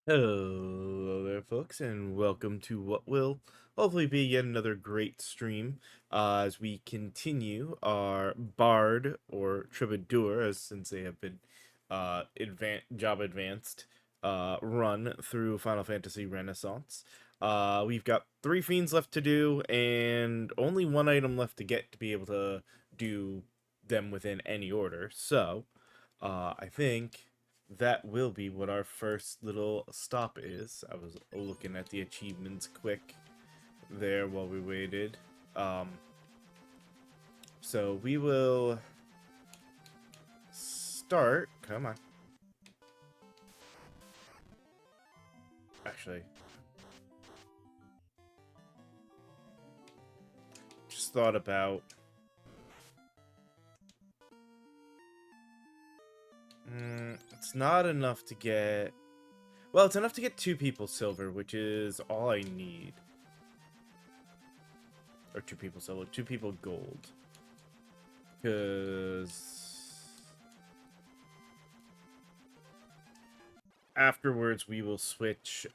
Hello there, folks, and welcome to what will hopefully be yet another great stream as we continue our Bard or Troubadour, as since they have been job advanced run through Final Fantasy Renaissance. We've got 3 fiends left to do, and only 1 item left to get to be able to do them within any order. So, I think that will be what our first little stop is. I was looking at the achievements quick there while we waited. So we will start. Come on. Actually, just thought about. It's not enough to get. Well, it's enough to get 2 people silver, which is all I need. Or 2 people silver, 2 people gold. Because afterwards we will switch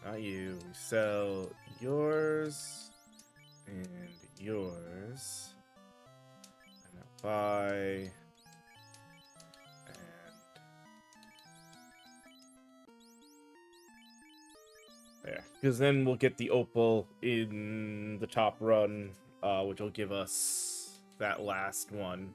not you. We sell yours and yours. And I'll buy. And there. Because then we'll get the opal in the top run, which will give us that last one.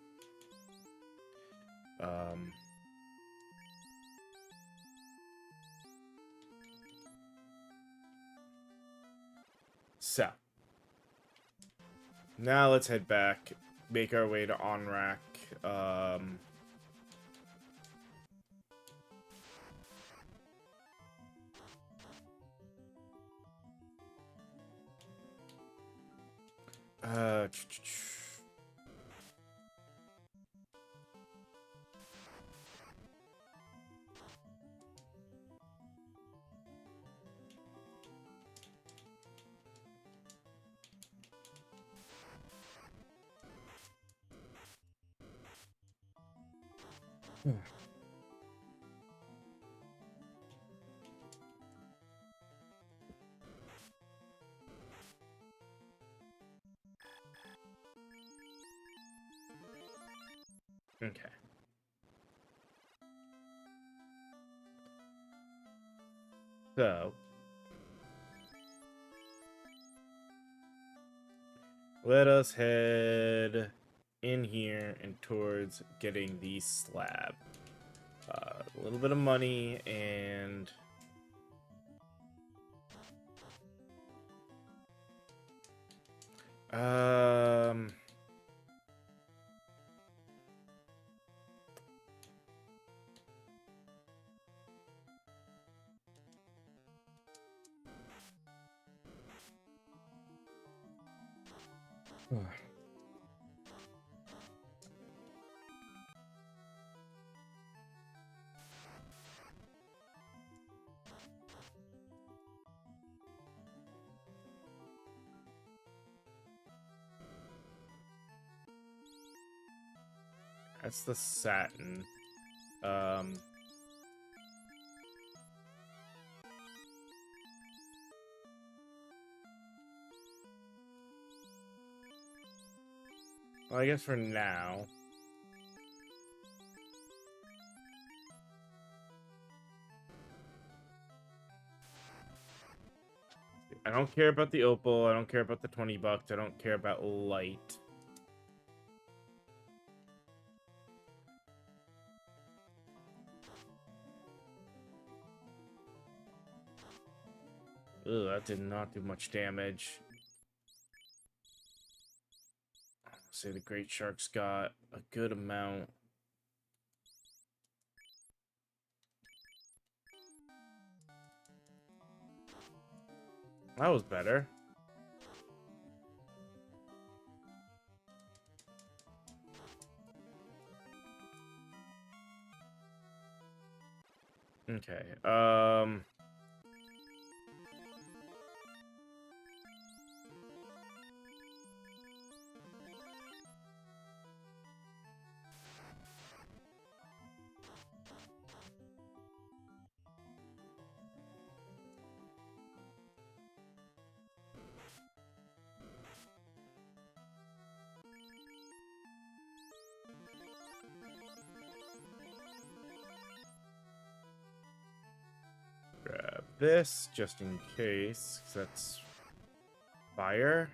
So, now let's head back, make our way to Onrak. Uh, okay. So, let us head in here and towards getting the slab. A little bit of money and that's the satin. Well, I guess for now. I don't care about the opal. I don't care about the $20. I don't care about light. Ugh, that did not do much damage. Say the Great Shark's got a good amount. That was better. Okay, this just in case, 'cause that's fire.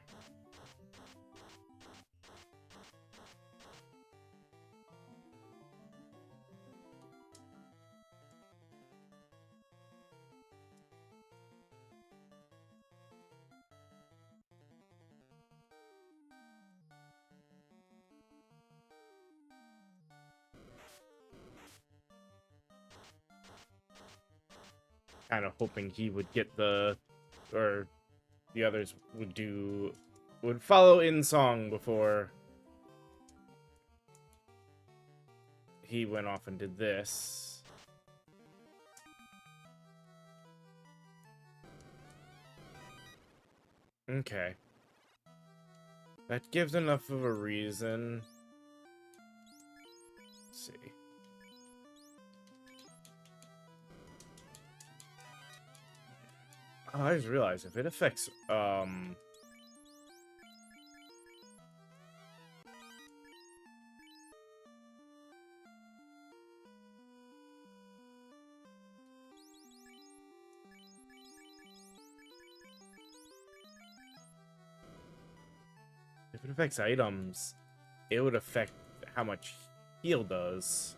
Kind of hoping he would get or the others would follow in song before he went off and did this. Okay. That gives enough of a reason. Let's see. Oh, I just realized if it affects if it affects items, it would affect how much heal does.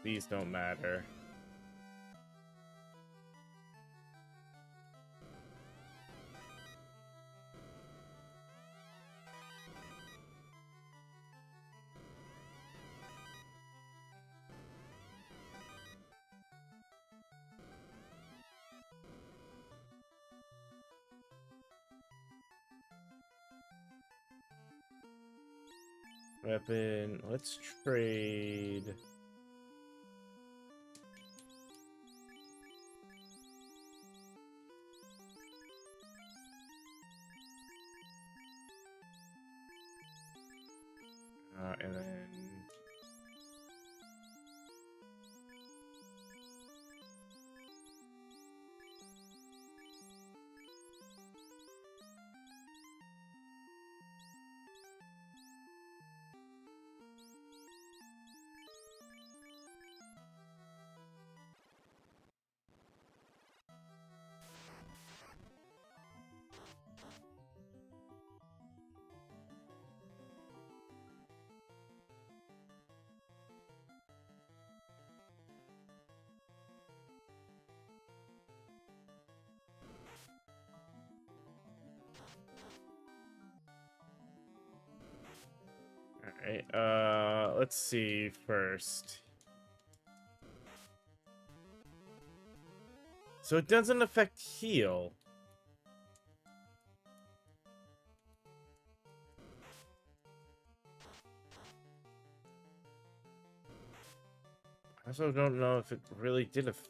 These don't matter. Weapon, let's trade. And then alright, let's see first. So it doesn't affect heal. I also don't know if it really did affect.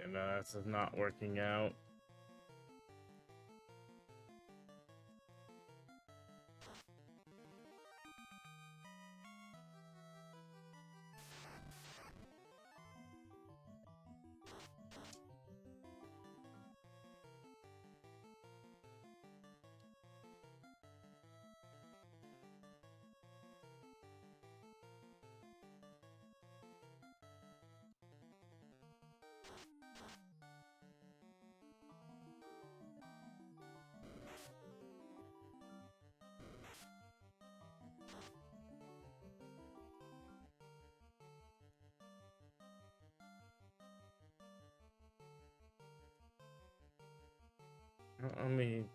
And that's not working out. I mean,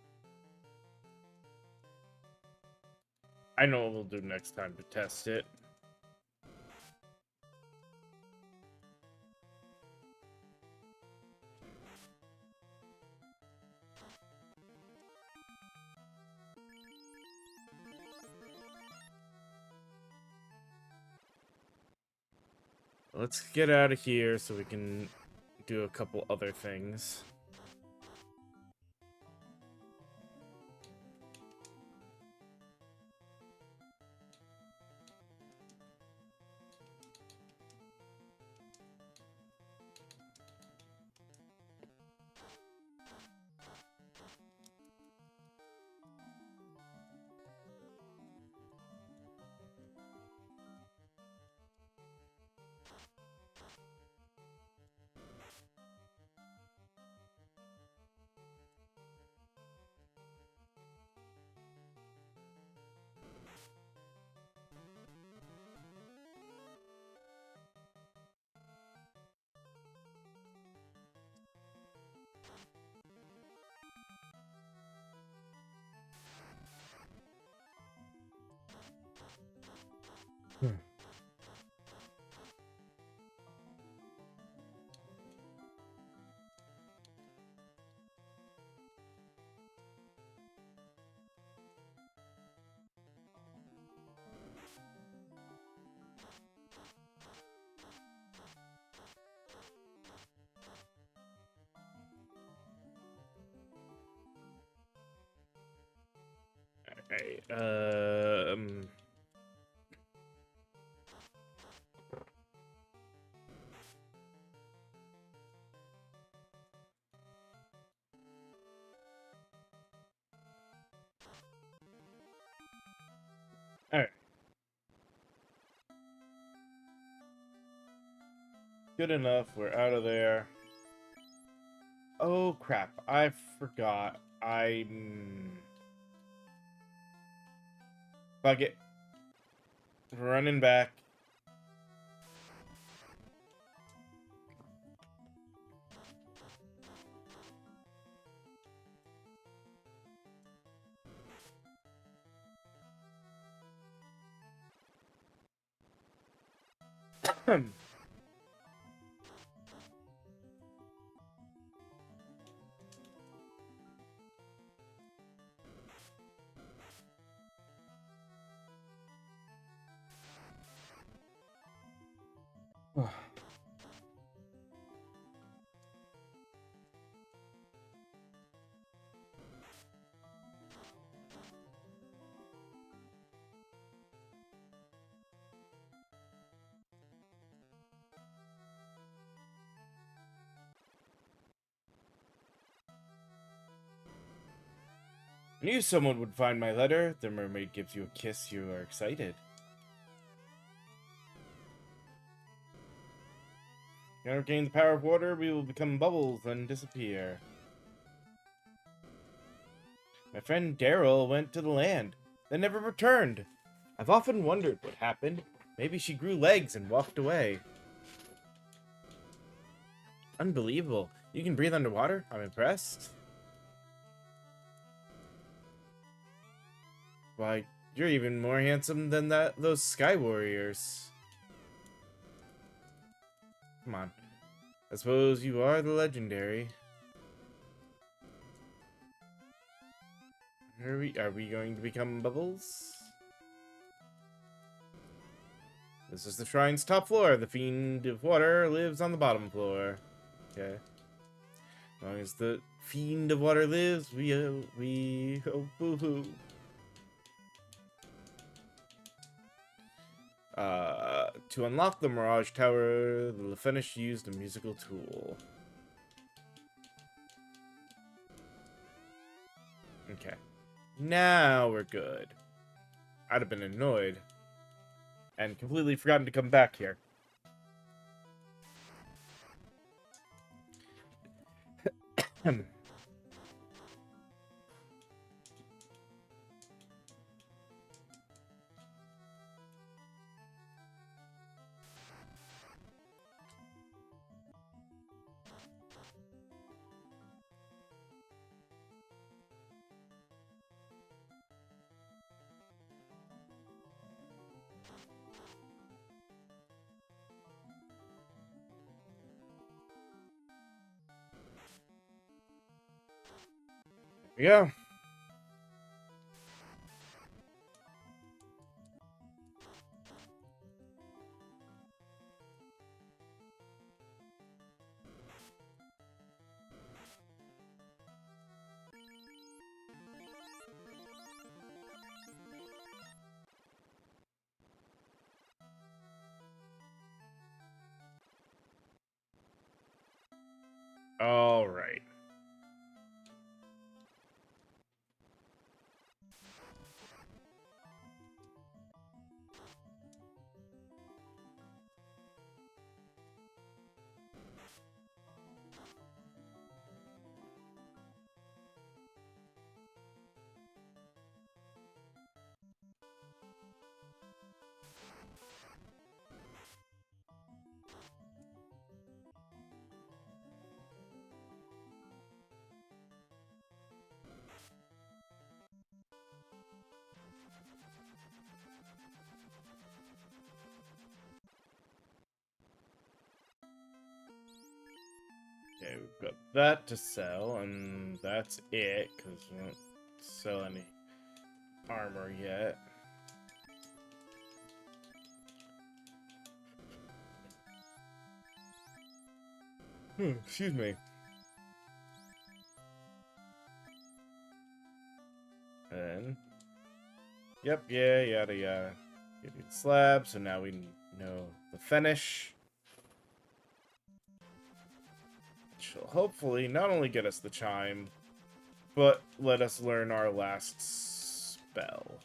I know what we'll do next time to test it. Let's get out of here so we can do a couple other things. Alright, alright. Good enough, we're out of there. Oh crap, I forgot. Fuck it. Running back. I knew someone would find my letter. The mermaid gives you a kiss. You are excited. When I gain the power of water, we will become bubbles and disappear. My friend Daryl went to the land, then never returned. I've often wondered what happened. Maybe she grew legs and walked away. Unbelievable. You can breathe underwater? I'm impressed. Why, you're even more handsome than those sky warriors. Come on. I suppose you are the legendary. Are we going to become bubbles? This is the shrine's top floor. The fiend of water lives on the bottom floor. Okay. As long as the fiend of water lives, we oh boo-hoo. To unlock the Mirage Tower, the Lefenish used a musical tool. Okay. Now we're good. I'd have been annoyed. And completely forgotten to come back here. we go. All right. Okay, we've got that to sell, and that's it, because we don't sell any armor yet. Excuse me. And yep, yeah, yada yada. Give you the slab, so now we know the finish. Which will hopefully not only get us the chime, but let us learn our last spell.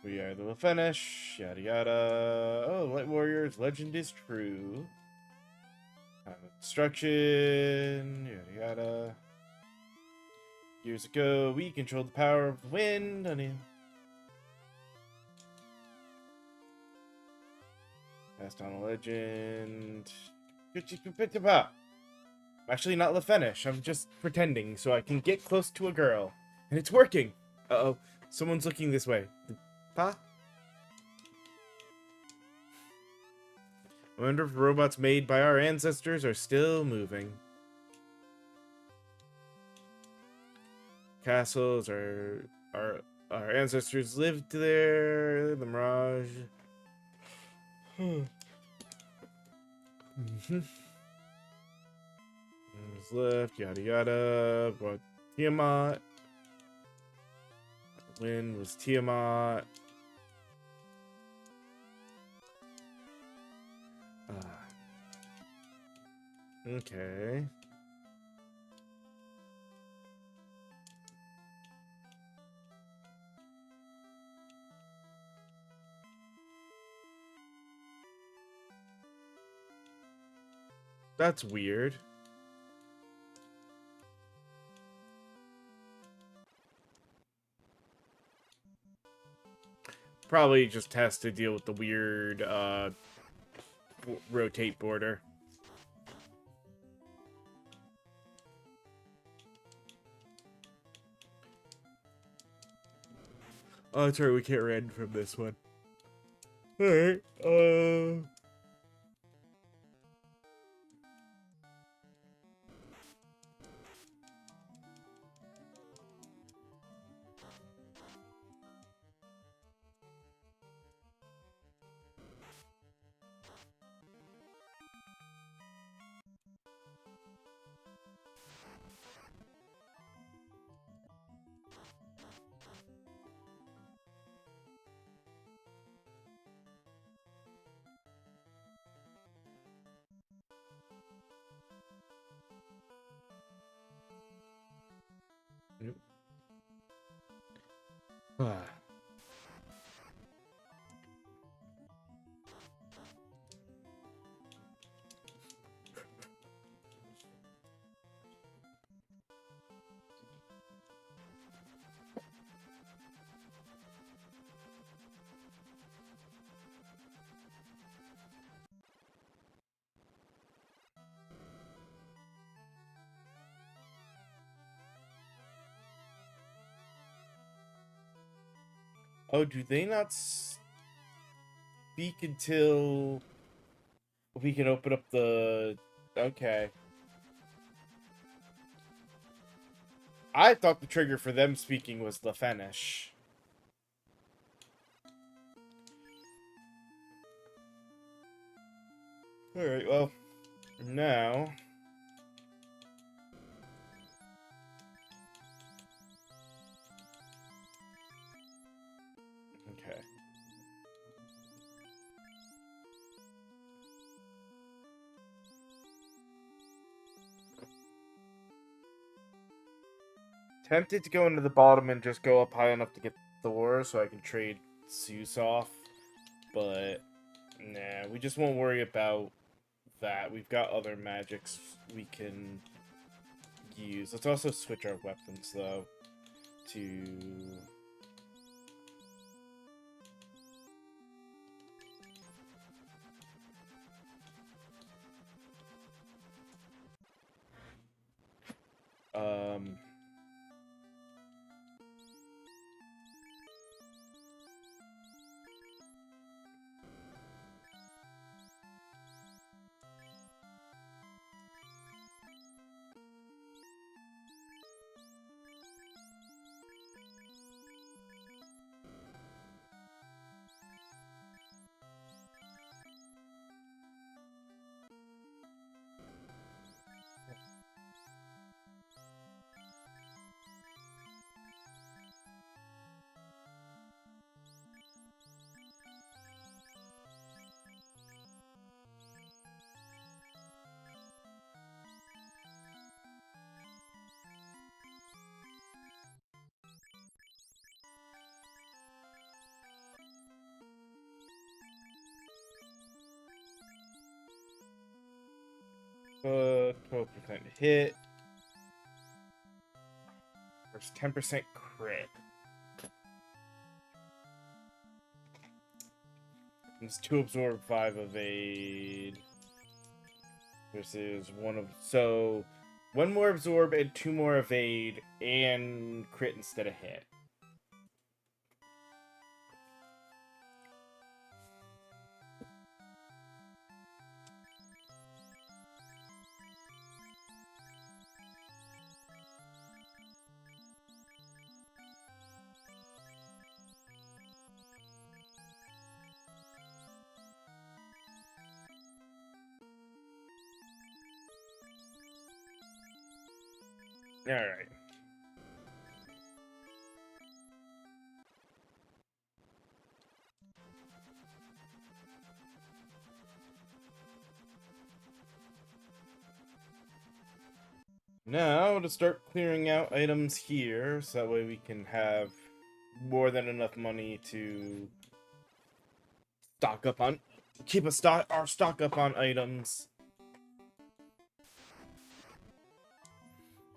We are the finish, yada yada. Oh, Light Warriors, legend is true. Destruction, yada yada. Years ago, we controlled the power of the wind. Passed on a legend. I'm actually not the finish. I'm just pretending so I can get close to a girl. And it's working! Uh-oh. Someone's looking this way. Pa? I wonder if robots made by our ancestors are still moving. Castles are... Our ancestors lived there. The Mirage. Left, yada yada. But Tiamat. Wind was Tiamat. Okay. That's weird. Probably just has to deal with the weird, rotate border. Oh, that's right, we can't run from this one. Alright, Oh, do they not speak until we can open up the... Okay. I thought the trigger for them speaking was the finish. Alright, well, now... Okay. Tempted to go into the bottom and just go up high enough to get Thor so I can trade Zeus off, but nah, we just won't worry about that. We've got other magics we can use. Let's also switch our weapons, though, to... Um... Uh, 12% hit. There's 10% crit. It's 2 absorb, 5 evade. Versus 1 of... So, 1 more absorb and 2 more evade, and crit instead of hit. Alright. Now, to start clearing out items here, so that way we can have more than enough money to stock up on... Keep our stock up on items.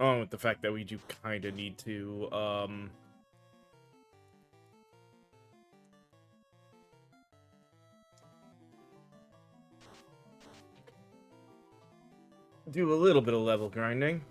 Along with the fact that we do kind of need to, do a little bit of level grinding.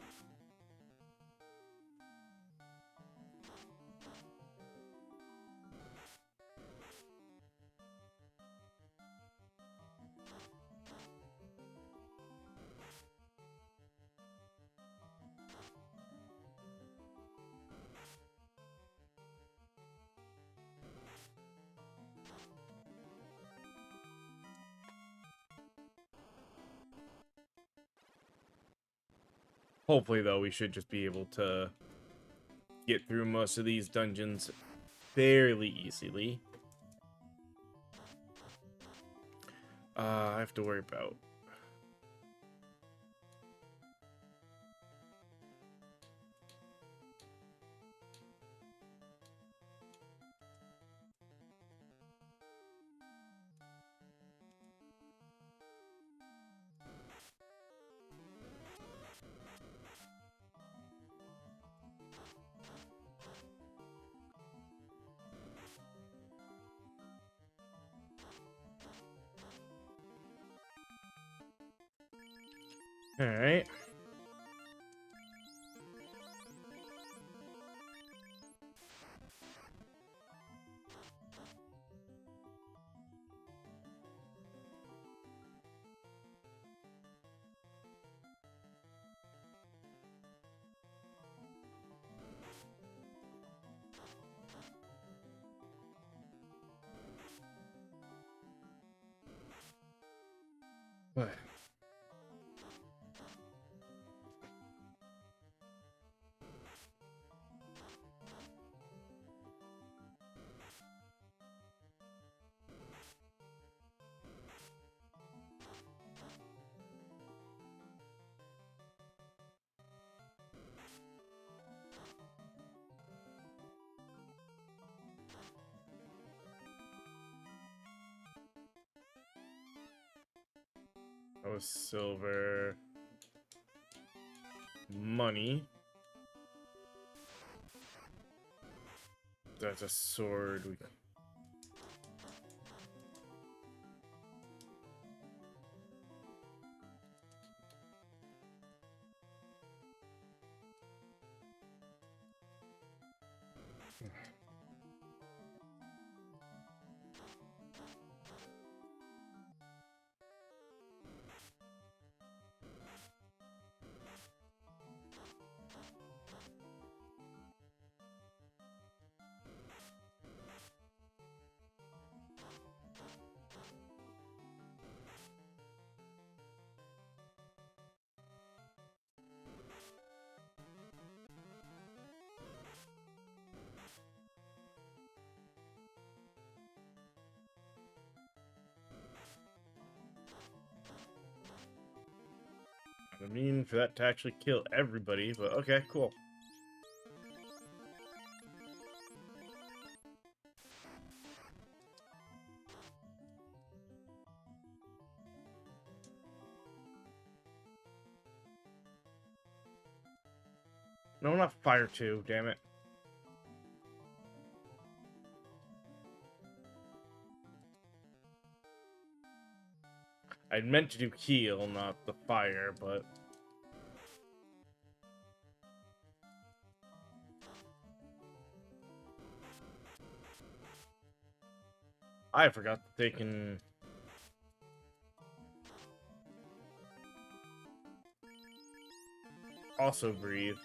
Hopefully, though, we should just be able to get through most of these dungeons fairly easily. I have to worry about... All right. What? That was silver. Money. That's a sword. We... I mean, for that to actually kill everybody, but okay, cool. No, not fire 2, damn it. I meant to do heal, not the fire, but... I forgot that they can... also breathe.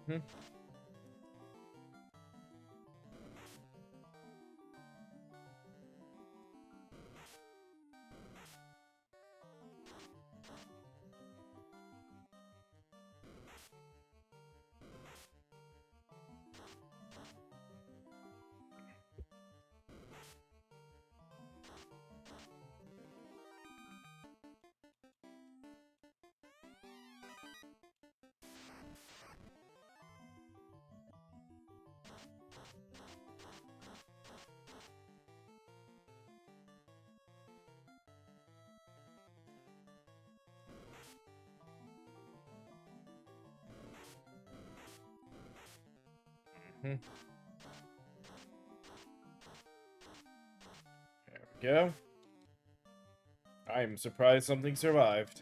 Hmm. There we go. I'm surprised something survived.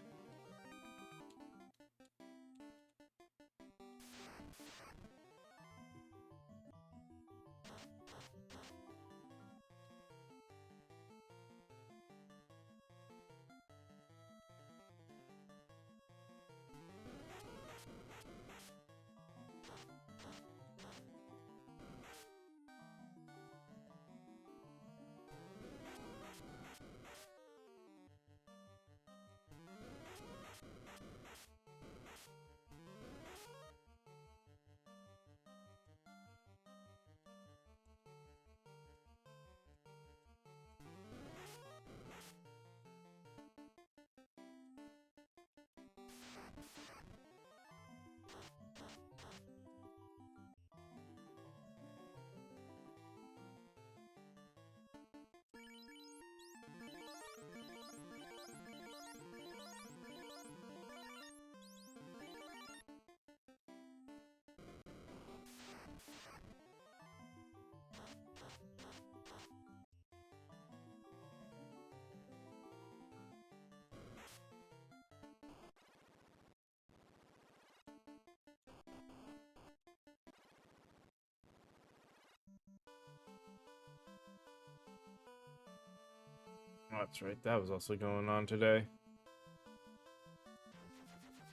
Oh, that's right. That was also going on today.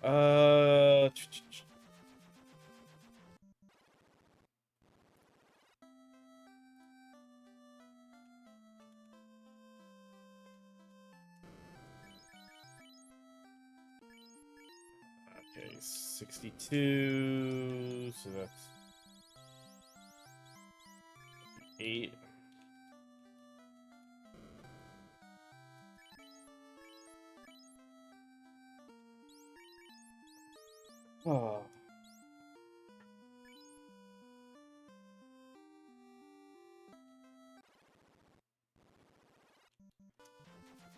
Uh, okay, 62. So that's 8. Oh.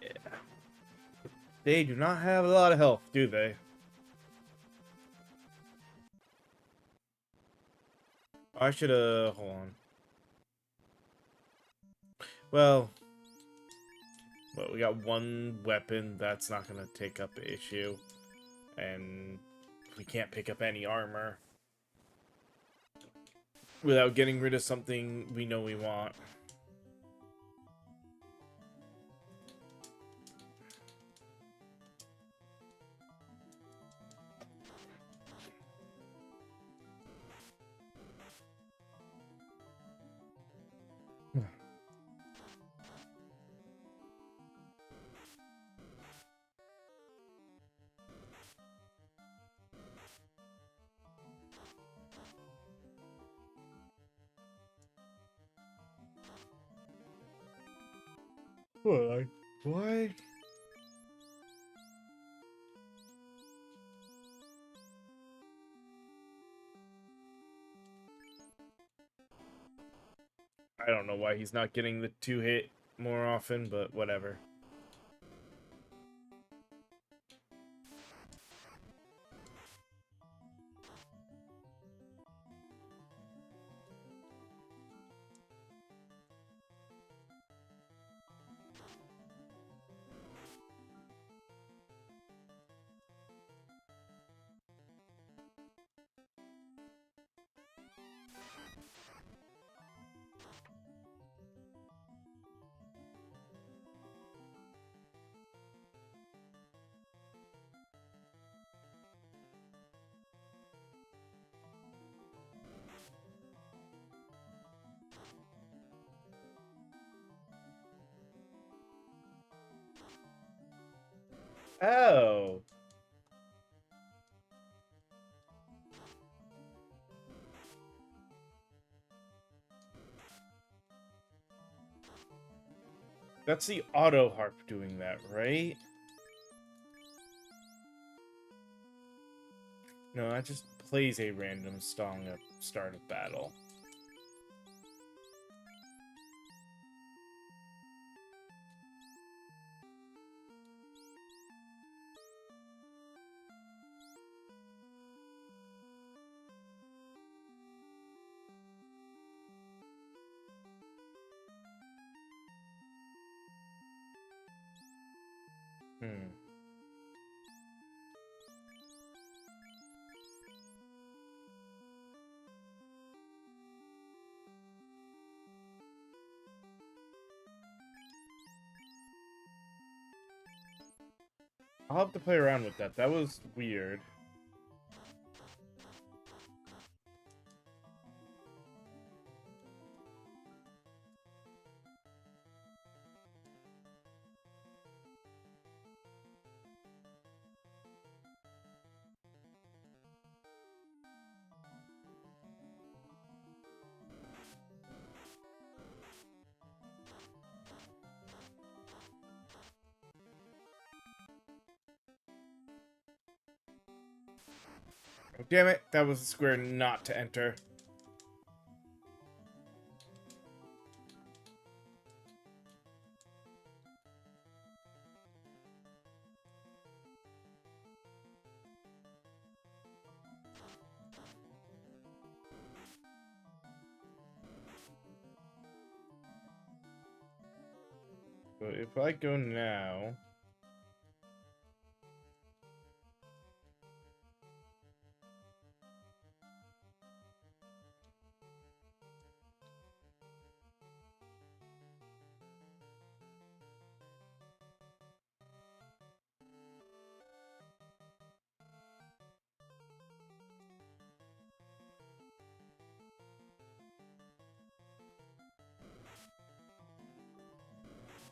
Yeah. They do not have a lot of health, do they? I should hold on. Well, we got one weapon that's not gonna take up the issue, and we can't pick up any armor without getting rid of something we know we want. What? Why? I don't know why he's not getting the 2-hit more often, but whatever. Oh. That's the auto harp doing that, right? No, that just plays a random song at start of battle. I'll have to play around with that. That was weird. Oh, damn it, that was a square not to enter. So if I go now...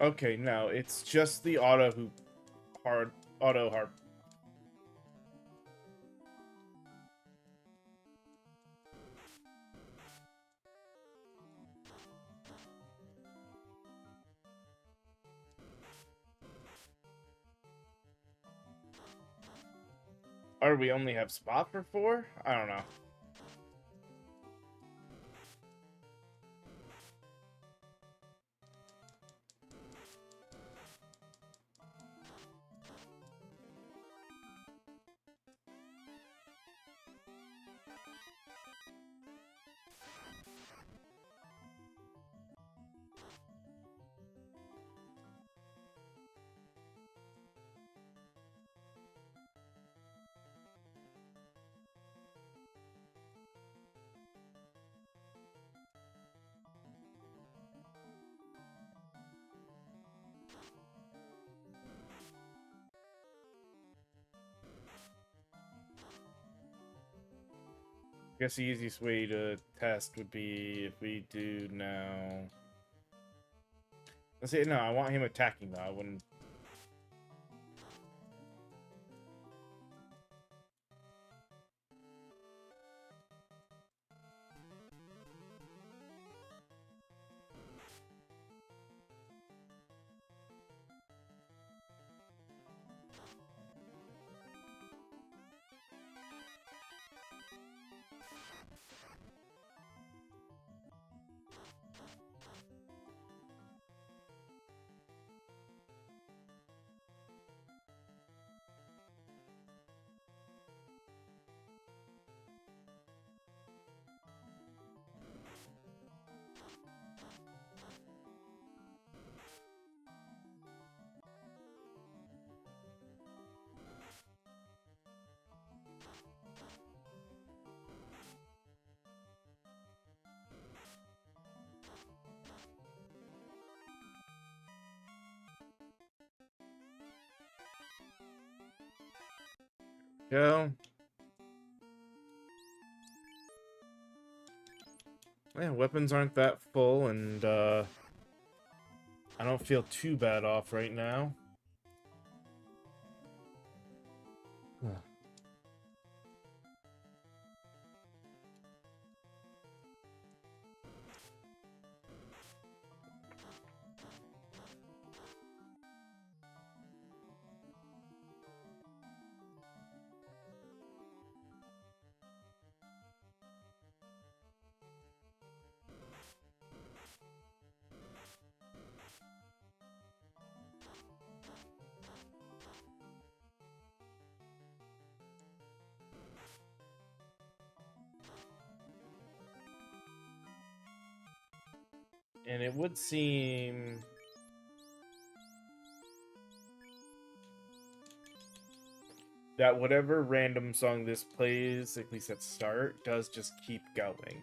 Okay, no, it's just the auto harp. Or we only have spot for 4? I don't know. I guess the easiest way to test would be if we do now... Let's say, no, I want him attacking though. I wouldn't... Go. Yeah, weapons aren't that full, and I don't feel too bad off right now. And it would seem... that whatever random song this plays, at least at start, does just keep going.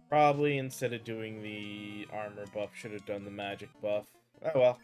Probably instead of doing the armor buff, should have done the magic buff. Oh well.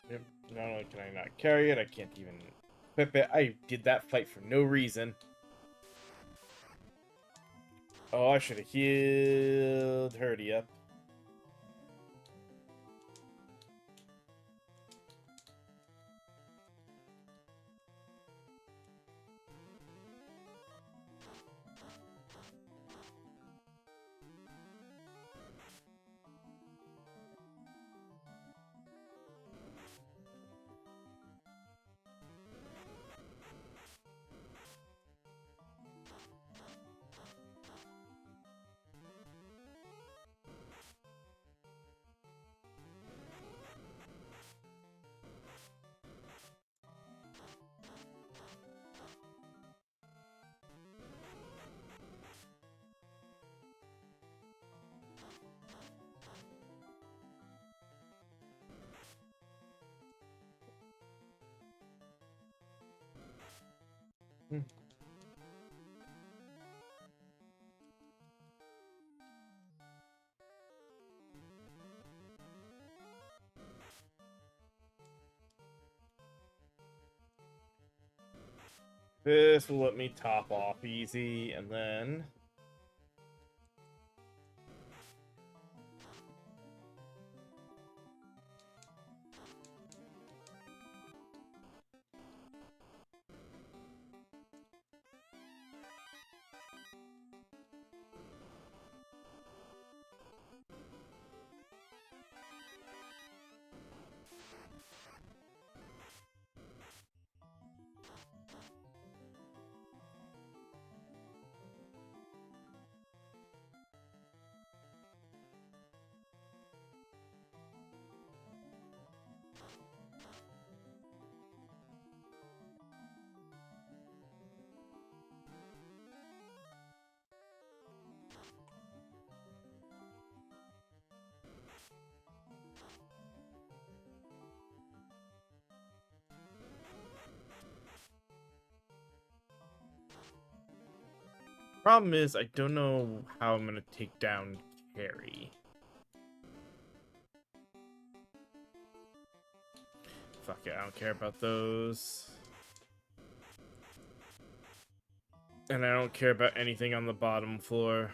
Yep. Not only can I not carry it, I can't even equip it. I did that fight for no reason. Oh, I should have healed Herdy up. Hmm. This will let me top off easy, and then... Problem is, I don't know how I'm gonna take down Carrie. Fuck it, I don't care about those. And I don't care about anything on the bottom floor.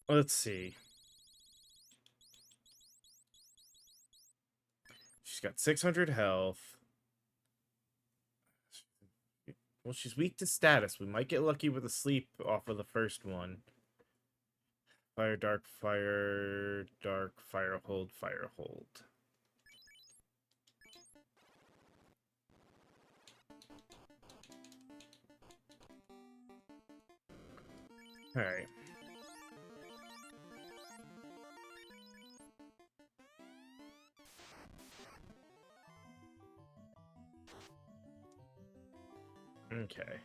Let's see. She's got 600 health. Well, she's weak to status. We might get lucky with a sleep off of the first one. Fire, dark, fire, hold, fire, hold. Alright. Okay.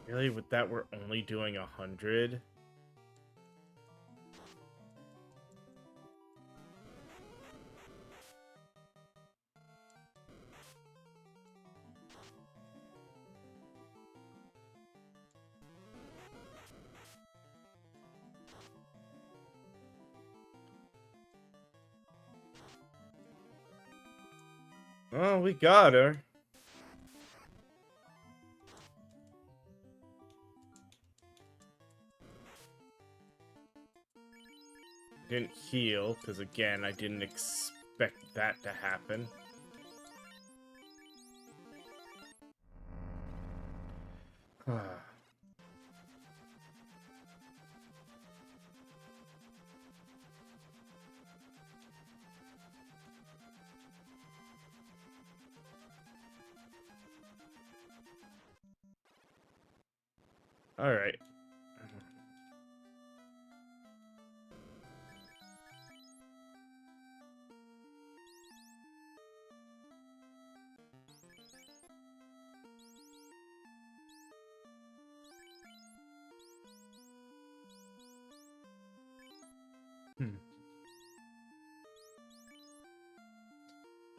Really, with that, we're only doing 100? Oh, we got her. Didn't heal, because again, I didn't expect that to happen. Alright.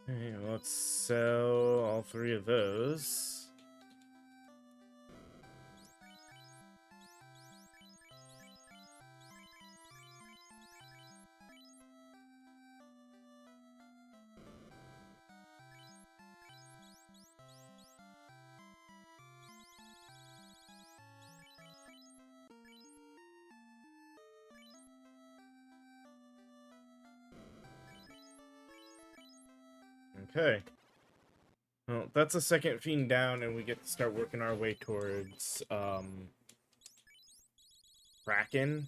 Okay, let's sell all 3 of those. Okay. Well, that's a second fiend down, and we get to start working our way towards, Kraken.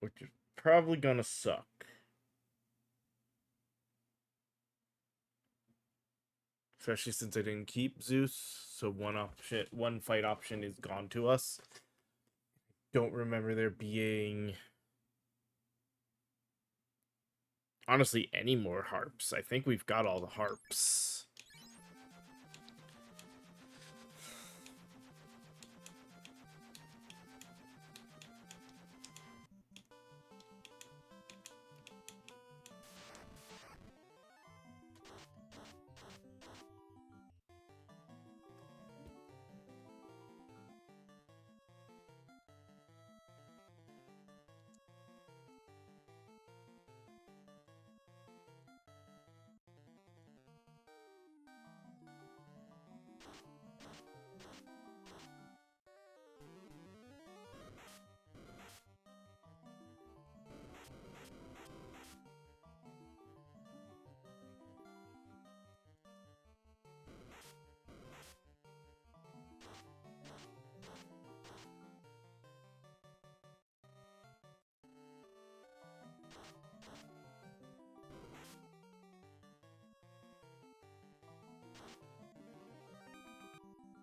Which is probably gonna suck. Especially since I didn't keep Zeus, so one fight option is gone to us. Don't remember there being honestly any more harps. I think we've got all the harps.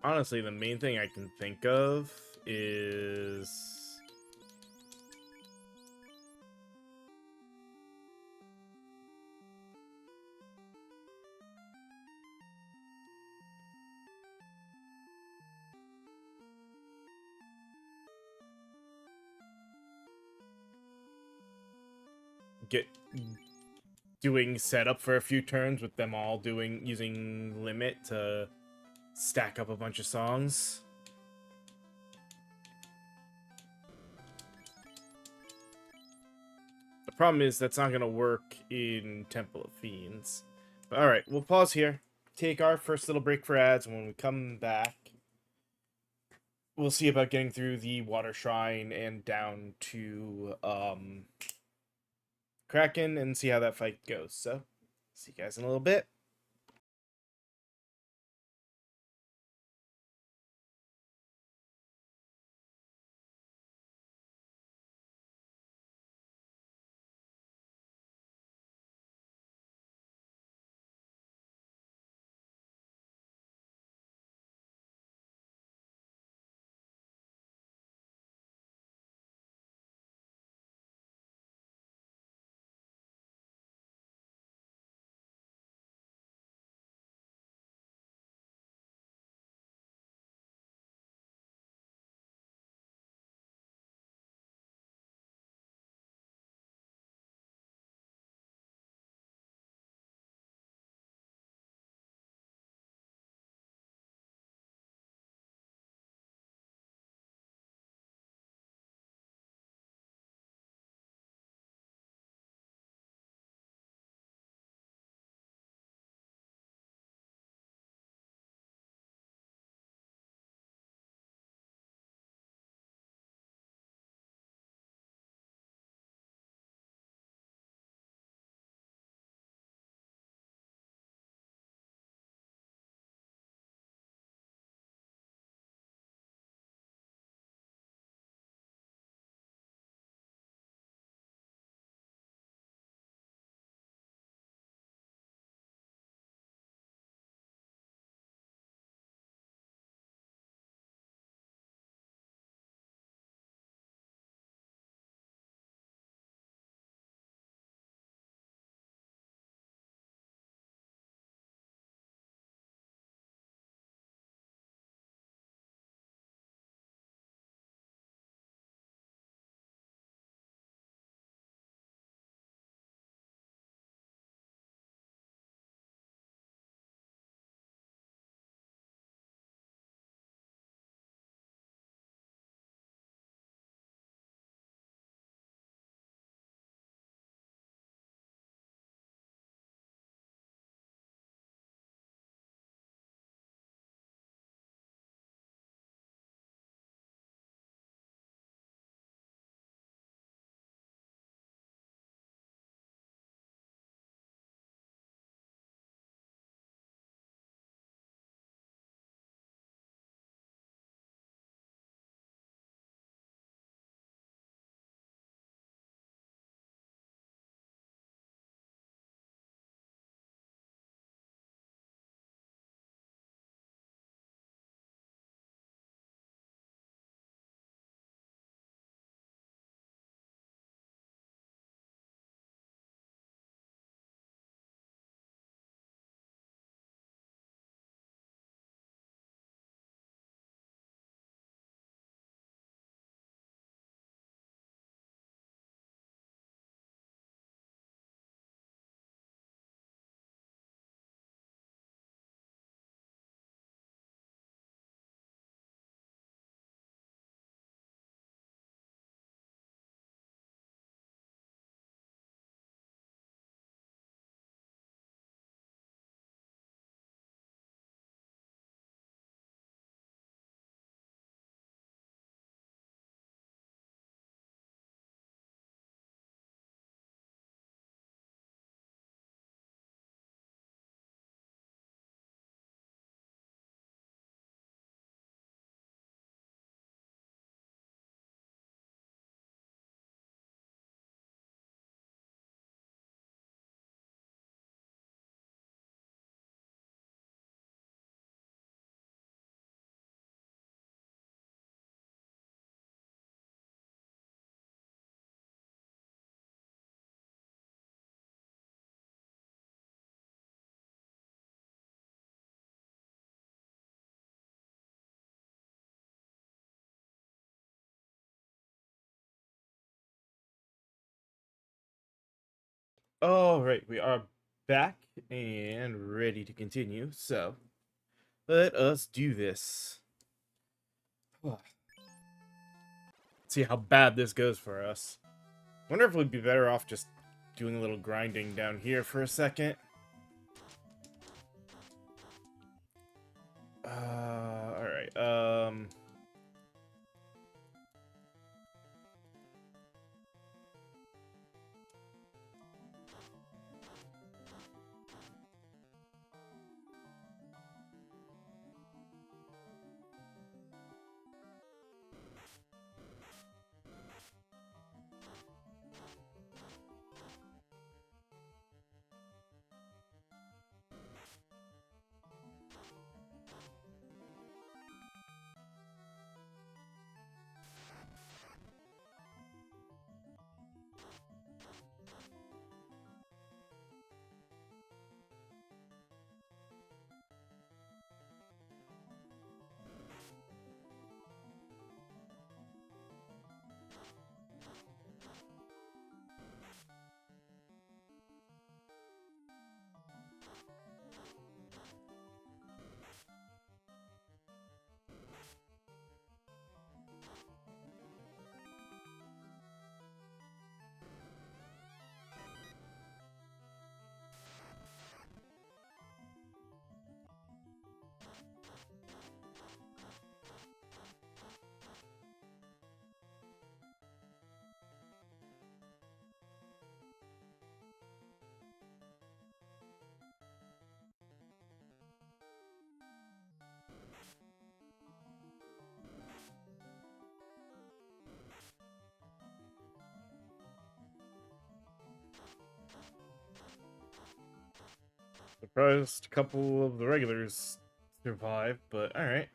Honestly, the main thing I can think of is get doing setup for a few turns with them all using limit to stack up a bunch of songs. The problem is that's not going to work in Temple of Fiends. But all right, we'll pause here, take our first little break for ads, and when we come back, we'll see about getting through the Water Shrine and down to Kraken and see how that fight goes. So, see you guys in a little bit. All right, we are back and ready to continue. So let us do this. See how bad this goes for us. Wonder if we'd be better off just doing a little grinding down here for a second. All right. Surprised a couple of the regulars survived, but all right.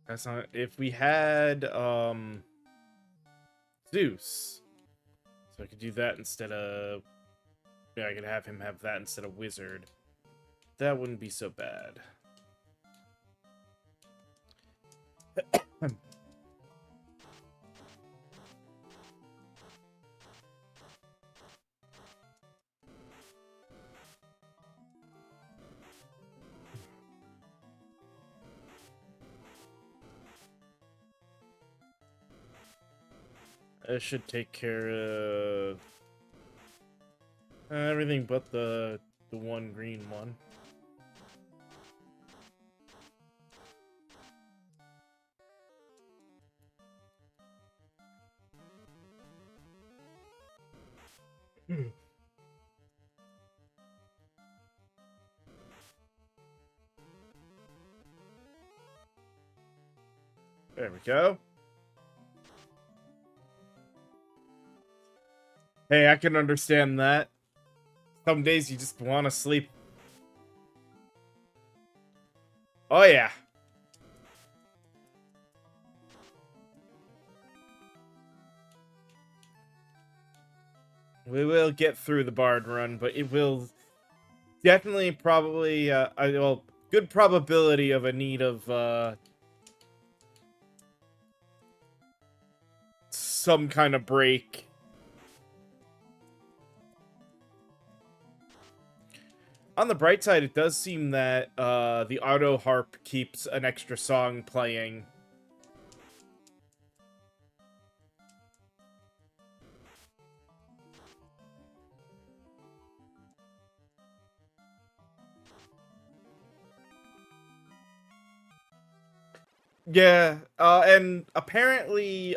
That's not. If we had Zeus, so I could do that instead of. Yeah, I could have him have that instead of wizard. That wouldn't be so bad. It should take care of everything but the one green one. There we go. Hey, I can understand that. Some days you just want to sleep. Oh yeah. We will get through the Bard run, but it will definitely probably well, good probability of a need of some kind of break. On the bright side, it does seem that the auto harp keeps an extra song playing. Yeah, and apparently,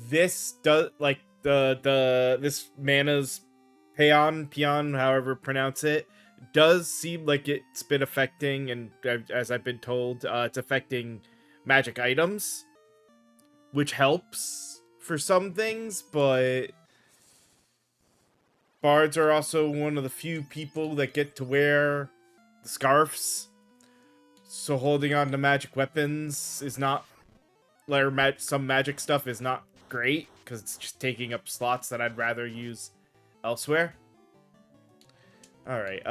this does like the this mana's peon, however pronounce it, does seem like it's been affecting, and as I've been told, it's affecting magic items, which helps for some things, but bards are also one of the few people that get to wear the scarves. So holding on to magic weapons is not, or some magic stuff is not great, because it's just taking up slots that I'd rather use elsewhere. Alright,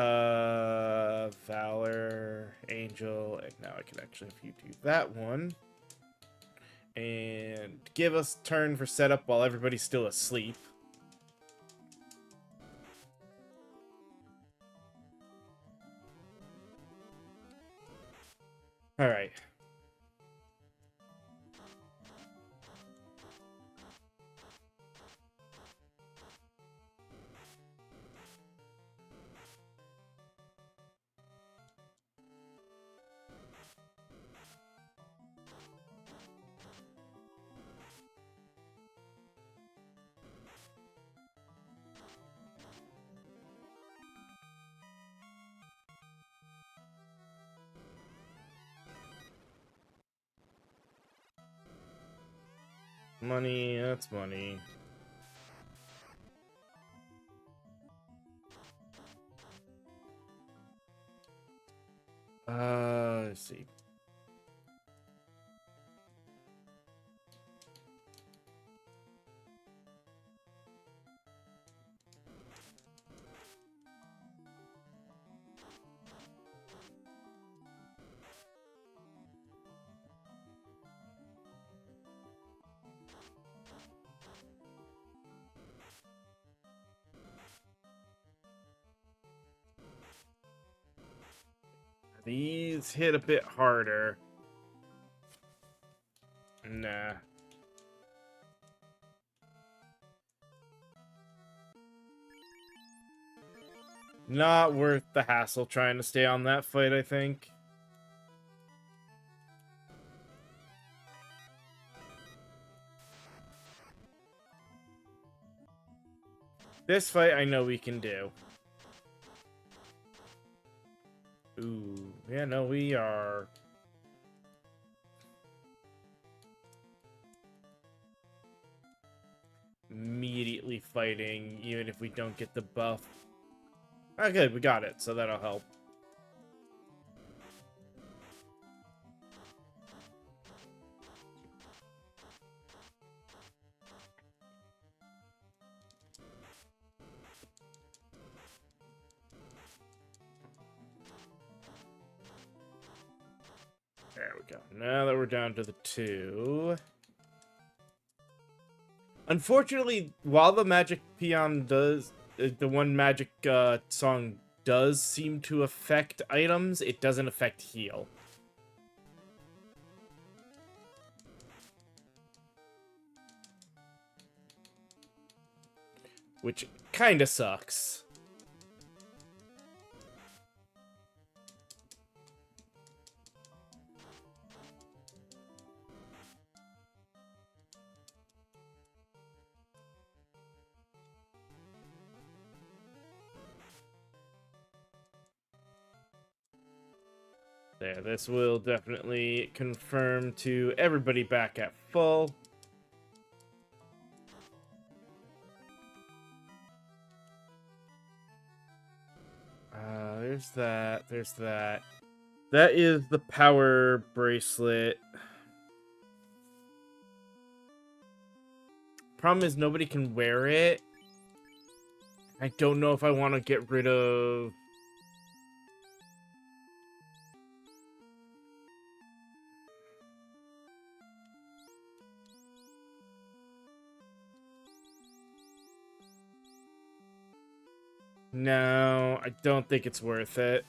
Valor, Angel, and now I can actually, if you do that one, and give us turn for setup while everybody's still asleep. Alright. Money, that's money. Let's see. These hit a bit harder. Nah. Not worth the hassle trying to stay on that fight, I think. This fight I know we can do. Ooh, yeah, no, we are. Immediately fighting, even if we don't get the buff. Oh, good, we got it, so that'll help. There we go. Now that we're down to the 2. Unfortunately, while the magic peon does, the one magic song does seem to affect items, it doesn't affect heal. Which kinda sucks. There, this will definitely confirm to everybody back at full. There's that. There's that. That is the power bracelet. Problem is nobody can wear it. I don't know if I want to get rid of... No, I don't think it's worth it.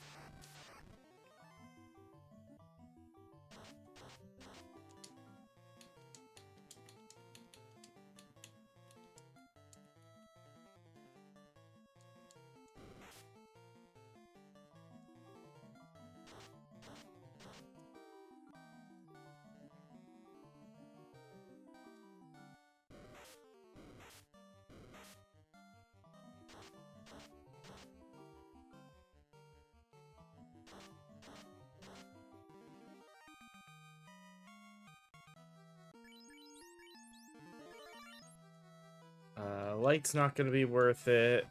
light's not going to be worth it.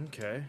Okay.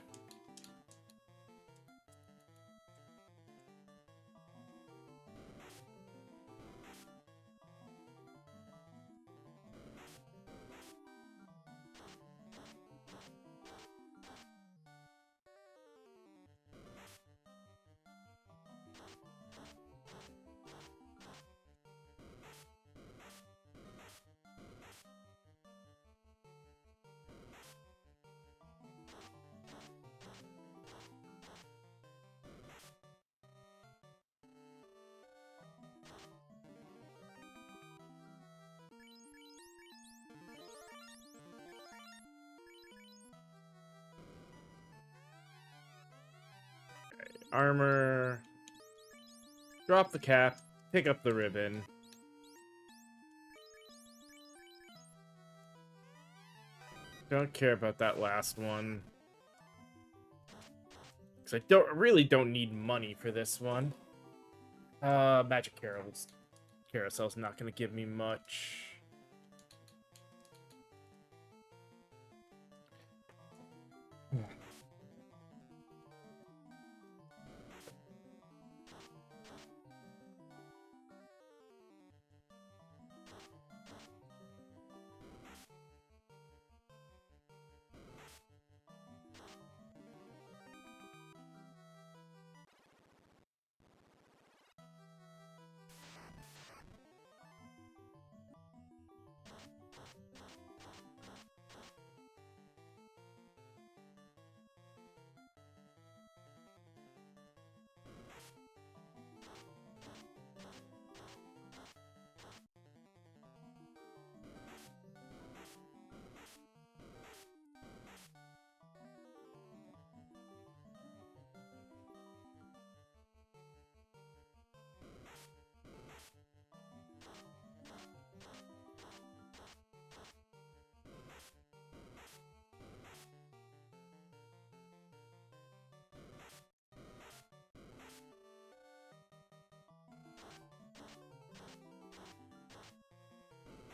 Armor. Drop the cap. Pick up the ribbon. Don't care about that last one. Because I really don't need money for this one. Magic Carousel's not going to give me much.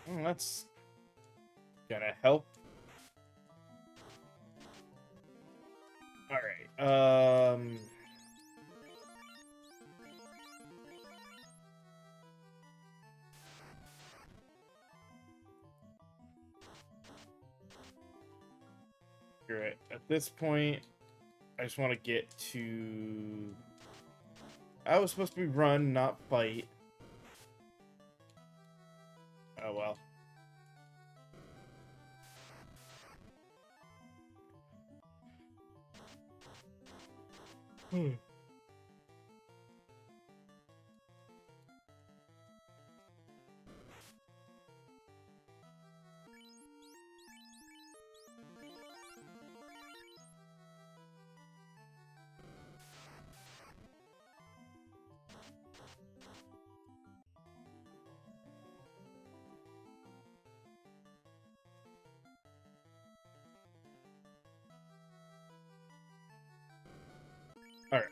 That's gonna help. Alright, Alright, at this point, I just want to get to... I was supposed to be run, not fight. Oh well. Alright.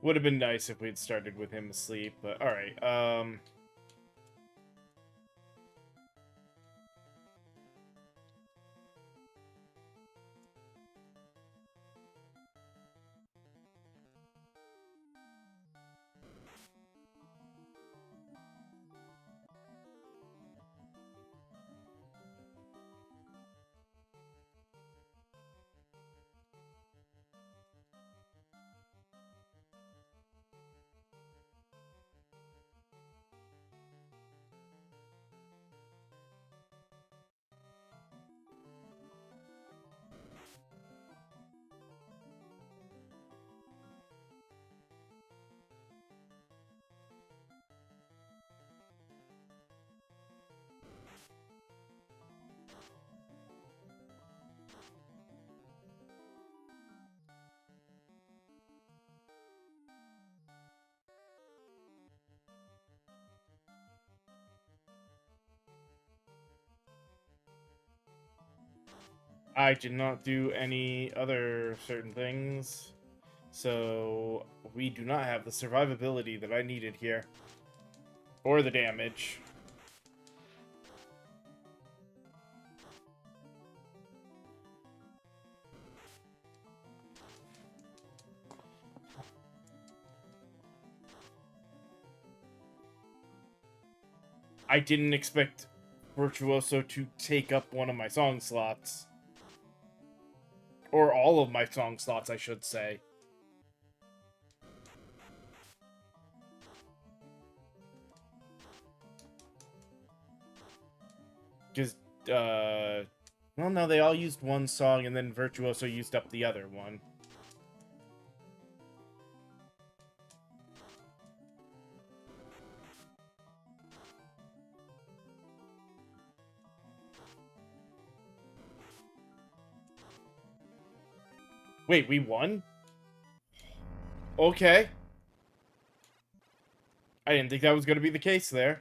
Would have been nice if we'd started with him asleep, but alright, I did not do any other certain things, so we do not have the survivability that I needed here. Or the damage. I didn't expect Virtuoso to take up one of my song slots. Or all of my song slots, I should say. Because, well, no, they all used one song, and then Virtuoso used up the other one. Wait, we won? Okay. I didn't think that was going to be the case there.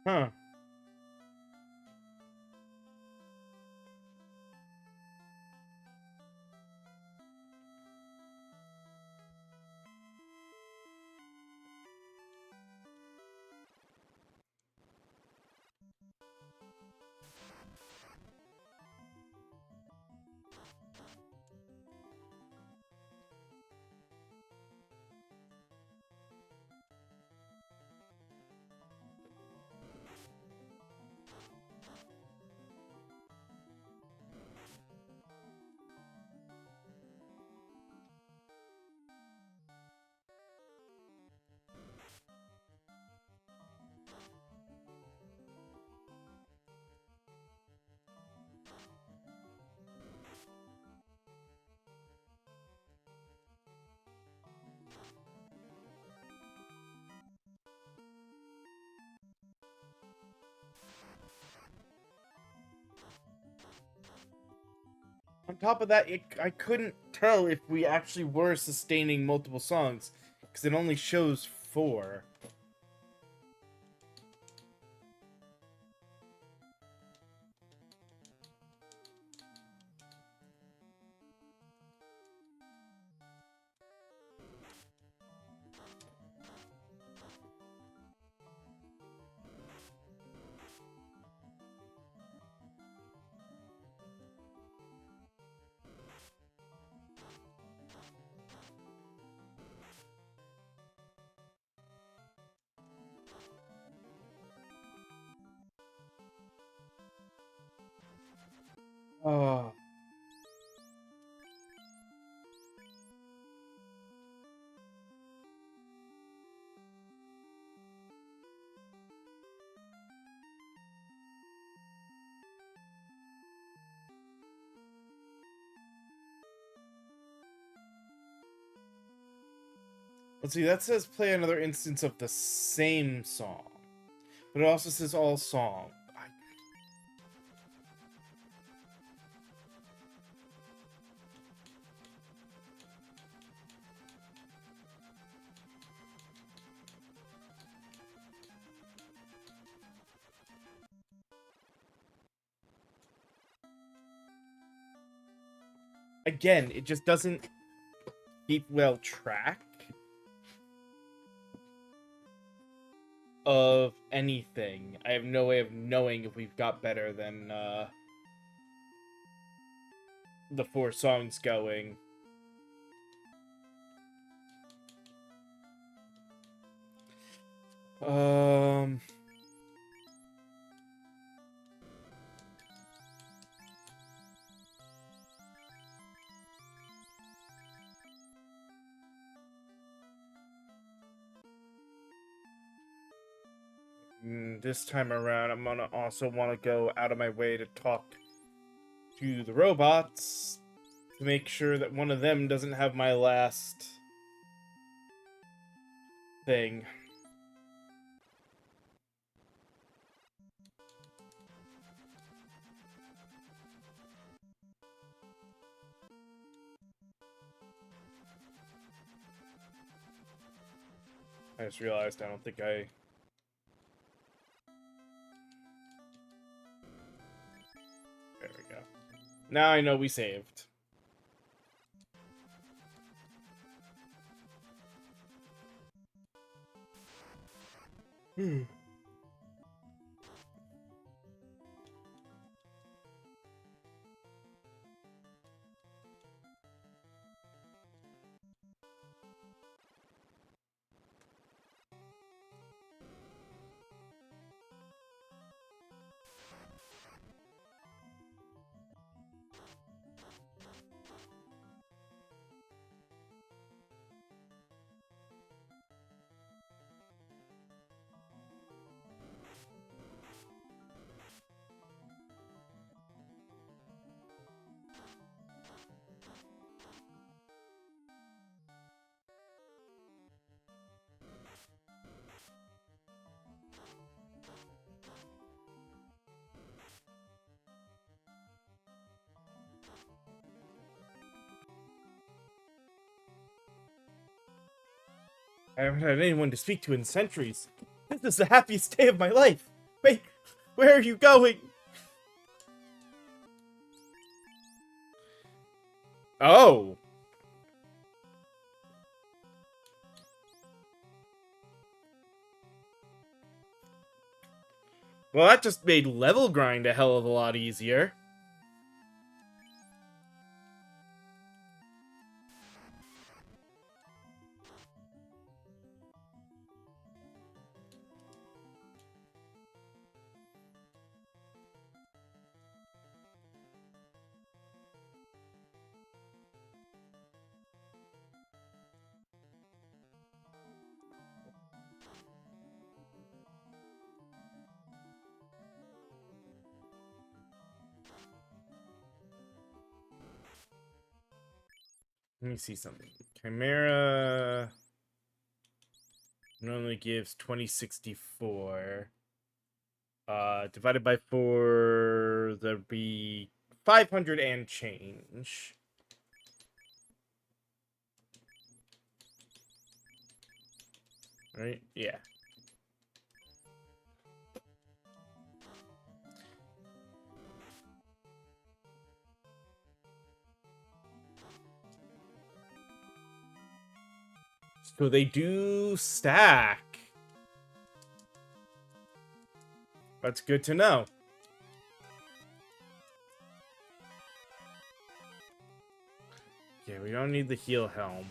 Huh. On top of that, I couldn't tell if we actually were sustaining multiple songs, because it only shows 4. Oh. Let's see, that says play another instance of the same song. But it also says all song. Again, it just doesn't keep well track of anything. I have no way of knowing if we've got better than the 4 songs going. Um... This time around, I'm gonna also want to go out of my way to talk to the robots to make sure that one of them doesn't have my last thing. I just realized I don't think I... There we go. Now I know we saved. I haven't had anyone to speak to in centuries. This is the happiest day of my life. Wait, where are you going? Oh. Well, that just made level grind a hell of a lot easier. Let me see something. Chimera normally gives 2064. Divided by 4, there'd be 500 and change. Right? Yeah. So they do stack. That's good to know. Yeah, we don't need the heal helm.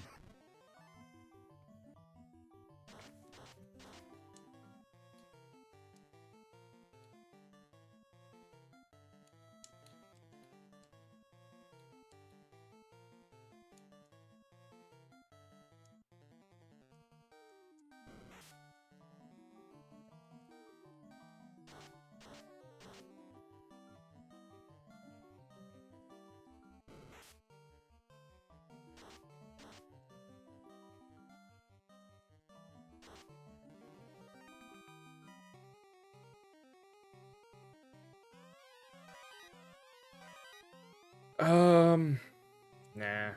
Nah.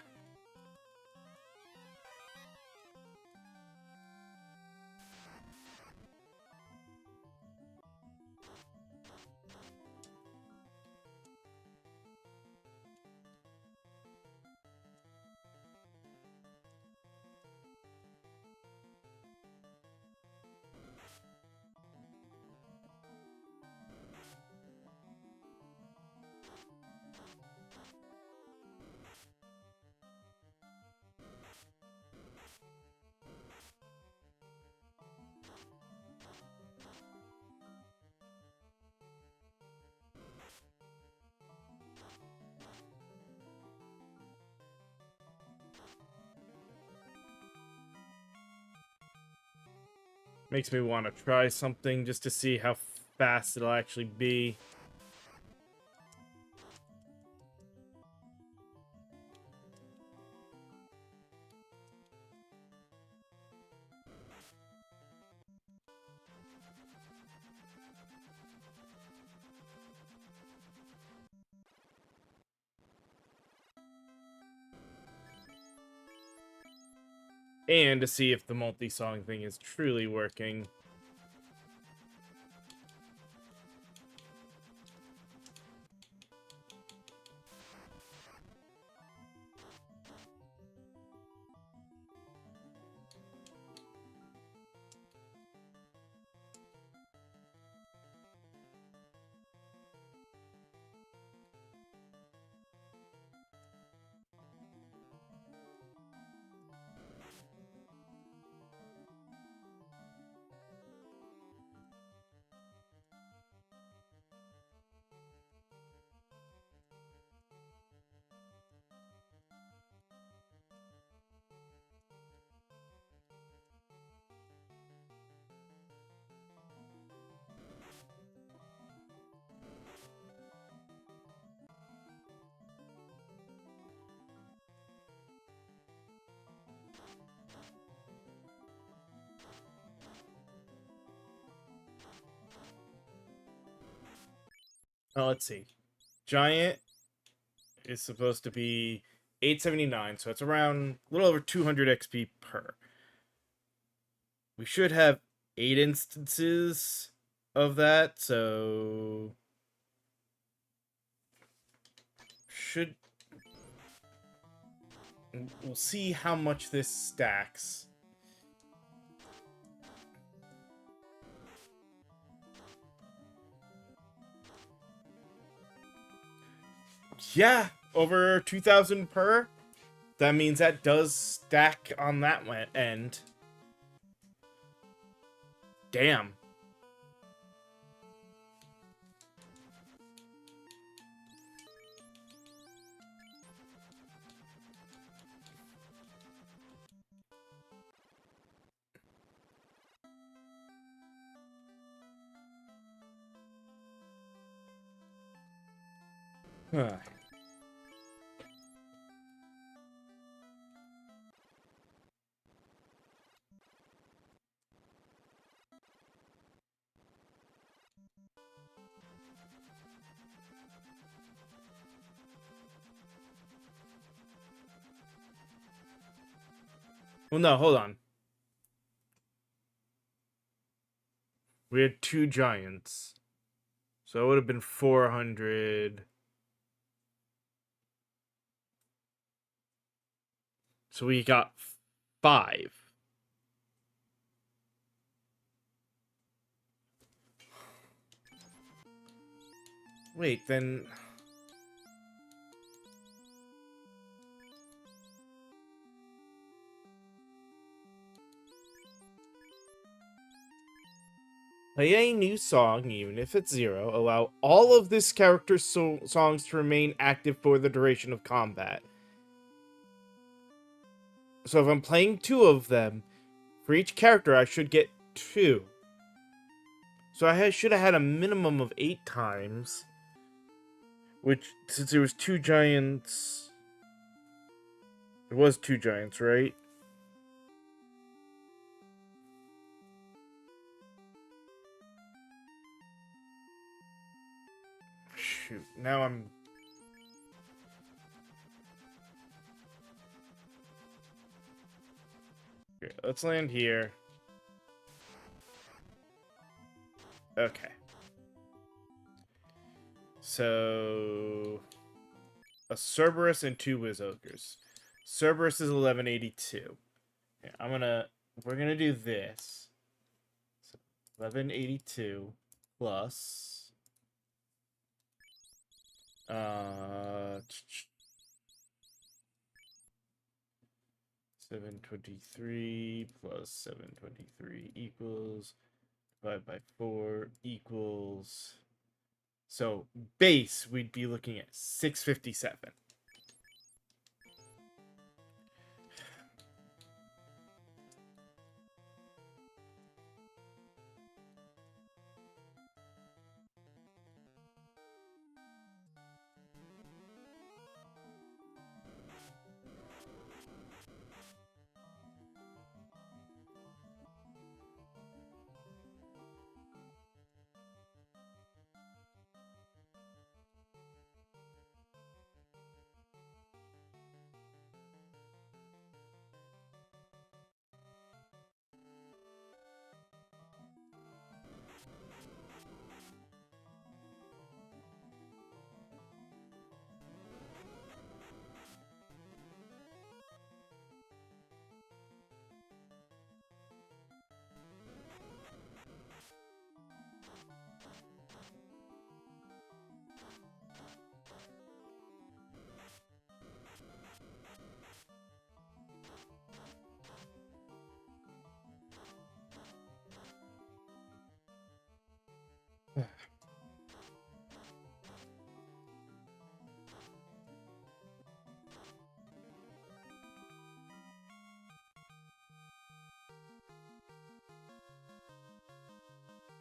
Makes me want to try something just to see how fast it'll actually be. and to see if the multi-song thing is truly working. Let's see. Giant is supposed to be 879, so it's around a little over 200 XP per. We should have 8 instances of that, so should we'll see how much this stacks. Yeah, over 2,000 per. That means that does stack on that end. Damn. Huh. Well, no, hold on. We had 2 giants. So it would have been 400. So we got 5. Wait, then... Play a new song, even if it's 0. Allow all of this character's songs to remain active for the duration of combat. So if I'm playing 2 of them, for each character I should get 2. So I should have had a minimum of 8 times. Which, since there was 2 giants... There was 2 giants, right? Shoot, now I'm... Okay, let's land here. Okay. So... a Cerberus and 2 Wizogres. Cerberus is 1182. Okay, we're gonna do this. So 1182 plus... 723 plus 723 equals 5 by 4 equals... So, base, we'd be looking at 657.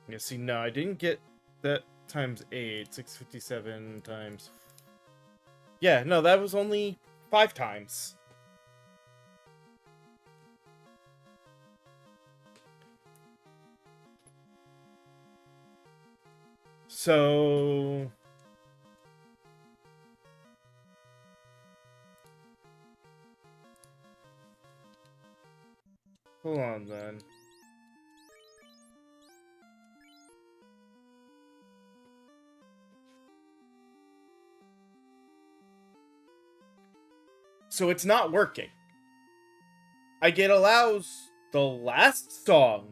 Yeah, see, no, I didn't get that times 8. 657 times... Yeah, no, that was only 5 times. So... Hold on, then. So it's not working. It allows the last song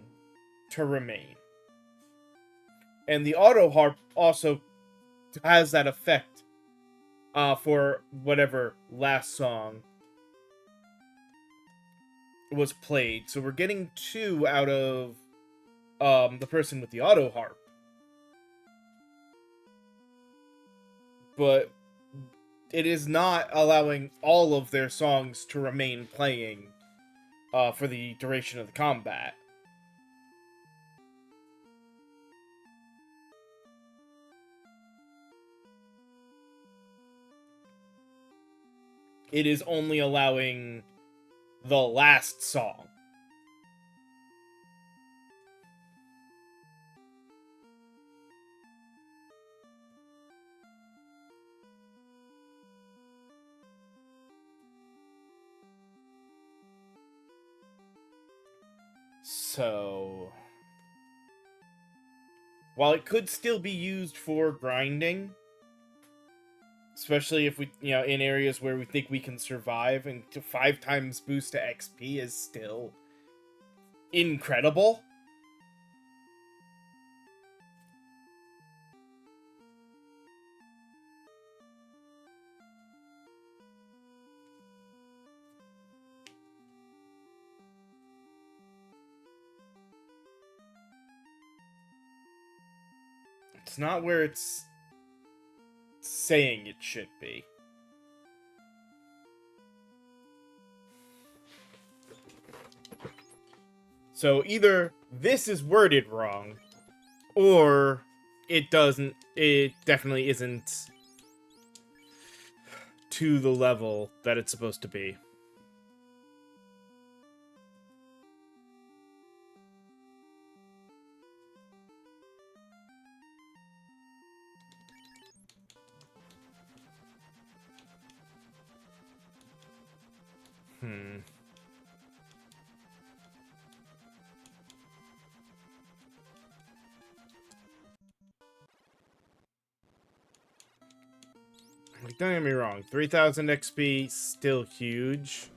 to remain. And the auto harp also has that effect for whatever last song was played. So we're getting 2 out of the person with the auto harp. But it is not allowing all of their songs to remain playing for the duration of the combat. It is only allowing the last song. So, while it could still be used for grinding, especially if we, in areas where we think we can survive, and to 5 times boost to XP is still incredible. It's not where it's saying it should be. So either this is worded wrong, or it definitely isn't to the level that it's supposed to be. Like, don't get me wrong, 3,000 XP, still huge.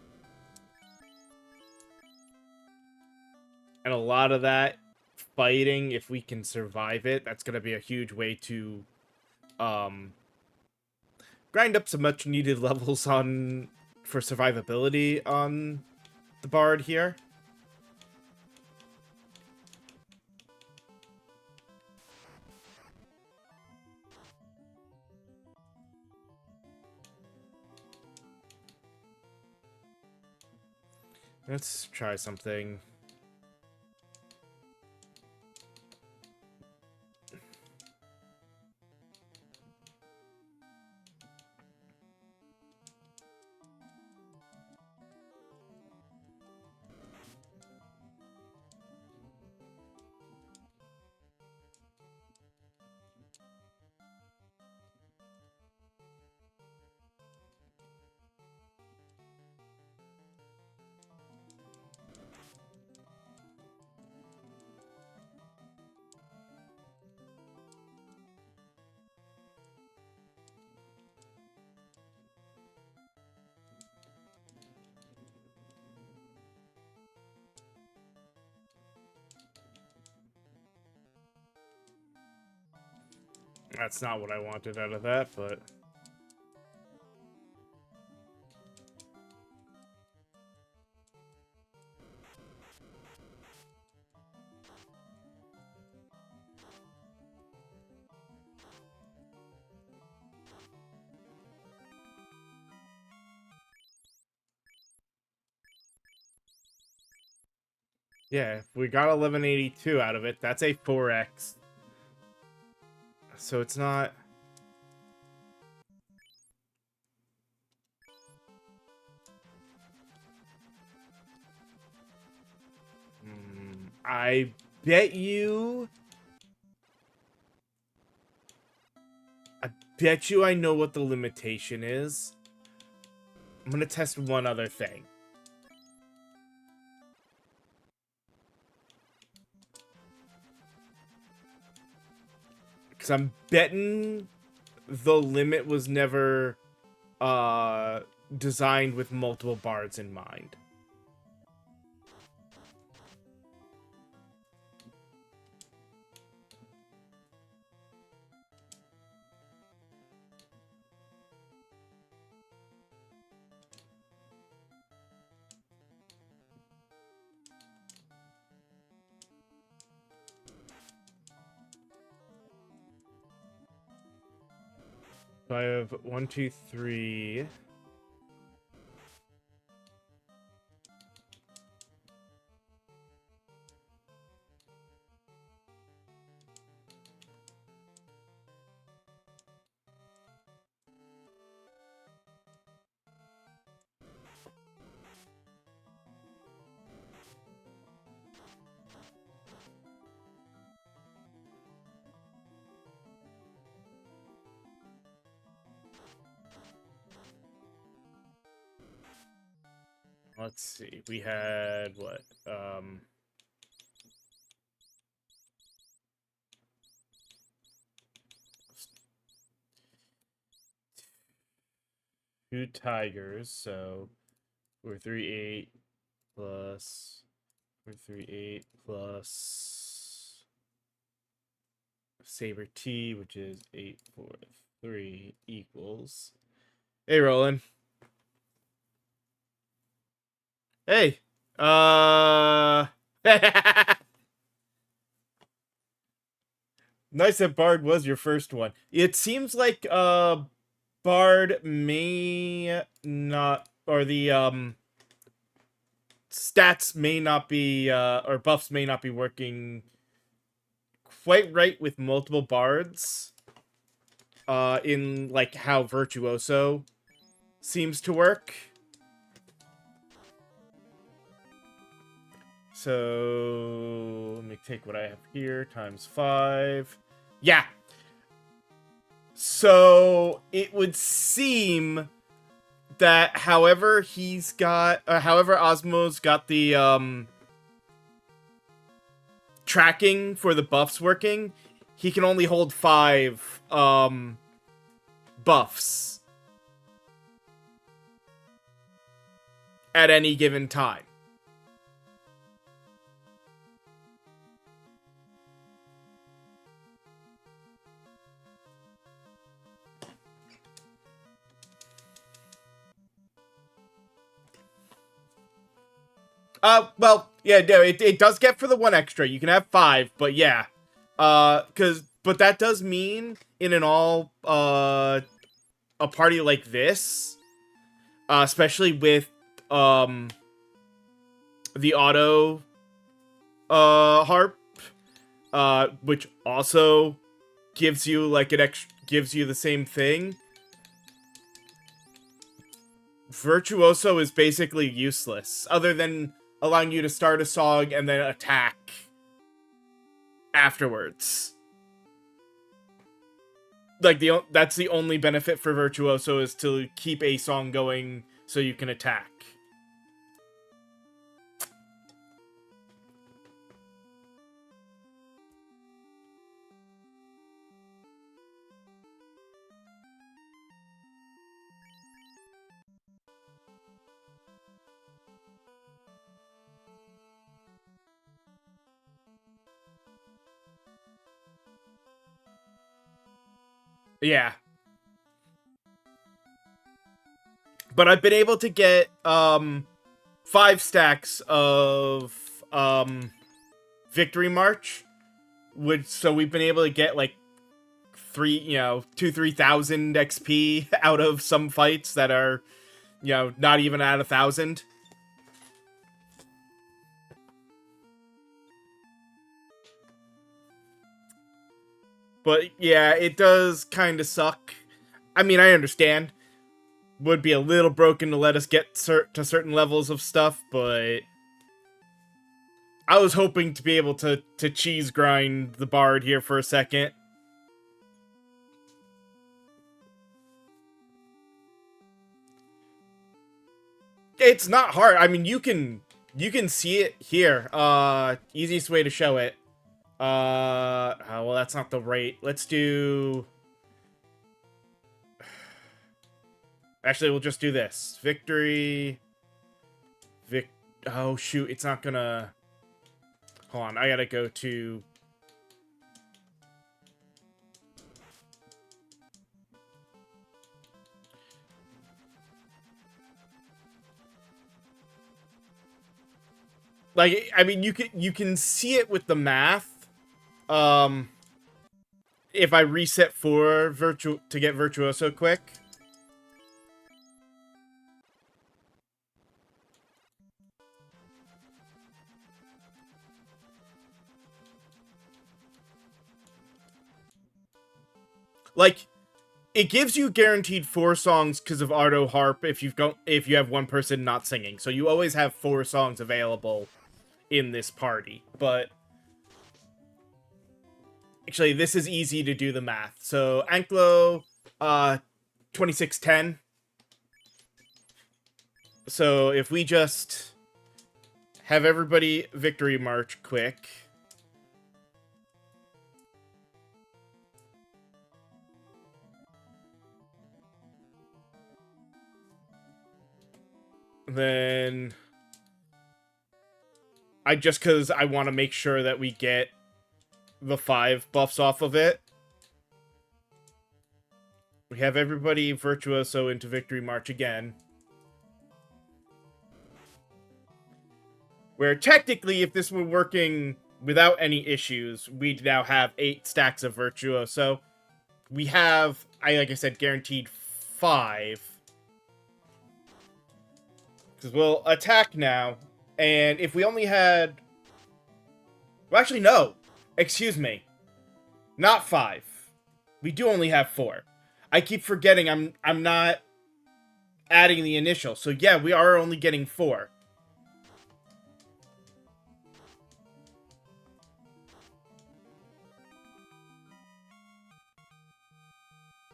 And a lot of that fighting, if we can survive it, that's going to be a huge way to grind up some much needed levels for survivability on the Bard here. Let's try something. That's not what I wanted out of that, but... Yeah, we got 1182 out of it. That's a 4x. So it's not... I bet you... I bet you I know what the limitation is. I'm gonna test one other thing. Because I'm betting the limit was never designed with multiple bards in mind. So I have 1, 2, 3. Let's see. We had what? 2 tigers, so 438 plus 438 plus Saber T, which is 843 equals. Hey, Roland. Hey. Nice that Bard was your first one. It seems like Bard may not, or the stats may not be or buffs may not be working quite right with multiple bards in like how Virtuoso seems to work. So let me take what I have here times 5. Yeah. So it would seem that however he's got, however Osmo's got the tracking for the buffs working, he can only hold 5 buffs at any given time. Well, yeah, no, it does get for the 1 extra. You can have 5, but yeah. But that does mean in an all, a party like this, especially with, the auto, harp, which also gives you, like, gives you the same thing. Virtuoso is basically useless, other than allowing you to start a song and then attack afterwards. Like, that's the only benefit for Virtuoso, is to keep a song going so you can attack. Yeah. But I've been able to get 5 stacks of Victory March, which, so we've been able to get like 3,000 XP out of some fights that are, not even at 1,000. But yeah, it does kind of suck. I mean, I understand. Would be a little broken to let us get to certain levels of stuff, but I was hoping to be able to cheese grind the bard here for a second. It's not hard. I mean, you can see it here. Easiest way to show it. Oh, well, that's not the right. Let's do. Actually, we'll just do this. Victory. Oh shoot, it's not gonna. Hold on, I gotta go to. Like, I mean, you can see it with the math. Um, if I reset for to get virtuoso quick. Like, it gives you guaranteed 4 songs because of auto harp if you have one person not singing. So you always have 4 songs available in this party. But actually, this is easy to do the math. So Anklo, 2610. So if we just have everybody victory march quick. Then because I want to make sure that we get the 5 buffs off of it. We have everybody virtuoso into victory march again. Where technically, if this were working without any issues, we'd now have 8 stacks of virtuoso. We have, like I said, guaranteed 5. Because we'll attack now. And if we only had... Well, actually, no. Excuse me. Not 5. We do only have 4. I keep forgetting I'm not adding the initial. So yeah, we are only getting 4.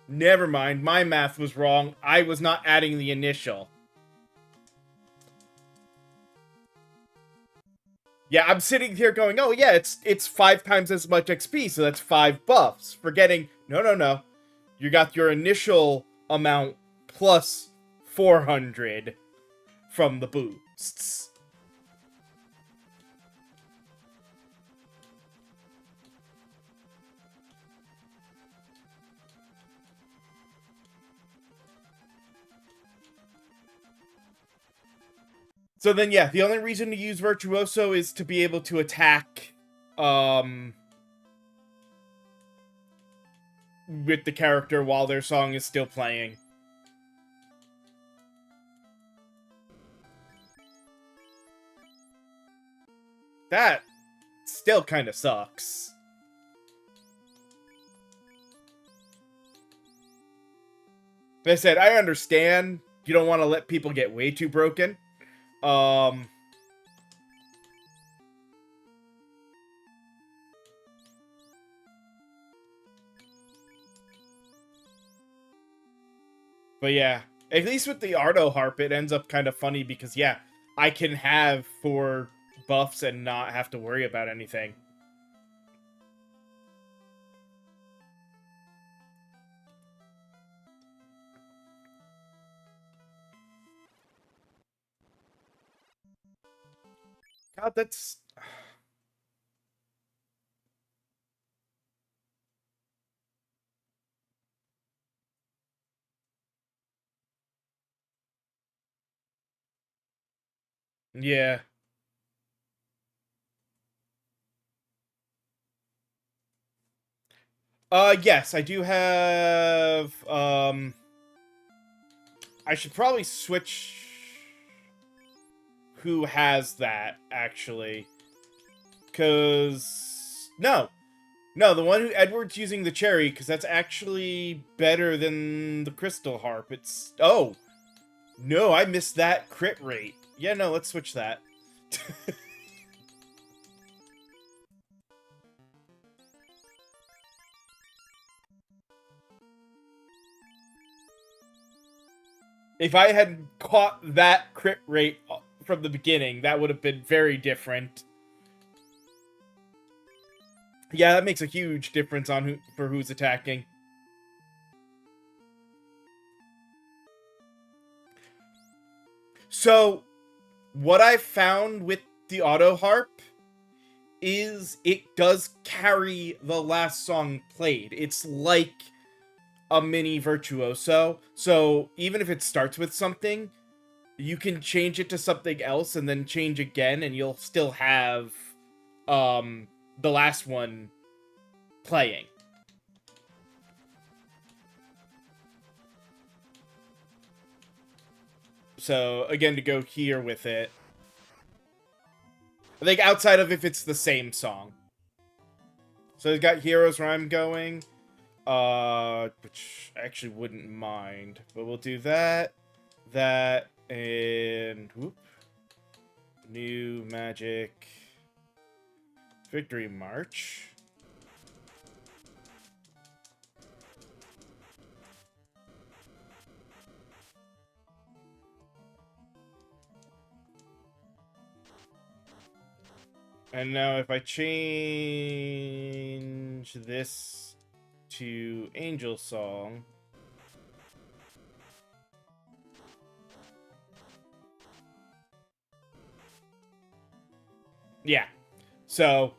Never mind, my math was wrong. I was not adding the initial. Yeah, I'm sitting here going, oh yeah, it's 5 times as much XP, so that's 5 buffs. Forgetting, no. You got your initial amount plus 400 from the boosts. So then, yeah, the only reason to use Virtuoso is to be able to attack, with the character while their song is still playing. That still kind of sucks. Like I said, I understand you don't want to let people get way too broken. But yeah, at least with the Ardo Harp, it ends up kind of funny because, yeah, I can have 4 buffs and not have to worry about anything. God, that's... Yeah. Yes, I do have, I should probably switch who has that, actually. Because... No. No, the one who Edward's using the cherry, because that's actually better than the crystal harp. It's... Oh! No, I missed that crit rate. Yeah, no, let's switch that. If I had caught that crit rate from the beginning, that would have been very different. Yeah, that makes a huge difference on who's attacking. So, what I found with the auto harp is it does carry the last song played. It's like a mini virtuoso. So, even if it starts with something, you can change it to something else and then change again, and you'll still have the last one playing. So again, to go here with it, I think outside of if it's the same song. So it's got Heroes Rhyme going, which I actually wouldn't mind, but we'll do that, and whoop, New Magic Victory March. And now if I change this to Angel Song, yeah, so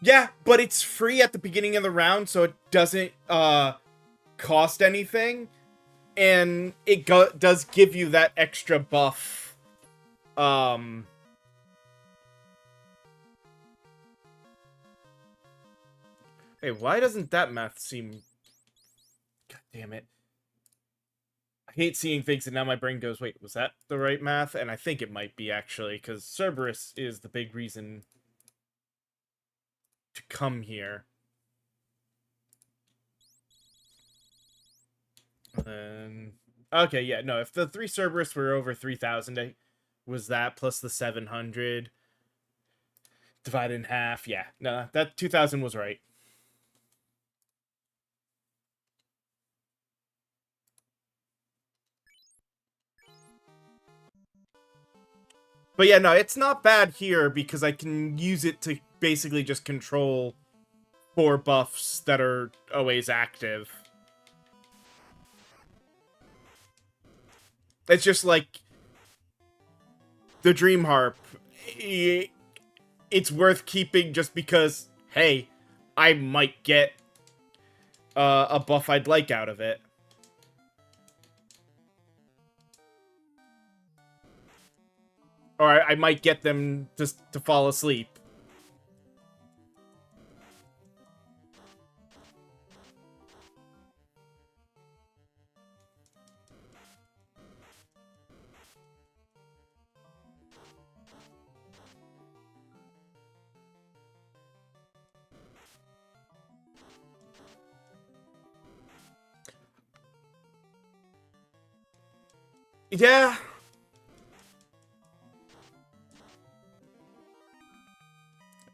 yeah, but it's free at the beginning of the round, so it doesn't cost anything, and it does give you that extra buff. Hey, why doesn't that math seem... God damn it. I hate seeing things, and now my brain goes, wait, was that the right math? And I think it might be, actually, because Cerberus is the big reason to come here. And... Okay, yeah, no, if the 3 Cerberus were over 3,000, it was that plus the 700 divided in half. Yeah, no, that 2,000 was right. But yeah, no, it's not bad here because I can use it to basically just control 4 buffs that are always active. It's just like the Dream Harp. It's worth keeping just because, hey, I might get a buff I'd like out of it. Or I might get them just to fall asleep. Yeah.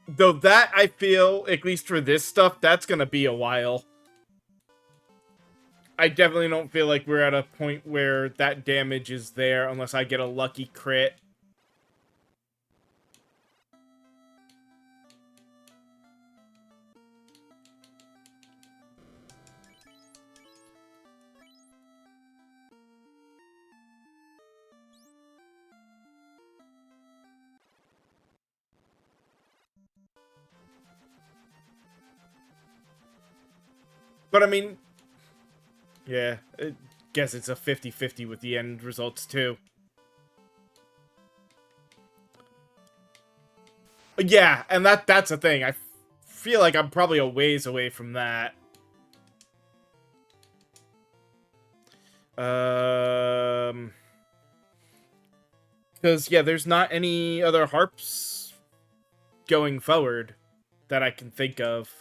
Though that, I feel, at least for this stuff, that's gonna be a while. I definitely don't feel like we're at a point where that damage is there unless I get a lucky crit. But I mean, yeah, I guess it's a 50-50 with the end results too. Yeah, and that's the thing. I feel like I'm probably a ways away from that. Um Because, yeah, there's not any other harps going forward that I can think of.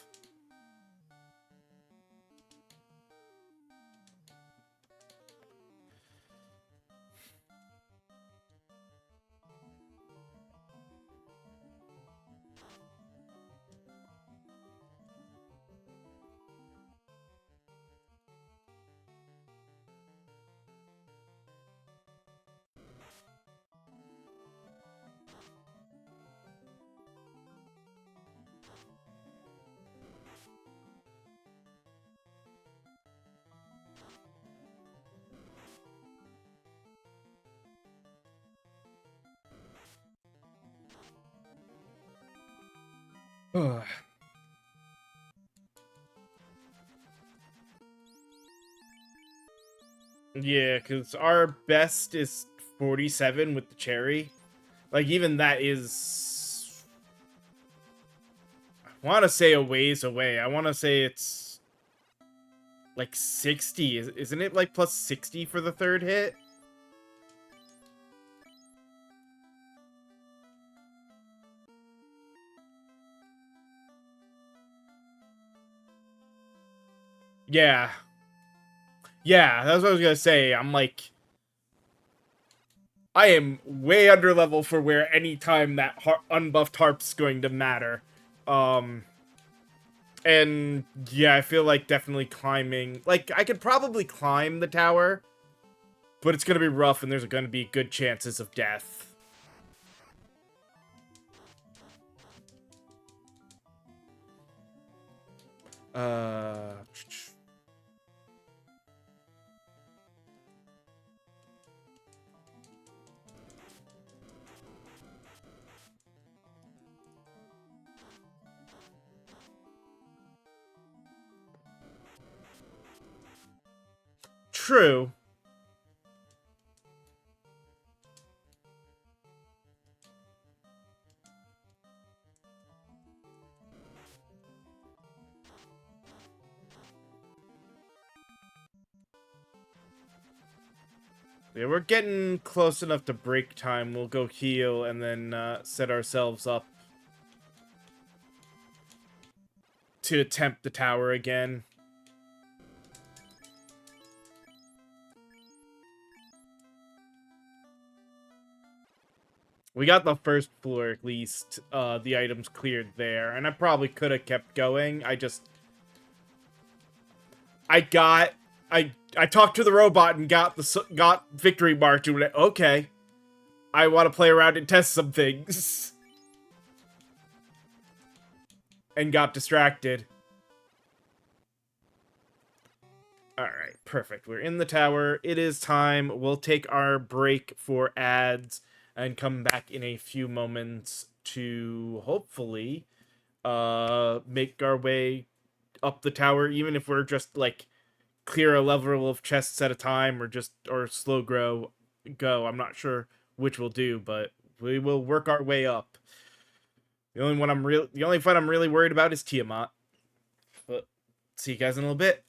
Yeah, because our best is 47 with the cherry. Like, even that is, I want to say, a ways away. I want to say it's like 60. Isn't it like plus 60 for the third hit? Yeah. Yeah, that's what I was going to say. I'm like, I am way under level for where any time that unbuffed harp's going to matter. Um, and yeah, I feel like definitely climbing. Like, I could probably climb the tower, but it's gonna be rough, and there's gonna be good chances of death. Uh, True. Yeah, we're getting close enough to break time. We'll go heal and then set ourselves up to attempt the tower again. We got the first floor, at least. The items cleared there. And I probably could have kept going. I got... I talked to the robot and got victory mark to it. Okay. I want to play around and test some things. And got distracted. Alright, perfect. We're in the tower. It is time. We'll take our break for ads and come back in a few moments to hopefully make our way up the tower, even if we're just like clear a level of chests at a time or slow go. I'm not sure which we'll do, but we will work our way up. The only fight I'm really worried about is Tiamat. But see you guys in a little bit.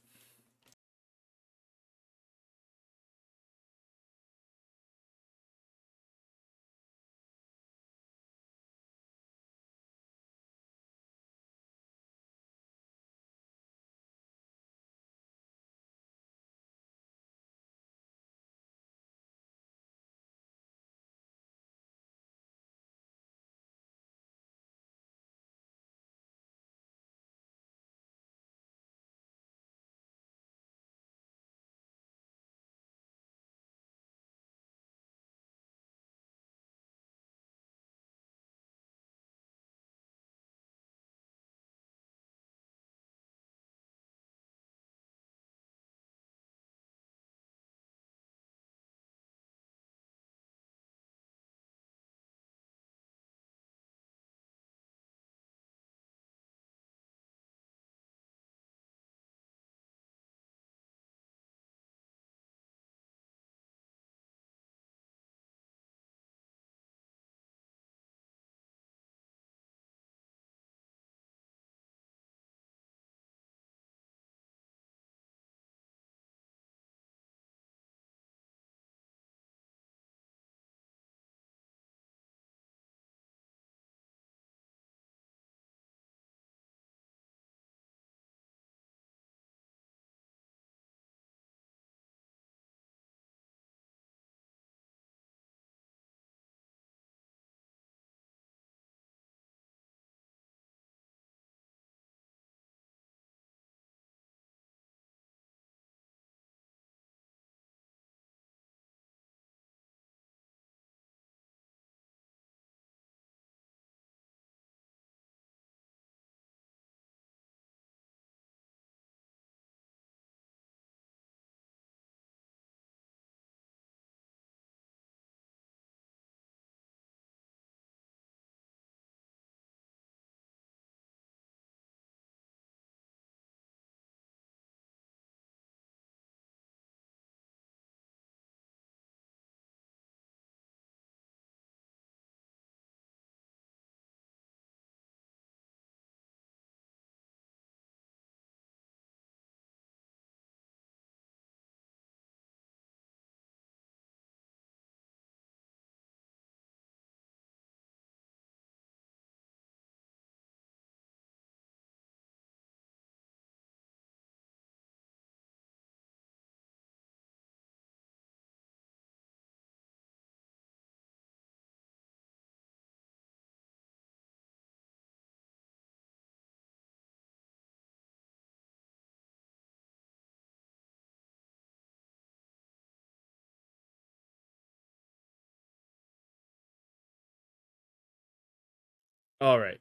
All right,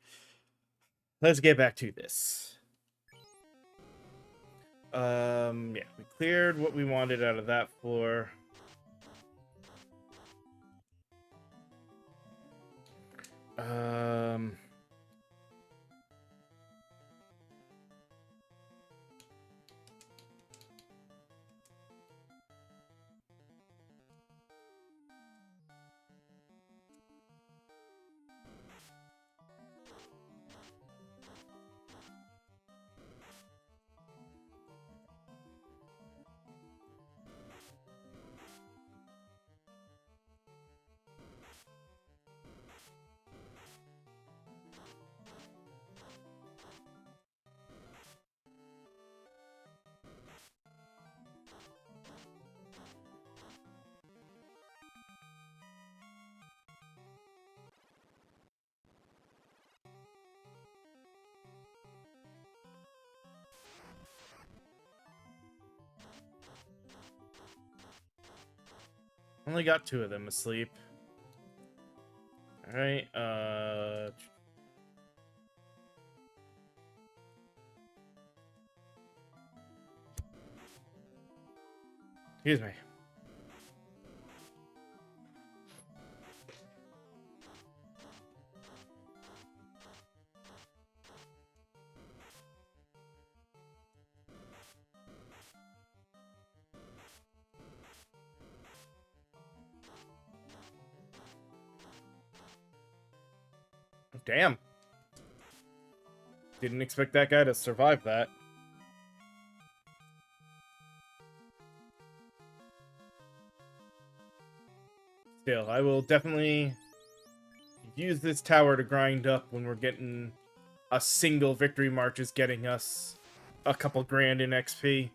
let's get back to this. Yeah, we cleared what we wanted out of that floor. Um, only got 2 of them asleep. All right. Excuse me. Damn. Didn't expect that guy to survive that. Still, I will definitely use this tower to grind up when we're getting a single victory march is getting us a couple grand in XP.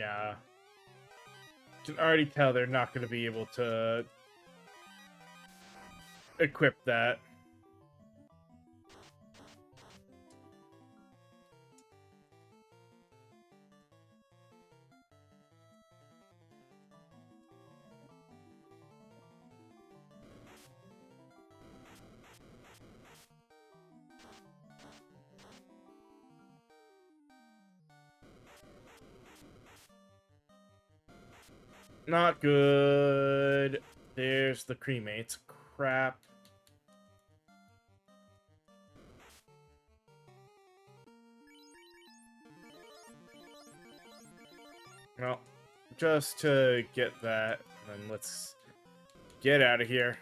Nah. Can already tell they're not going to be able to equip that. Not good. There's the cremates. Crap. Well, just to get that, then let's get out of here.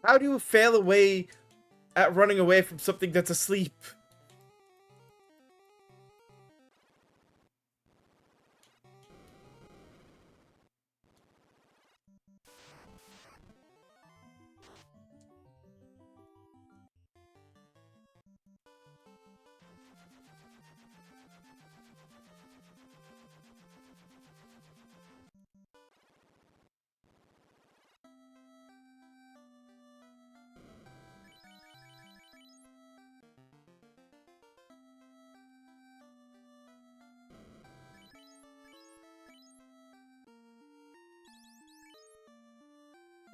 How do you fail away at running away from something that's asleep?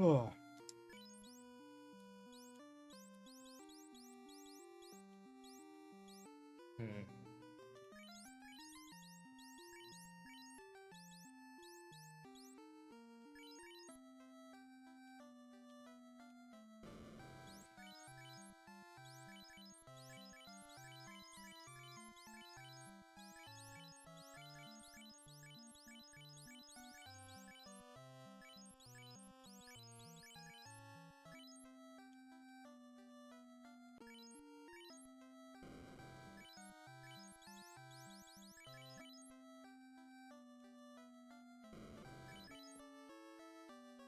Oh. Hmm.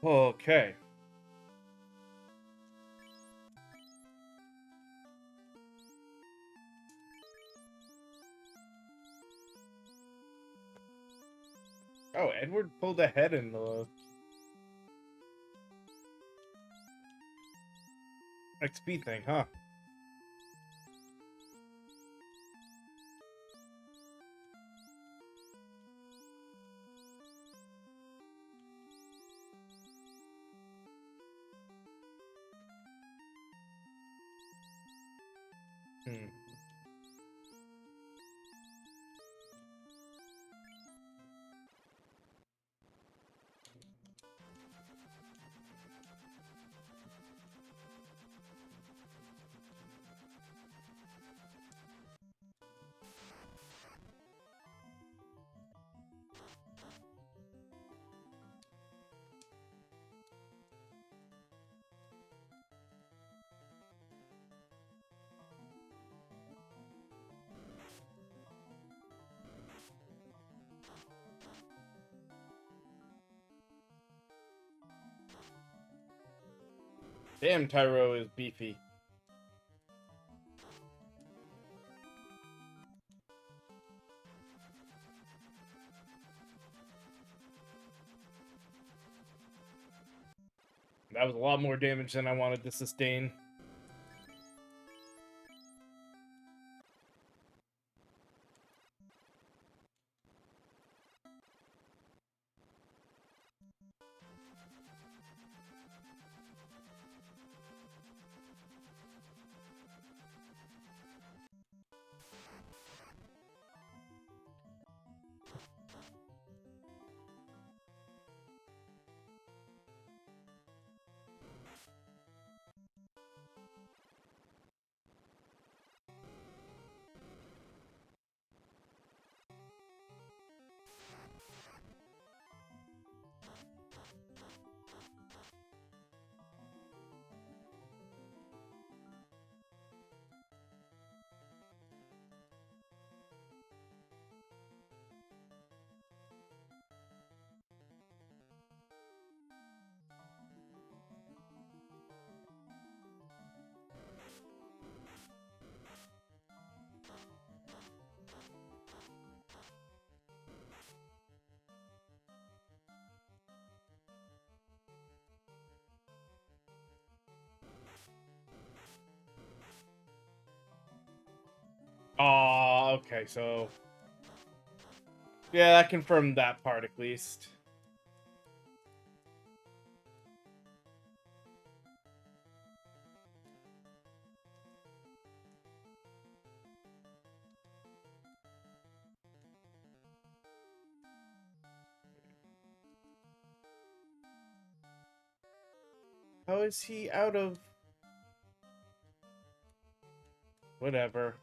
Okay. Oh, Edward pulled ahead in the XP thing, huh? Hmm. Damn, Tyro is beefy. That was a lot more damage than I wanted to sustain. Oh, okay, so yeah, that confirmed that part at least. How is he out of whatever?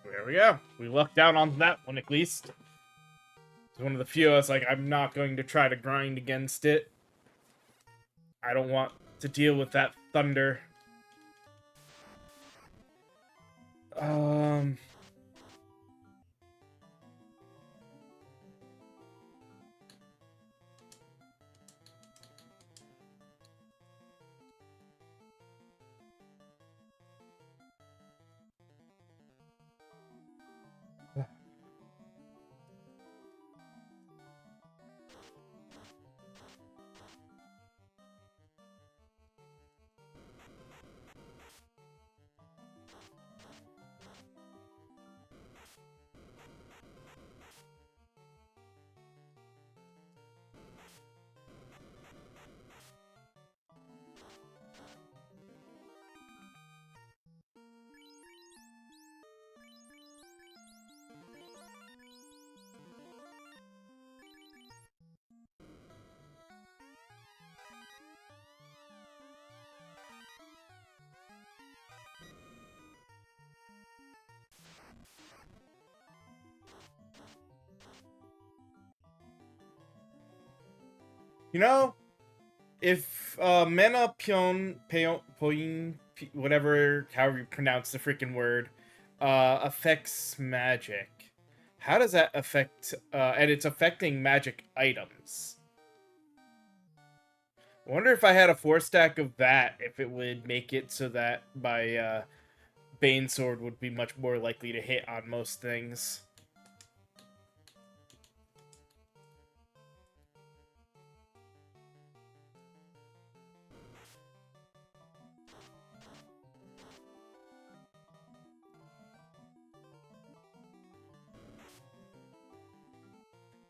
There we go. We lucked out on that one at least. It's one of the few I was like, I'm not going to try to grind against it. I don't want to deal with that thunder. Um... You know, if mana pion, whatever, however you pronounce the freaking word, affects magic, how does that affect, and it's affecting magic items? I wonder if I had a 4-stack of that, if it would make it so that my, Bane Sword would be much more likely to hit on most things.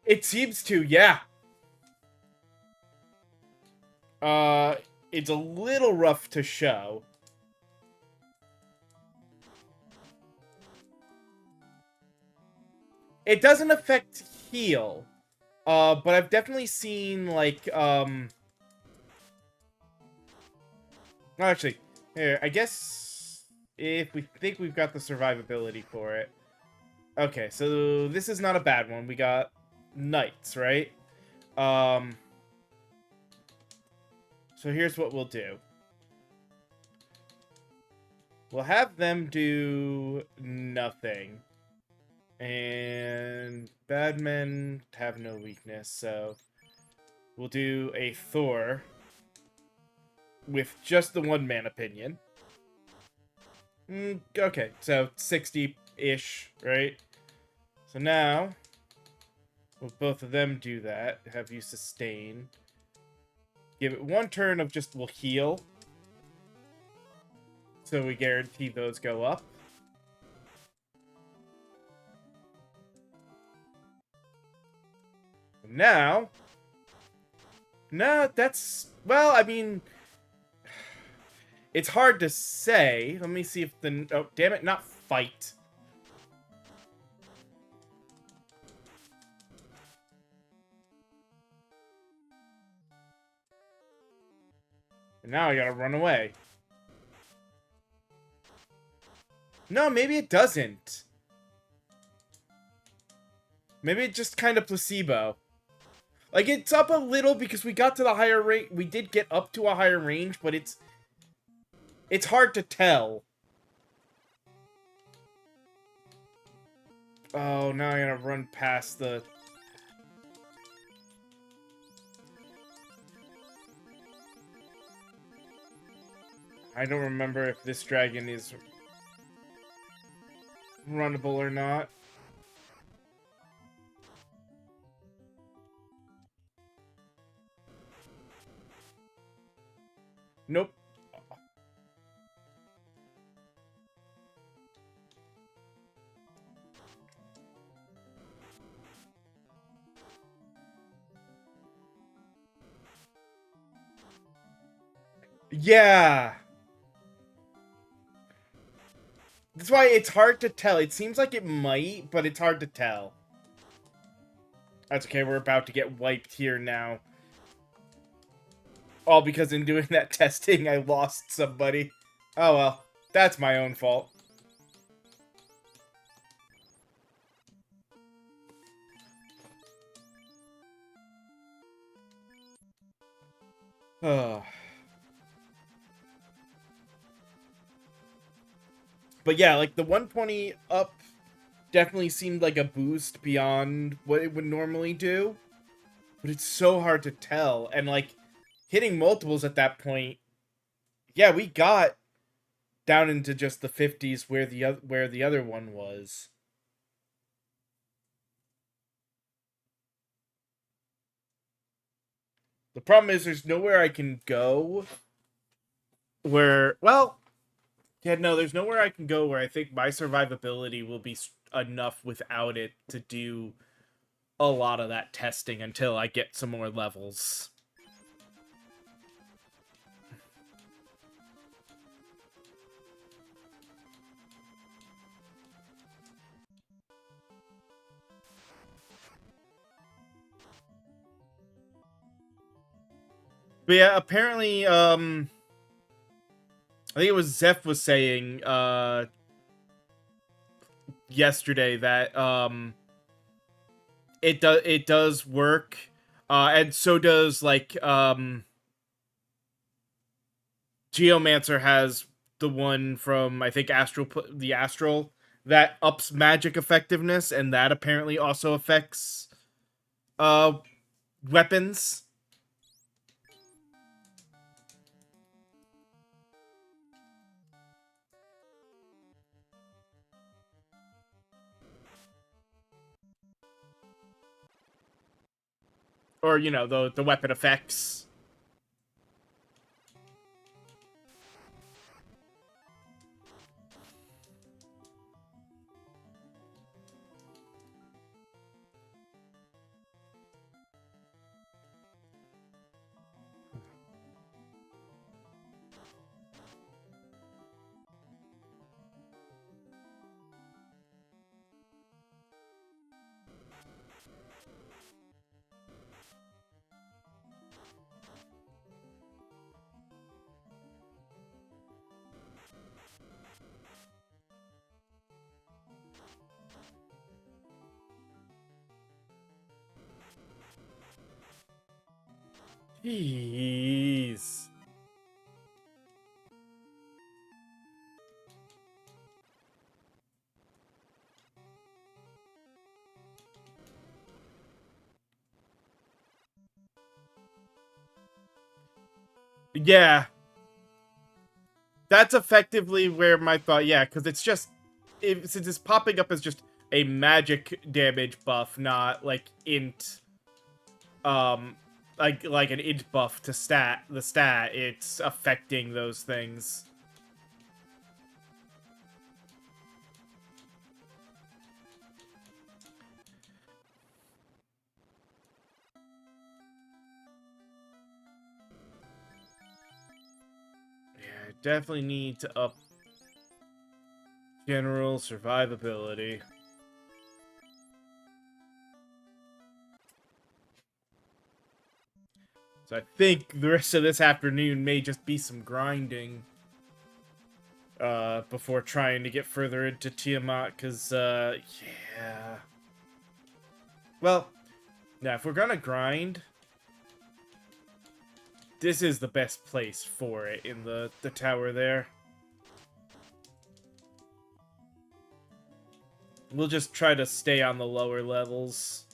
It seems to, yeah. Uh, it's a little rough to show. It doesn't affect heal. But I've definitely seen, like, actually, here, I guess if we think we've got the survivability for it. Okay, so this is not a bad one. We got knights, right? So here's what we'll do. We'll have them do nothing. And bad men have no weakness, so we'll do a Thor with just the one man opinion. Okay, so 60-ish, right? So now, will both of them do that? Have you sustain? Give it one turn of just, we'll heal. So we guarantee those go up. Now, no, that's, well, I mean, it's hard to say. Let me see if the, oh, damn it, not fight. And now I gotta run away. No, maybe it doesn't. Maybe it just kind of placebo. Like, it's up a little because we got to the higher rate. We did get up to a higher range, but it's hard to tell. Oh, now I gotta run past the... I don't remember if this dragon is runnable or not. Nope. Yeah! That's why it's hard to tell. It seems like it might, but it's hard to tell. That's okay, we're about to get wiped here now. All because in doing that testing, I lost somebody. Oh well, that's my own fault. But yeah, like the 120 up definitely seemed like a boost beyond what it would normally do. But it's so hard to tell. And like hitting multiples at that point, yeah, we got down into just the 50s where the other one was. The problem is there's nowhere I can go where, well, yeah, no, there's nowhere I can go where I think my survivability will be enough without it to do a lot of that testing until I get some more levels. But yeah, apparently, I think it was Zeph was saying, yesterday that, it does work, and so does, like, Geomancer has the one from, I think, the Astral, that ups magic effectiveness, and that apparently also affects, weapons. Or, you know, the weapon effects. Jeez. Yeah. That's effectively where my thought, yeah, because it's just, since it's popping up as just a magic damage buff, not like int, um, like an int buff to the stat, it's affecting those things. Yeah, definitely need to up general survivability. So I think the rest of this afternoon may just be some grinding. Before trying to get further into Tiamat, because, yeah. Well, now, if we're gonna grind, this is the best place for it, in the tower there. We'll just try to stay on the lower levels.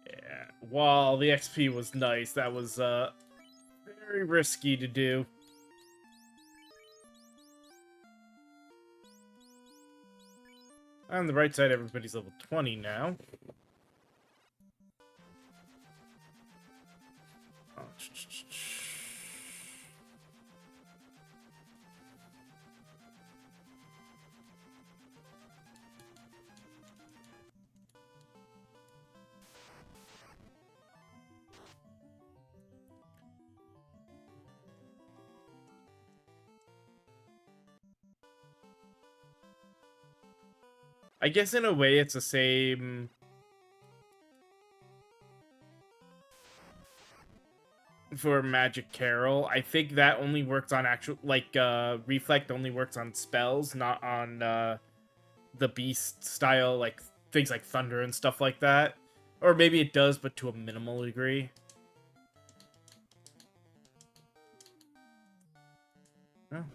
Yeah, while the XP was nice, that was, very risky to do. On the right side, everybody's level 20 now. Oh, I guess in a way it's the same for Magic Carol. I think that only works on actual, like, Reflect only works on spells, not on, the beast style, like, things like Thunder and stuff like that. Or maybe it does, but to a minimal degree. Oh.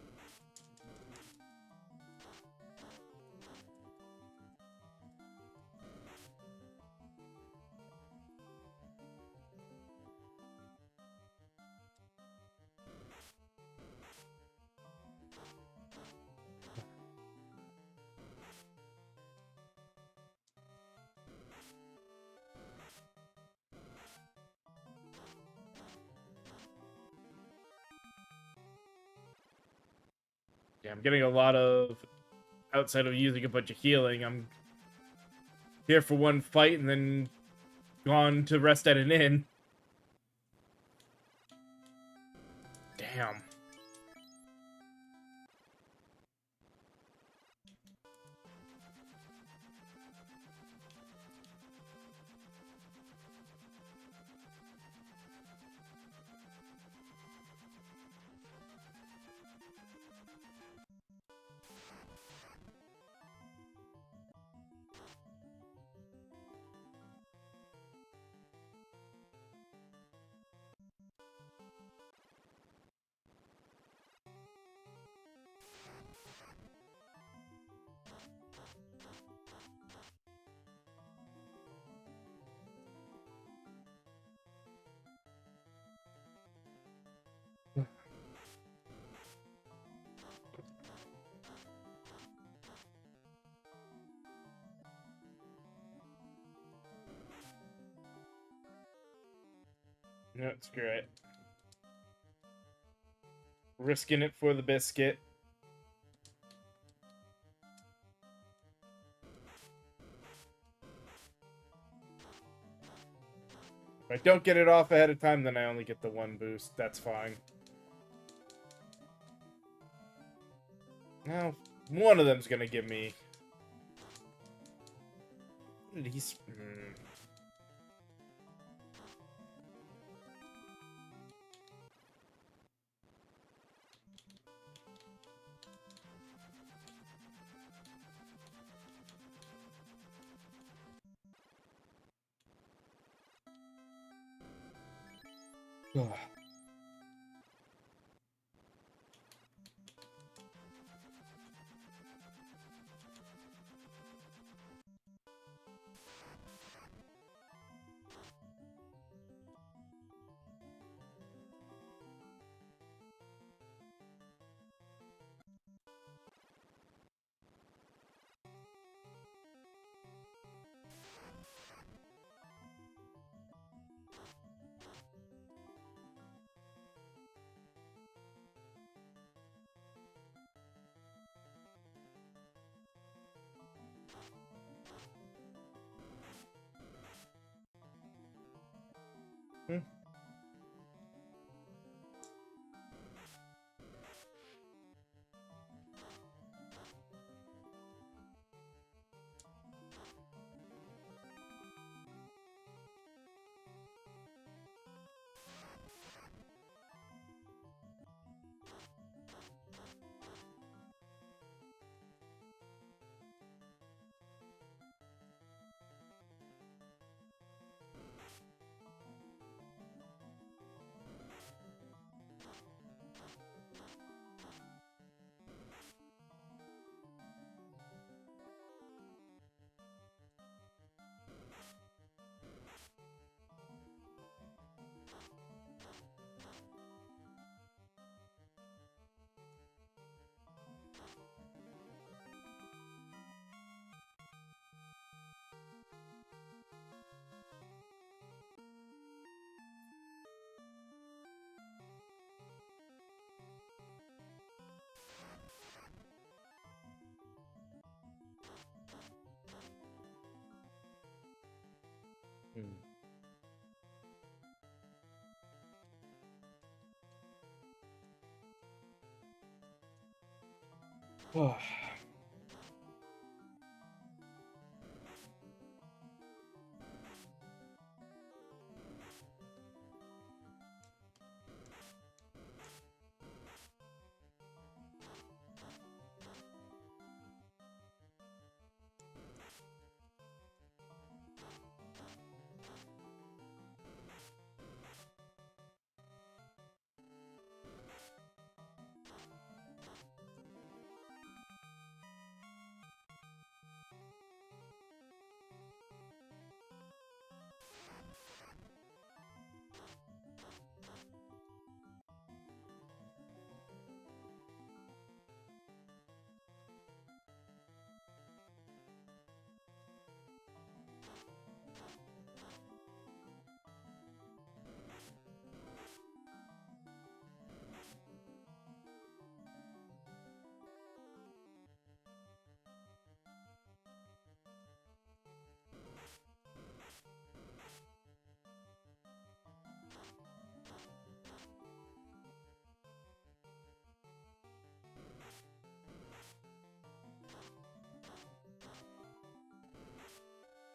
Yeah, I'm getting a lot of, outside of using a bunch of healing, I'm here for one fight and then gone to rest at an inn. Damn. No, screw it. Risking it for the biscuit. If I don't get it off ahead of time, then I only get the one boost. That's fine. Now, one of them's gonna give me... What did he... Ugh. Hmm. Hmm.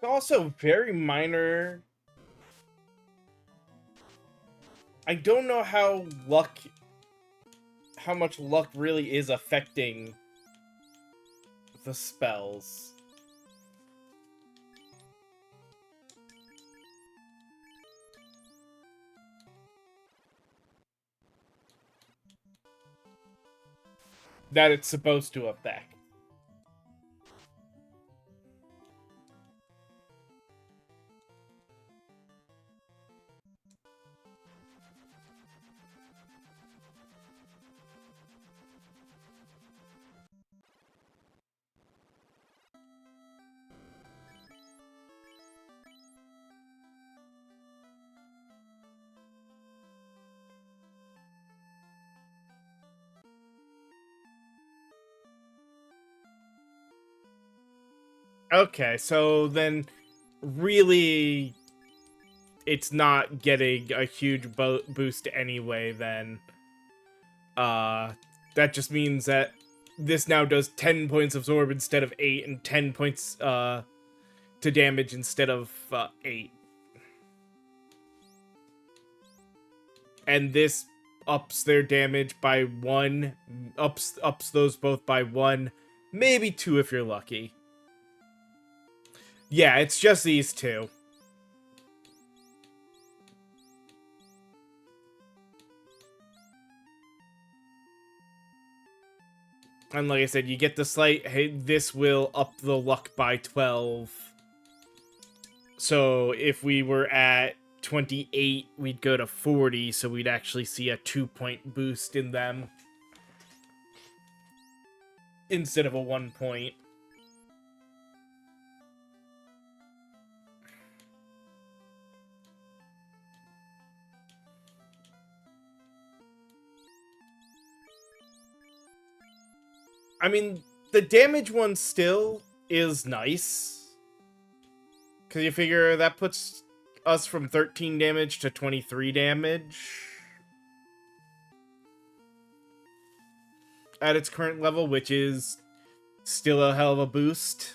Also, very minor. I don't know how much luck really is affecting the spells. That it's supposed to affect. Okay, so then really it's not getting a huge boost anyway then. That just means that this now does 10 points absorb instead of 8 and 10 points to damage instead of 8. And this ups their damage by 1, ups those both by 1, maybe 2 if you're lucky. Yeah, it's just these two. And like I said, you get the slight, hey, this will up the luck by 12. So if we were at 28, we'd go to 40, so we'd actually see a 2-point boost in them. Instead of a 1 point. I mean, the damage one still is nice. Because you figure that puts us from 13 damage to 23 damage. At its current level, which is still a hell of a boost.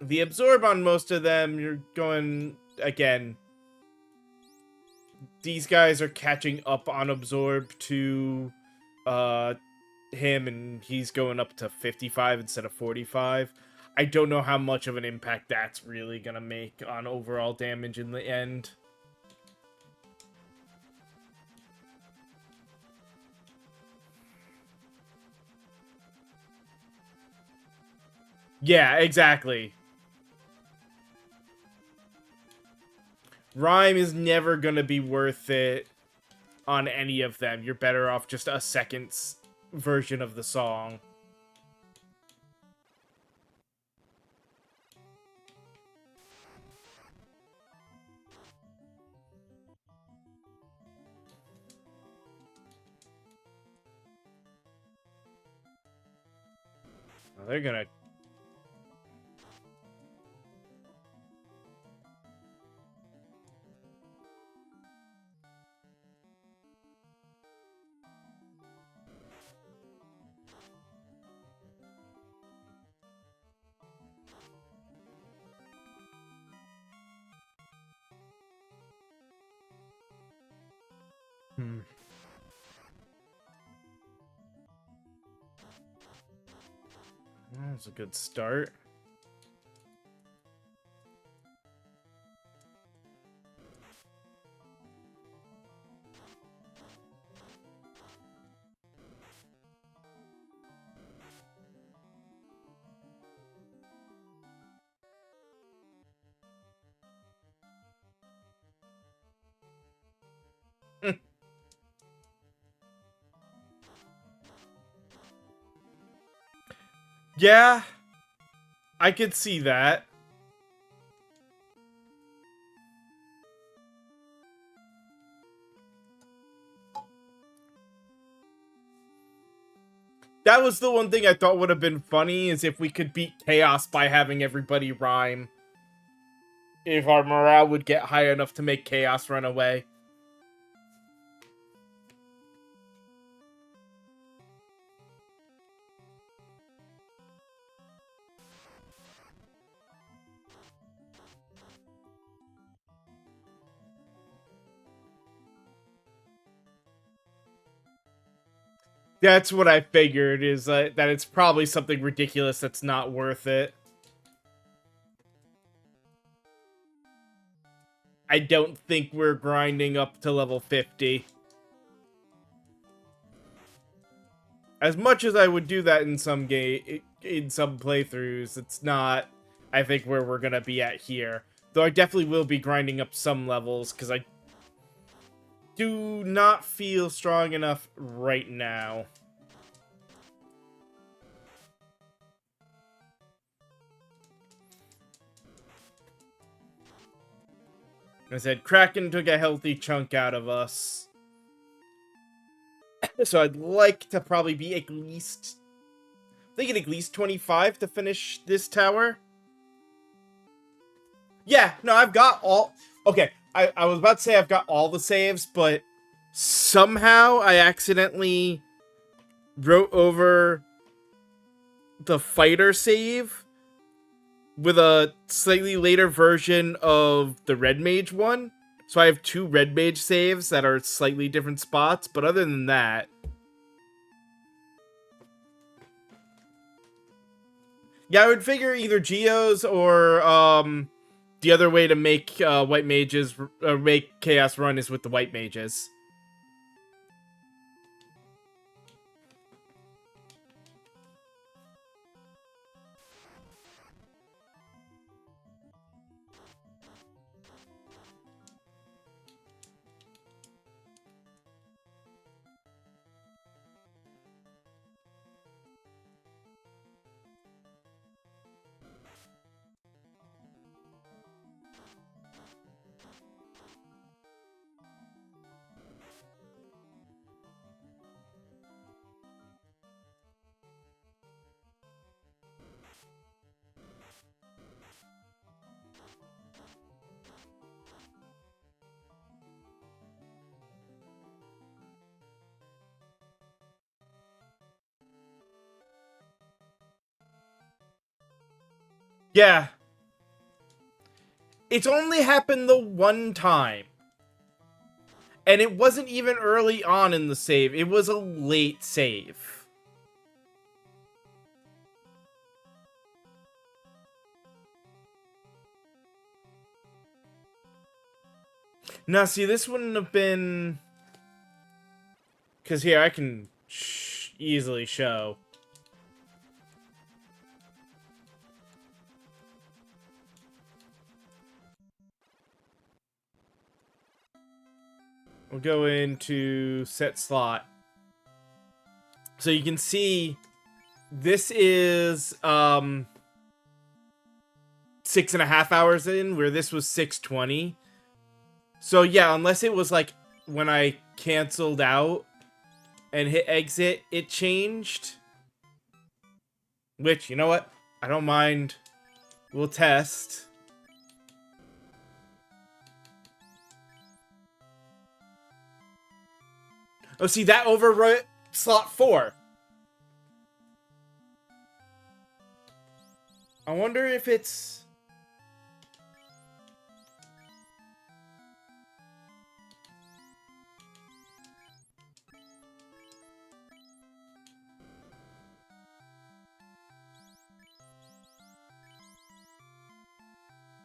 The absorb on most of them, you're going, again, these guys are catching up on absorb to him, and he's going up to 55 instead of 45. I don't know how much of an impact that's really gonna make on overall damage in the end. Yeah, exactly. Rhyme is never gonna be worth it on any of them. You're better off just a second version of the song. Well, they're gonna... That's a good start. Yeah, I could see that. That was the one thing I thought would have been funny, is if we could beat Chaos by having everybody rhyme. If our morale would get high enough to make Chaos run away. That's what I figured, is that it's probably something ridiculous that's not worth it. I don't think we're grinding up to level 50. As much as I would do that in some in some playthroughs, it's not, I think, where we're gonna be at here. Though I definitely will be grinding up some levels, because I do not feel strong enough right now. I said, Kraken took a healthy chunk out of us. So I'd like to probably be at least... thinking at least 25 to finish this tower. Yeah, no, I've got all... Okay, I was about to say I've got all the saves, but somehow I accidentally wrote over the fighter save with a slightly later version of the Red Mage one. So I have 2 Red Mage saves that are slightly different spots, but other than that... Yeah, I would figure either Geos or the other way to make White Mages, or make Chaos run, is with the White Mages. Yeah. It's only happened the one time. And it wasn't even early on in the save. It was a late save. Now, see, this wouldn't have been... Because here, I can easily show. We'll go into set slot. So you can see this is 6.5 hours in, where this was 6:20. So yeah, unless it was like when I canceled out and hit exit, it changed. Which, you know what? I don't mind. We'll test. Oh, see, that overwrote slot 4. I wonder if it's...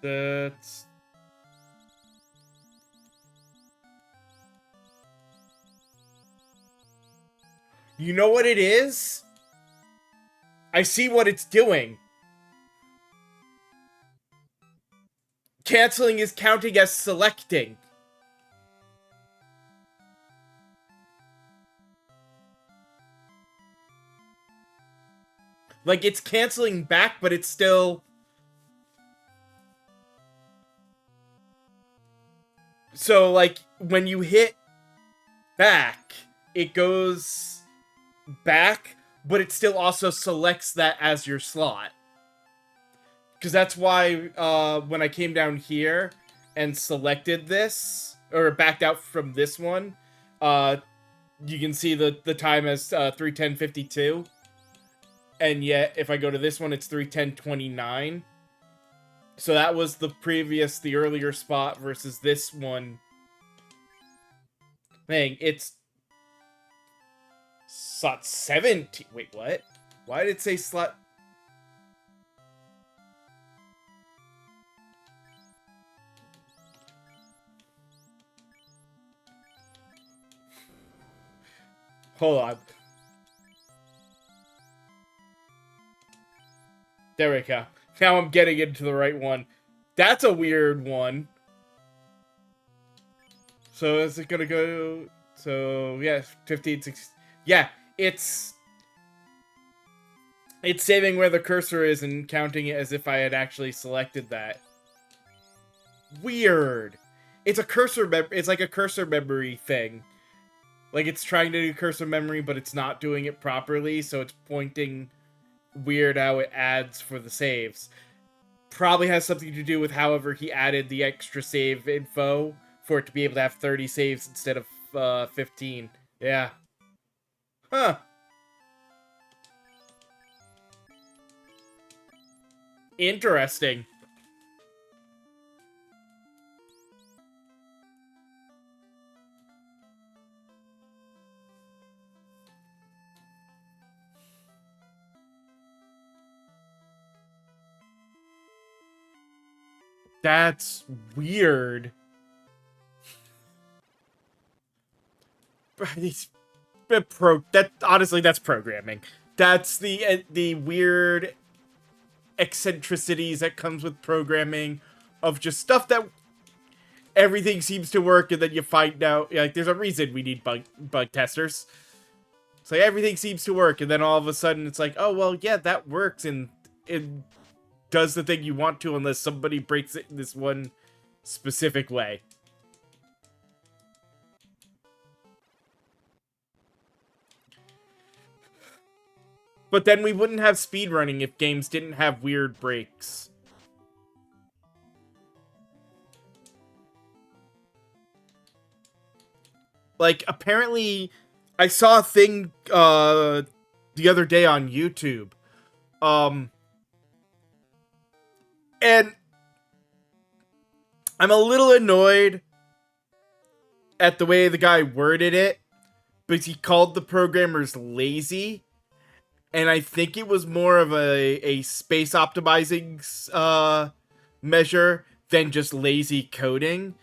That's... You know what it is? I see what it's doing. Canceling is counting as selecting. Like, it's canceling back, but it's still... So, like, when you hit back, it goes back, but it still also selects that as your slot. Because that's why when I came down here and selected this, or backed out from this one, you can see the time as 3:10:52. And yet, if I go to this one, it's 3:10:29. So that was the earlier spot versus this one. Dang, it's Slot 17. Wait, what? Why did it say slot? Hold on. There we go. Now I'm getting into the right one. That's a weird one. So is it gonna go? So yeah, 15, 16. Yeah, it's saving where the cursor is and counting it as if I had actually selected that. Weird. It's a cursor. It's like a cursor memory thing. Like it's trying to do cursor memory, but it's not doing it properly. So it's pointing weird how it adds for the saves. Probably has something to do with however he added the extra save info for it to be able to have 30 saves instead of 15. Yeah. Huh. Interesting. That's weird. That honestly, that's programming. That's the weird eccentricities that comes with programming of just stuff that everything seems to work, and then you find out like there's a reason we need bug testers. It's like everything seems to work, and then all of a sudden it's like, oh well, yeah, that works, and it does the thing you want to, unless somebody breaks it in this one specific way. But then we wouldn't have speedrunning if games didn't have weird breaks. Like, apparently, I saw a thing the other day on YouTube. And I'm a little annoyed at the way the guy worded it, because he called the programmers lazy. And I think it was more of a space optimizing measure than just lazy coding.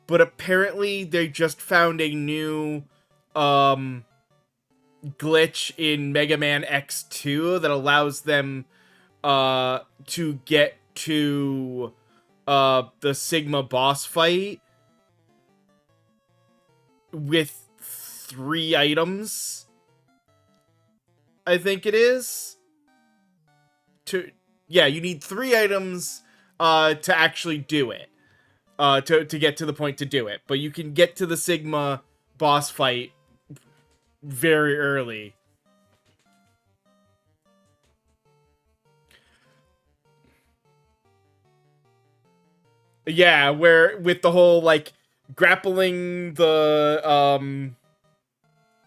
But apparently they just found a new glitch in Mega Man X2 that allows them to get to the Sigma boss fight with 3 items. I think it is. Yeah, you need 3 items to actually do it. To get to the point to do it. But you can get to the Sigma boss fight very early. Yeah, where with the whole like grappling the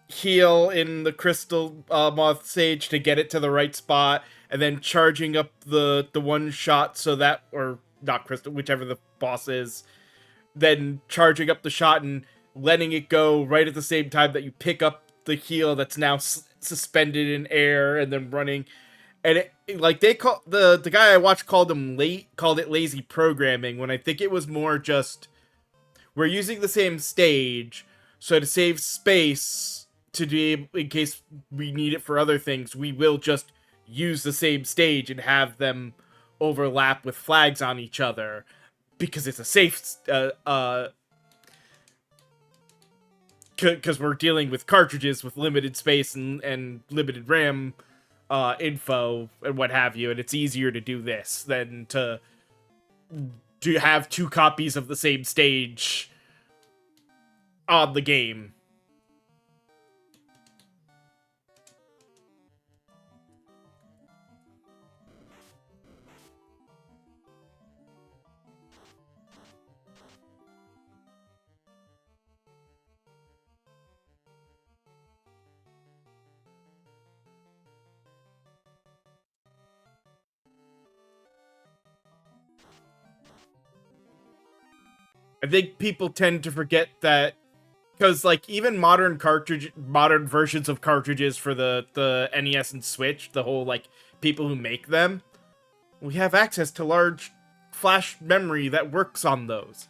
heal in the crystal moth sage to get it to the right spot, and then charging up the one shot so that, or not crystal, whichever the boss is, then charging up the shot and letting it go right at the same time that you pick up the heal that's now suspended in air, and then running. And it, like they call the guy I watched called it lazy programming, when I think it was more just we're using the same stage, so to save space to be in case we need it for other things, we will just use the same stage and have them overlap with flags on each other because it's a safe because we're dealing with cartridges with limited space and limited RAM info and what have you, and it's easier to do this than to have 2 copies of the same stage on the game. I think people tend to forget that because like even modern versions of cartridges for the NES and Switch, the whole like people who make them, we have access to large flash memory that works on those.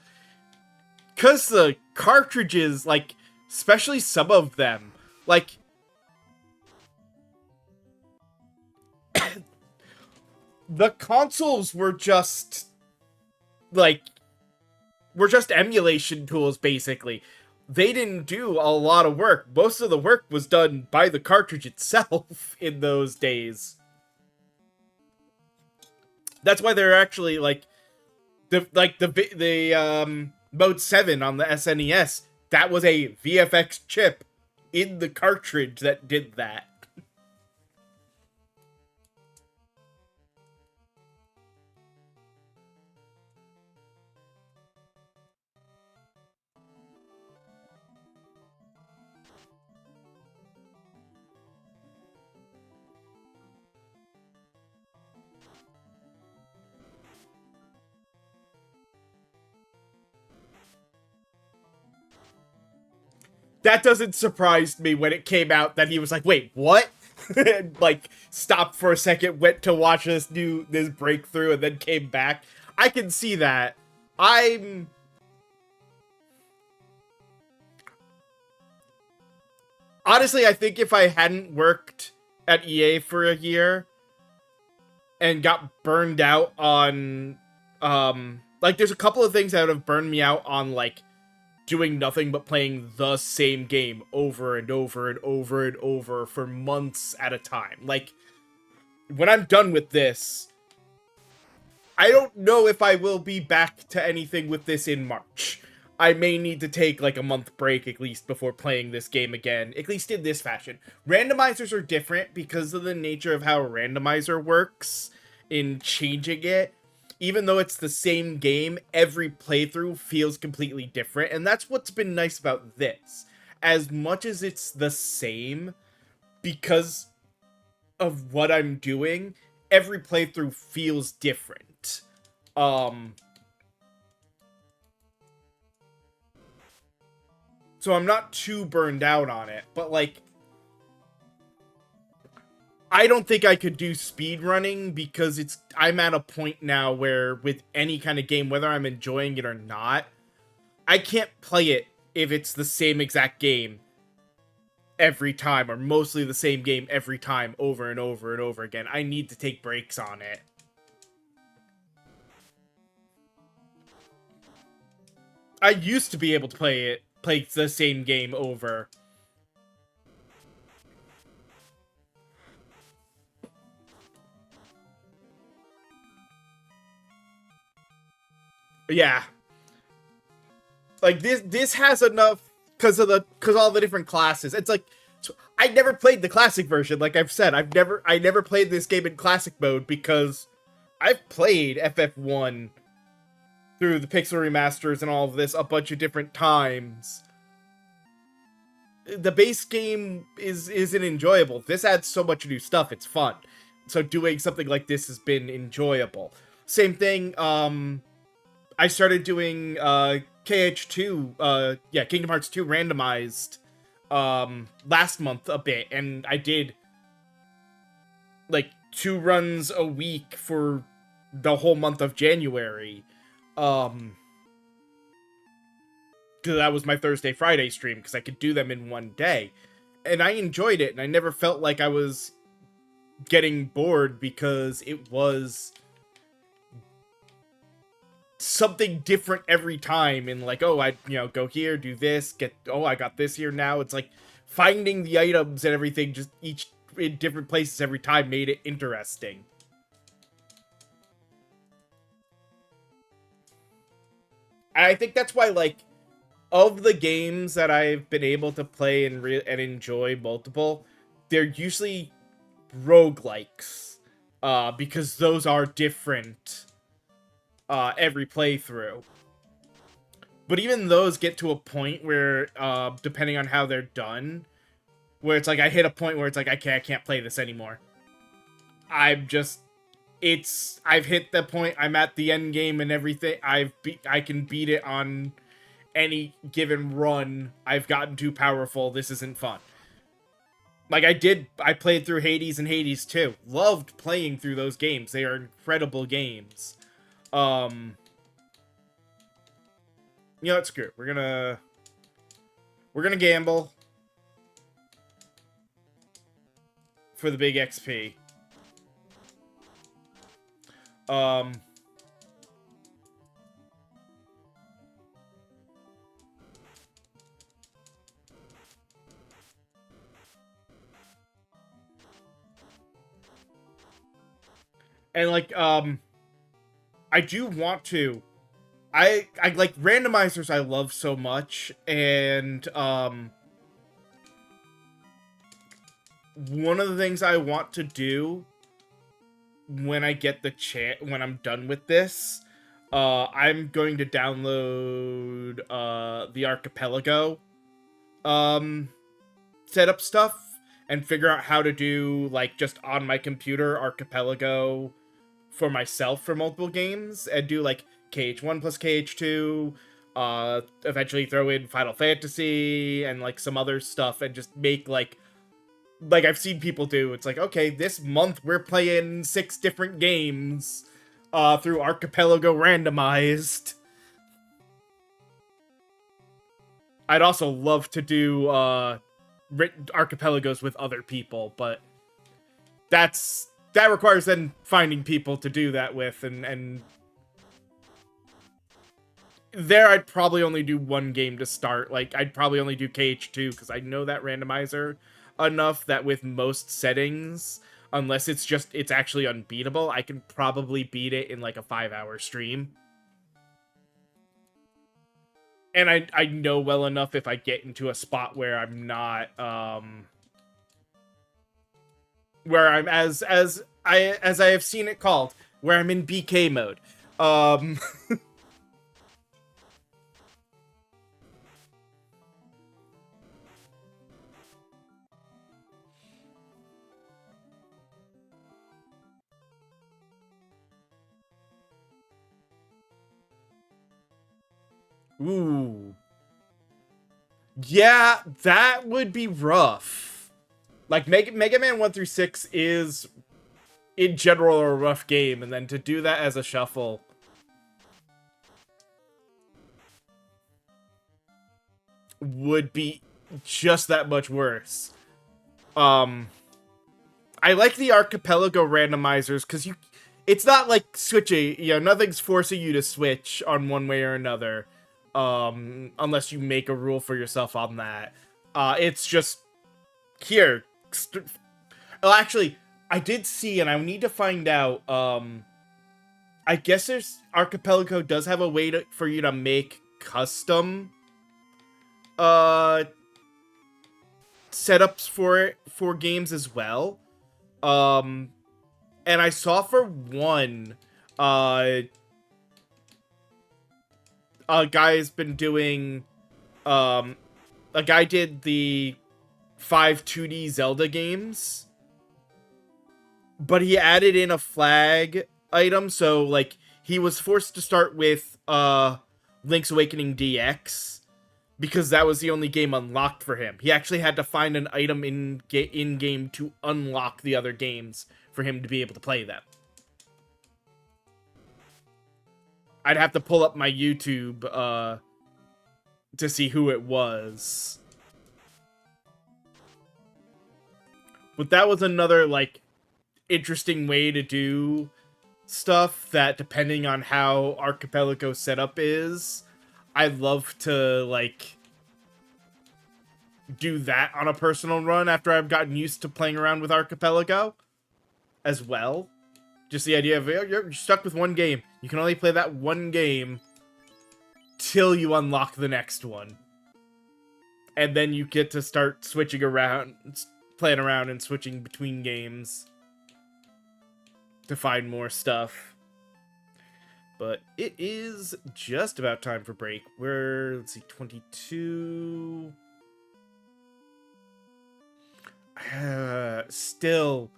Because the cartridges, like, especially some of them, like, the consoles were just, like, were just emulation tools, basically. They didn't do a lot of work. Most of the work was done by the cartridge itself in those days. That's why they're actually, like, the Mode 7 on the SNES, that was a VFX chip in the cartridge that did that. That doesn't surprise me when it came out that he was like, wait, what? And, like, stopped for a second, went to watch this breakthrough, and then came back. I can see that. I'm honestly, I think if I hadn't worked at EA for a year and got burned out on, like, there's a couple of things that would have burned me out on, like, doing nothing but playing the same game over and over and over and over for months at a time. Like, when I'm done with this, I don't know if I will be back to anything with this in March. I may need to take like a month break at least before playing this game again, at least in this fashion. Randomizers are different because of the nature of how a randomizer works in changing it. Even though it's the same game, every playthrough feels completely different, and that's what's been nice about this. As much as it's the same, because of what I'm doing, every playthrough feels different. So I'm not too burned out on it, but like, I don't think I could do speed running because I'm at a point now where with any kind of game, whether I'm enjoying it or not, I can't play it if it's the same exact game every time, or mostly the same game every time, over and over and over again. I need to take breaks on it. I used to be able to play the same game over. Yeah. Like this has enough because all the different classes. It's like, I never played the classic version. Like I've said, I never played this game in classic mode because I've played FF1 through the pixel remasters and all of this a bunch of different times. The base game isn't enjoyable. This adds so much new stuff. It's fun. So doing something like this has been enjoyable. Same thing. I started doing KH2, Kingdom Hearts 2 randomized last month a bit, and I did like 2 runs a week for the whole month of January. Because that was my Thursday Friday stream because I could do them in one day, and I enjoyed it, and I never felt like I was getting bored because it was something different every time. And like, oh, I go here, do this, I got this here now. It's like finding the items and everything just each in different places every time made it interesting. And I think that's why, like, of the games that I've been able to play and enjoy multiple, they're usually roguelikes, because those are different every playthrough. But even those get to a point where, depending on how they're done, where it's like I hit a point where it's like I can't play this anymore. I've hit the point. I'm at the end game and everything. I can beat it on any given run, I've gotten too powerful. This isn't fun. Like I played through Hades and Hades 2. Loved playing through those games. They are incredible games. You know what, screw it. We're gonna gamble for the big XP. And like I do want to I like randomizers I love so much, and one of the things I want to do when I get the chance, when I'm done with this, I'm going to download the Archipelago setup stuff and figure out how to do like just on my computer Archipelago for myself for multiple games, and do like KH1 plus KH2, eventually throw in Final Fantasy and like some other stuff, and just make like I've seen people do. It's like, okay, this month we're playing 6 different games through Archipelago randomized. I'd also love to do Archipelagos with other people, but that requires then finding people to do that with, and there I'd probably only do one game to start. Like, I'd probably only do KH2 because I know that randomizer enough that with most settings, unless it's actually unbeatable, I can probably beat it in like a 5-hour stream. And I know well enough if I get into a spot where I'm not where I'm as I have seen it called, where I'm in BK mode. Ooh. Yeah, that would be rough. Like, Mega Man 1 through 6 is, in general, a rough game, and then to do that as a shuffle would be just that much worse. I like the Archipelago randomizers, because it's not like switching, nothing's forcing you to switch on one way or another. Unless you make a rule for yourself on that. It's just, here. Well, actually, I did see, and I need to find out, I guess Archipelago does have a way for you to make custom, setups for games as well. And I saw for one, a guy's been doing, a guy did the 5 2D Zelda games, but he added in a flag item, so like he was forced to start with Link's Awakening DX because that was the only game unlocked for him. He actually had to find an item in game to unlock the other games for him to be able to play them. I'd have to pull up my YouTube to see who it was. But that was another, like, interesting way to do stuff that, depending on how Archipelago setup is, I'd love to, like, do that on a personal run after I've gotten used to playing around with Archipelago as well. Just the idea of, you're stuck with one game. You can only play that one game till you unlock the next one. And then you get to start switching around, playing around and switching between games to find more stuff. But it is just about time for break. We're, let's see, 22. Still,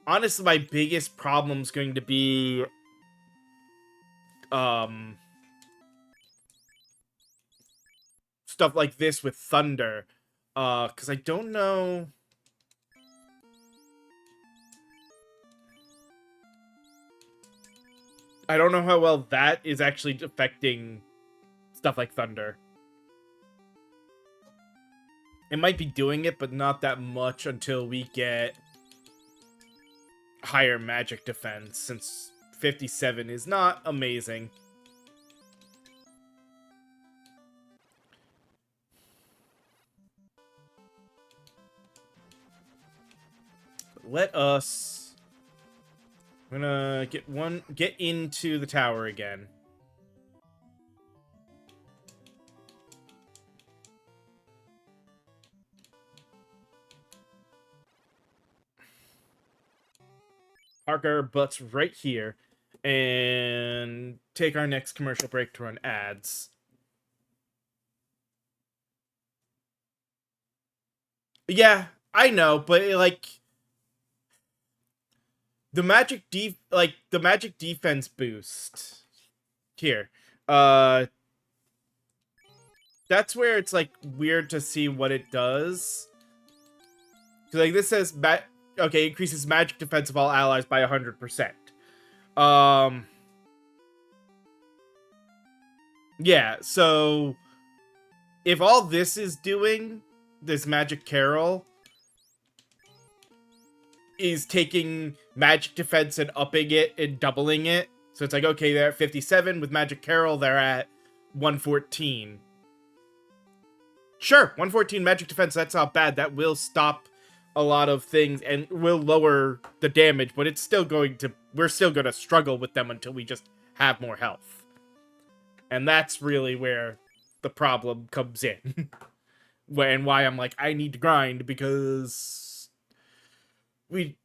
honestly, my biggest problem's going to be stuff like this with Thunder. Because I don't know... I don't know how well that is actually affecting stuff like Thunder. It might be doing it, but not that much until we get higher magic defense, since 57 is not amazing. Let us... I'm gonna get into the tower again. Park our butts right here and take our next commercial break to run ads. Yeah, I know, but like the magic defense boost here. That's where it's like weird to see what it does. Cause like this says okay, increases magic defense of all allies by 100%. Yeah, so if all this is doing, this magic carol, is taking magic defense and upping it and doubling it. So it's like, okay, they're at 57. With Magic Carol, they're at 114. Sure, 114 magic defense, that's not bad. That will stop a lot of things and will lower the damage, but it's still going to... We're still going to struggle with them until we just have more health. And that's really where the problem comes in. And why I'm like, I need to grind, because we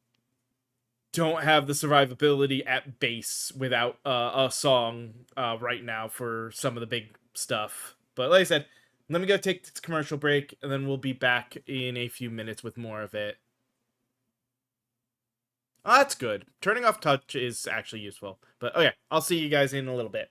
don't have the survivability at base without a song right now for some of the big stuff. But like I said, let me go take this commercial break, and then we'll be back in a few minutes with more of it. Oh, that's good. Turning off touch is actually useful. But okay, I'll see you guys in a little bit.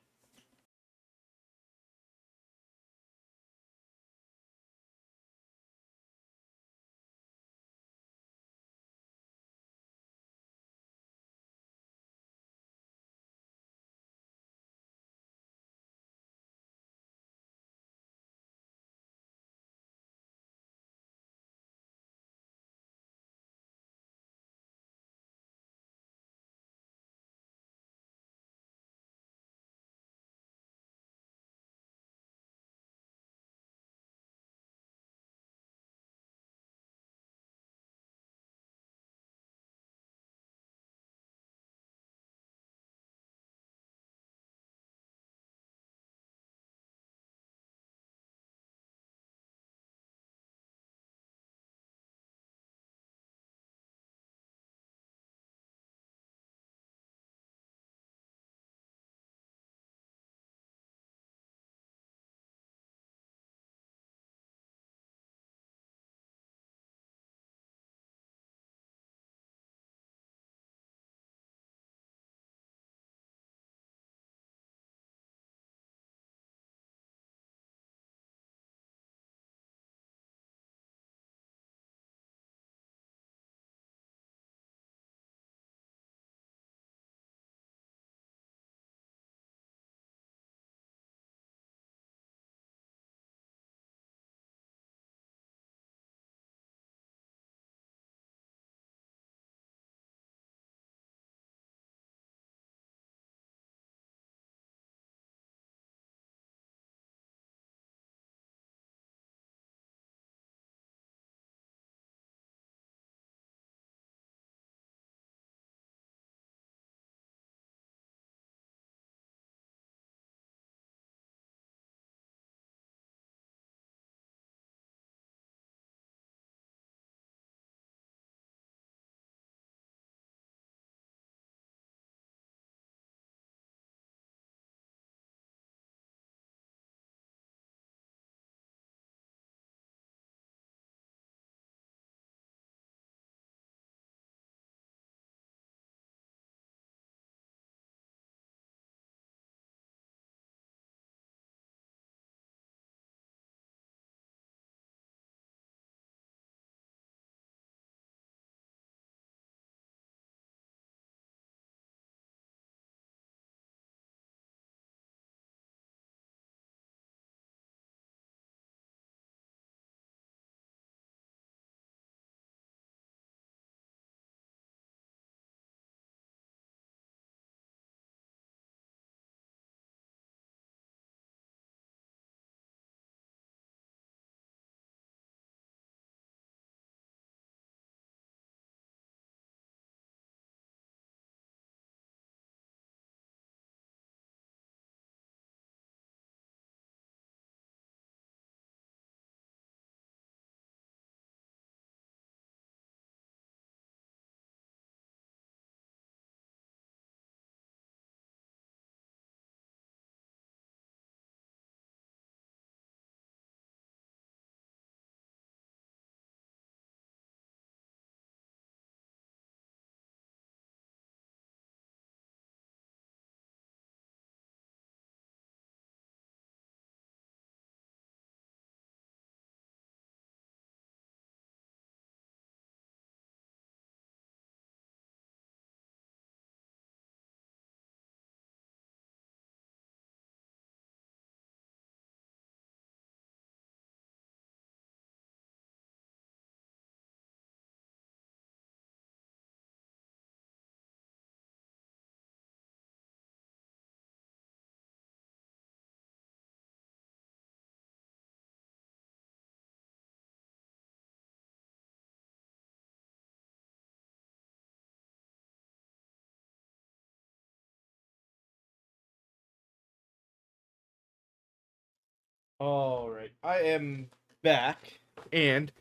All right, I am back, and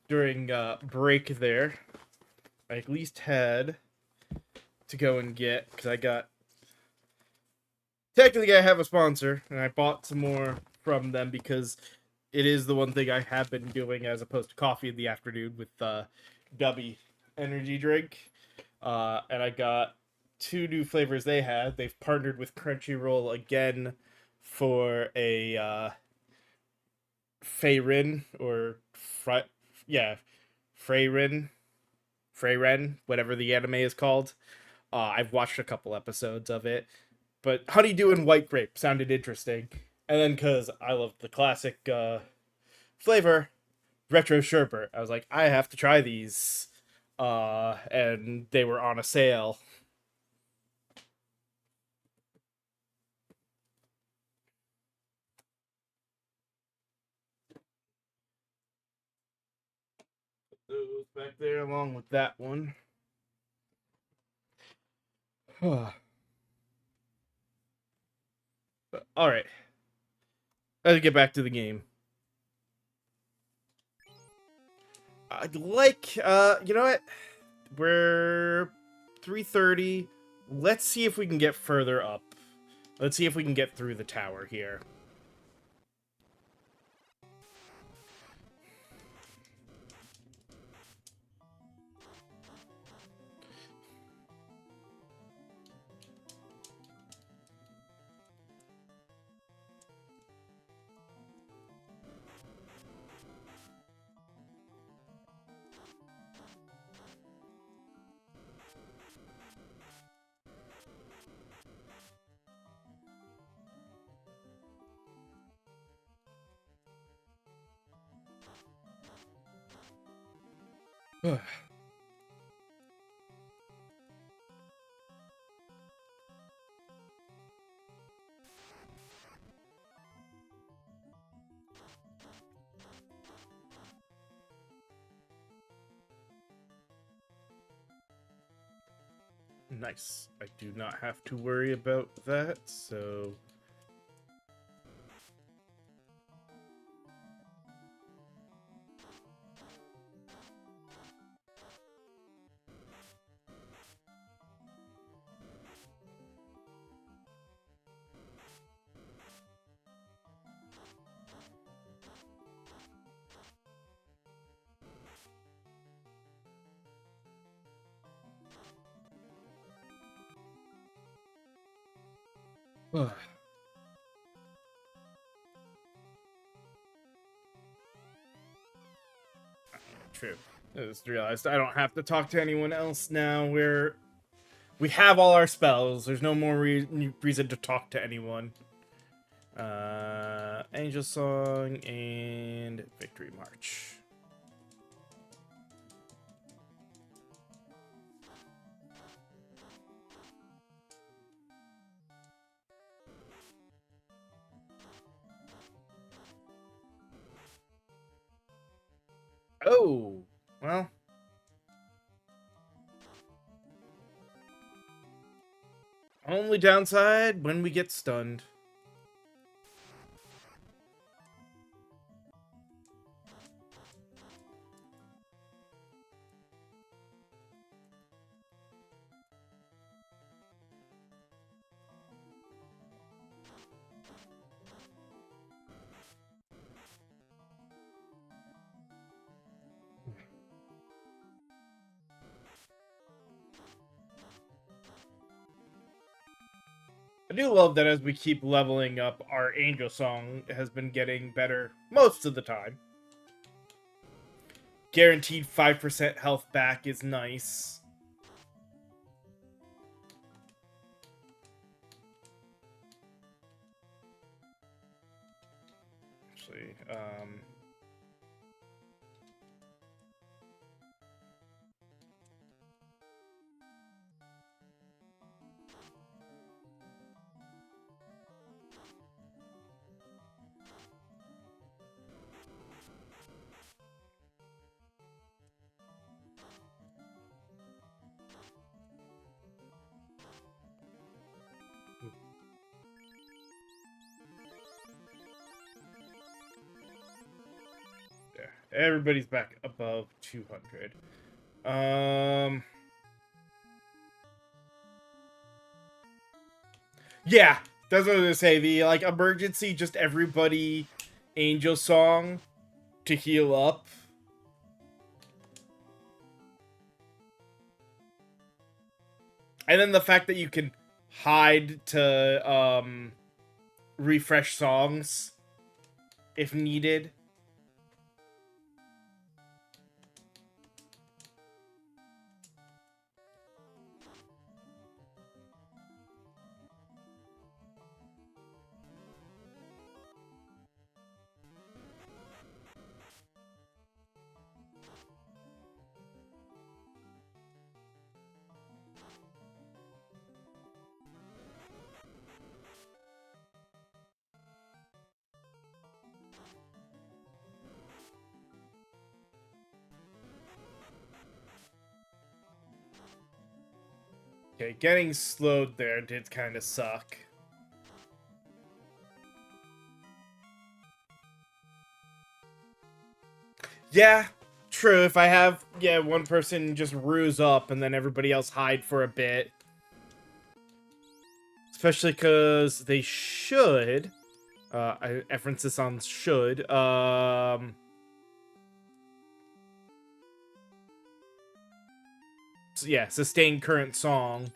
during break there, I at least had to go and get because I got technically I have a sponsor, and I bought some more from them because it is the one thing I have been doing as opposed to coffee in the afternoon with Dubby energy drink, and I got two new flavors they had. They've partnered with Crunchyroll again for a Feyrin or yeah, Freyrin, Freyren, whatever the anime is called. I've watched a couple episodes of it, but Honeydew and White Grape sounded interesting. And then because I love the classic flavor, Retro Sherbet, I was like, I have to try these. And they were on a sale. Those back there along with that one. All right, let's get back to the game. I'd like, you know what? We're 3:30. Let's see if we can get further up. Let's see if we can get through the tower here. Nice. I do not have to worry about that, so... True. I just realized I don't have to talk to anyone else now. We have all our spells. There's no more reason to talk to anyone. Angel Song and Victory March. Oh, well. Only downside when we get stunned. I do love that as we keep leveling up, our Angel Song has been getting better most of the time. Guaranteed 5% health back is nice. Actually, Everybody's back above 200. Yeah, that's what I was gonna say. The like emergency, just everybody angel song to heal up. And then the fact that you can hide to refresh songs if needed. Okay, getting slowed there did kind of suck. Yeah, true. If I have, one person just ruse up and then everybody else hide for a bit. Especially because they should, I emphasis on should, so yeah, sustain current song.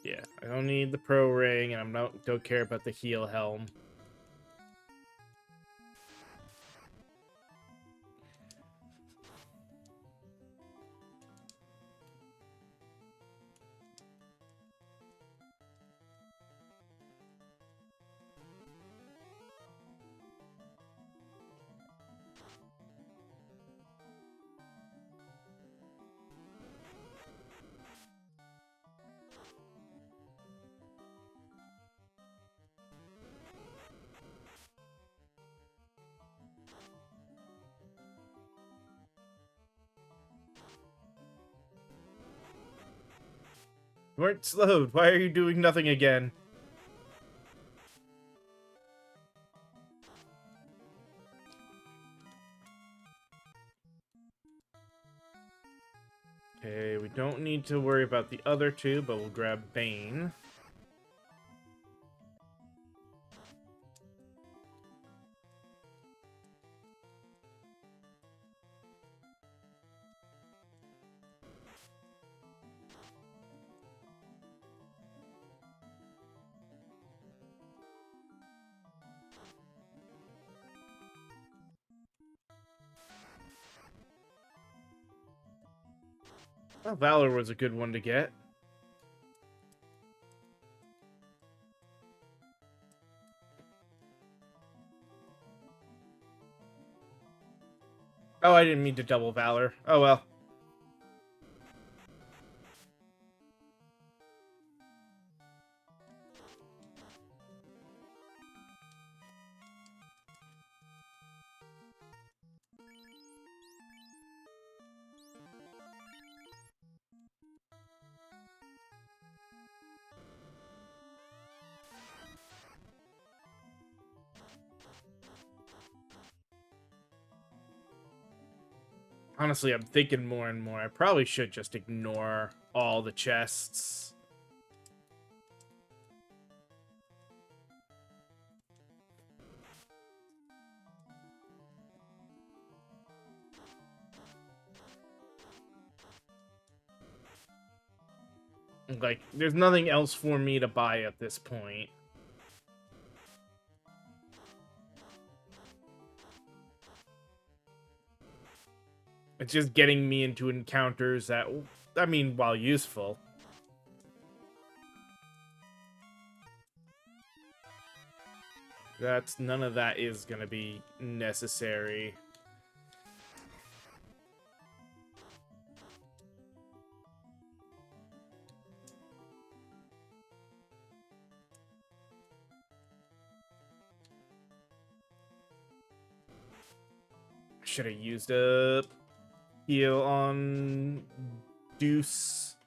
Yeah, I don't need the pro ring, and don't care about the heal helm. You weren't slowed. Why are you doing nothing again? Okay, we don't need to worry about the other two, but we'll grab Bane. Oh, Valor was a good one to get. Oh, I didn't mean to double Valor. Oh well. Honestly, I'm thinking more and more. I probably should just ignore all the chests. Like, there's nothing else for me to buy at this point. It's just getting me into encounters that, I mean, while useful. None of that is gonna be necessary. Should have used a heal on Deuce.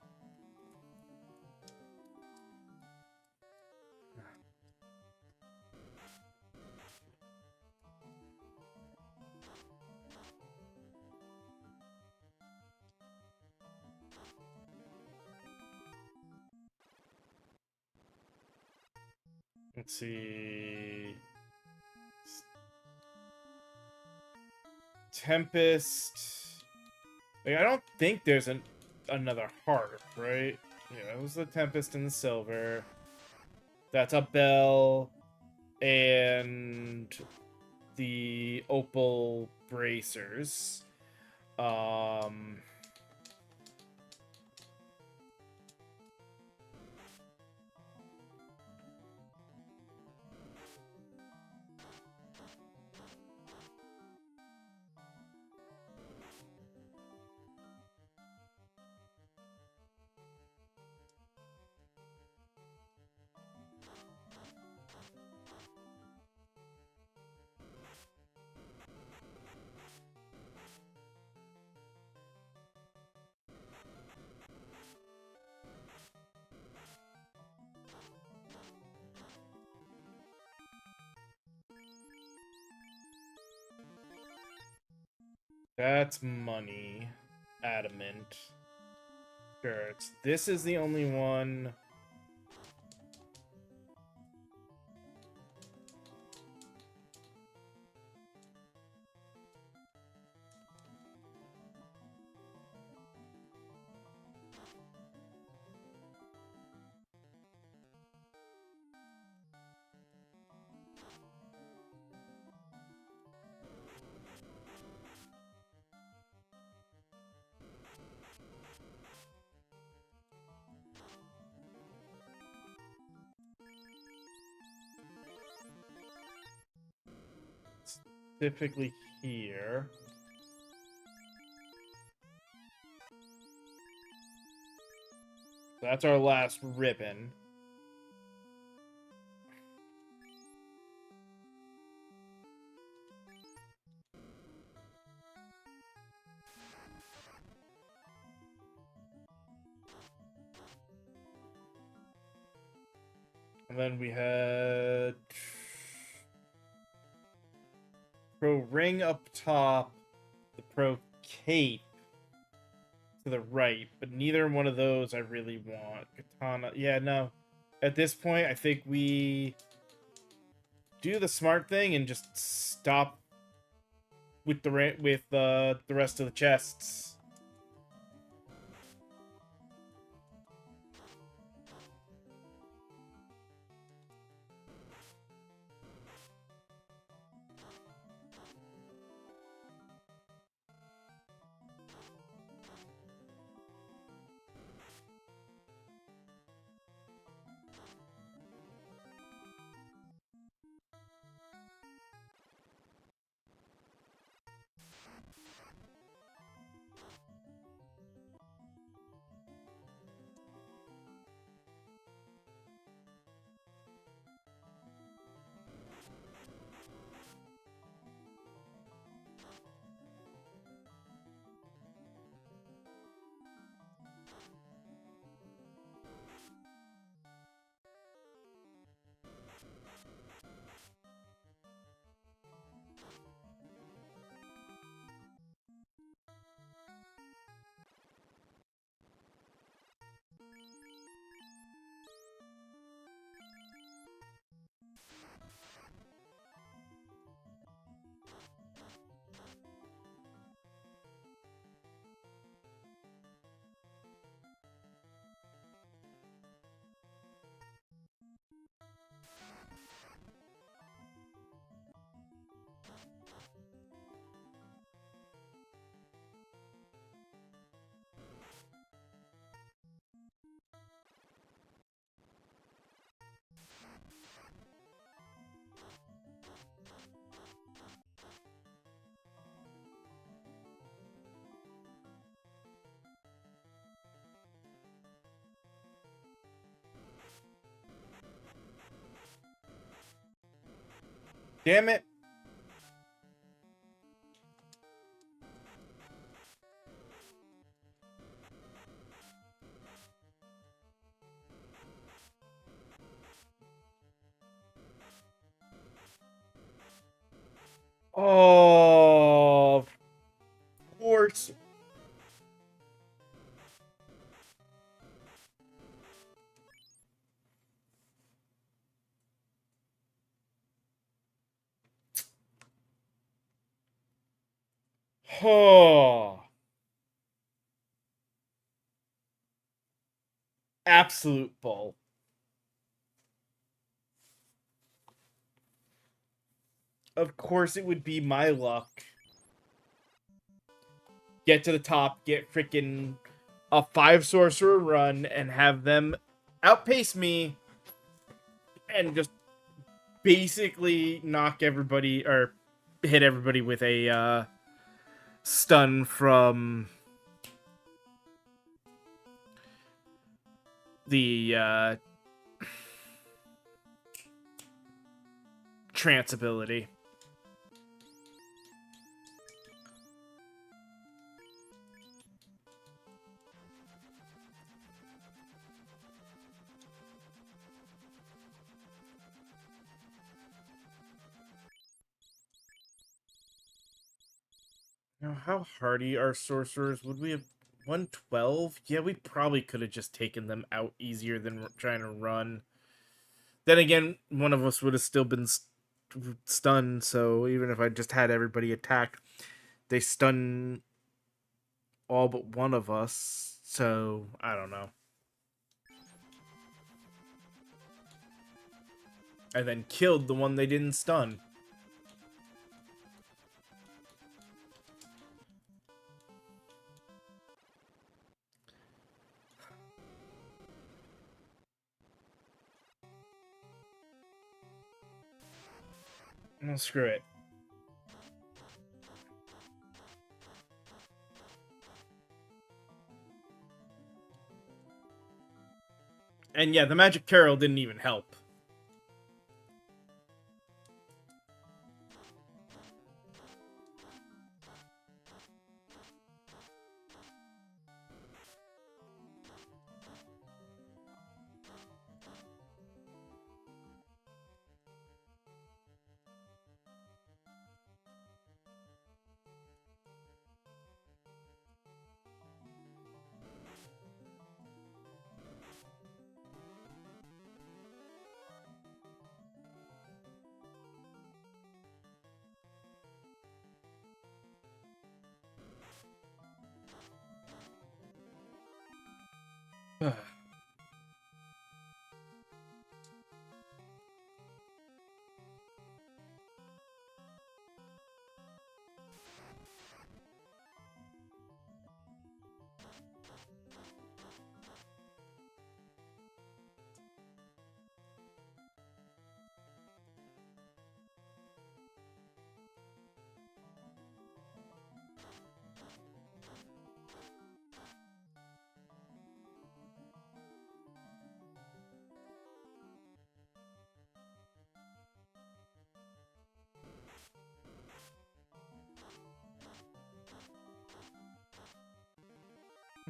Let's see. Tempest. Like, I don't think there's another heart, right? Yeah, it was the Tempest and the silver. That's a bell and the opal bracers. Um, that's money. Adamant. Sure, this is the only one. Specifically here. That's our last ribbon. And then we had Pro Ring up top, the Pro Cape to the right, but neither one of those I really want. Katana, yeah, no. At this point, I think we do the smart thing and just stop with the rest of the chests. Damn it! Oh, of course. Oh, absolute bull. Of course, it would be my luck. Get to the top, get freaking a 5 sorcerer run, and have them outpace me and just basically knock everybody or hit everybody with a stun from the trance ability. Now, how hardy are sorcerers? Would we have 112? Yeah, we probably could have just taken them out easier than trying to run. Then again, one of us would have still been stunned, so even if I just had everybody attacked, they stun all but one of us, so I don't know. And then killed the one they didn't stun. Well, screw it. And yeah, the magic carol didn't even help.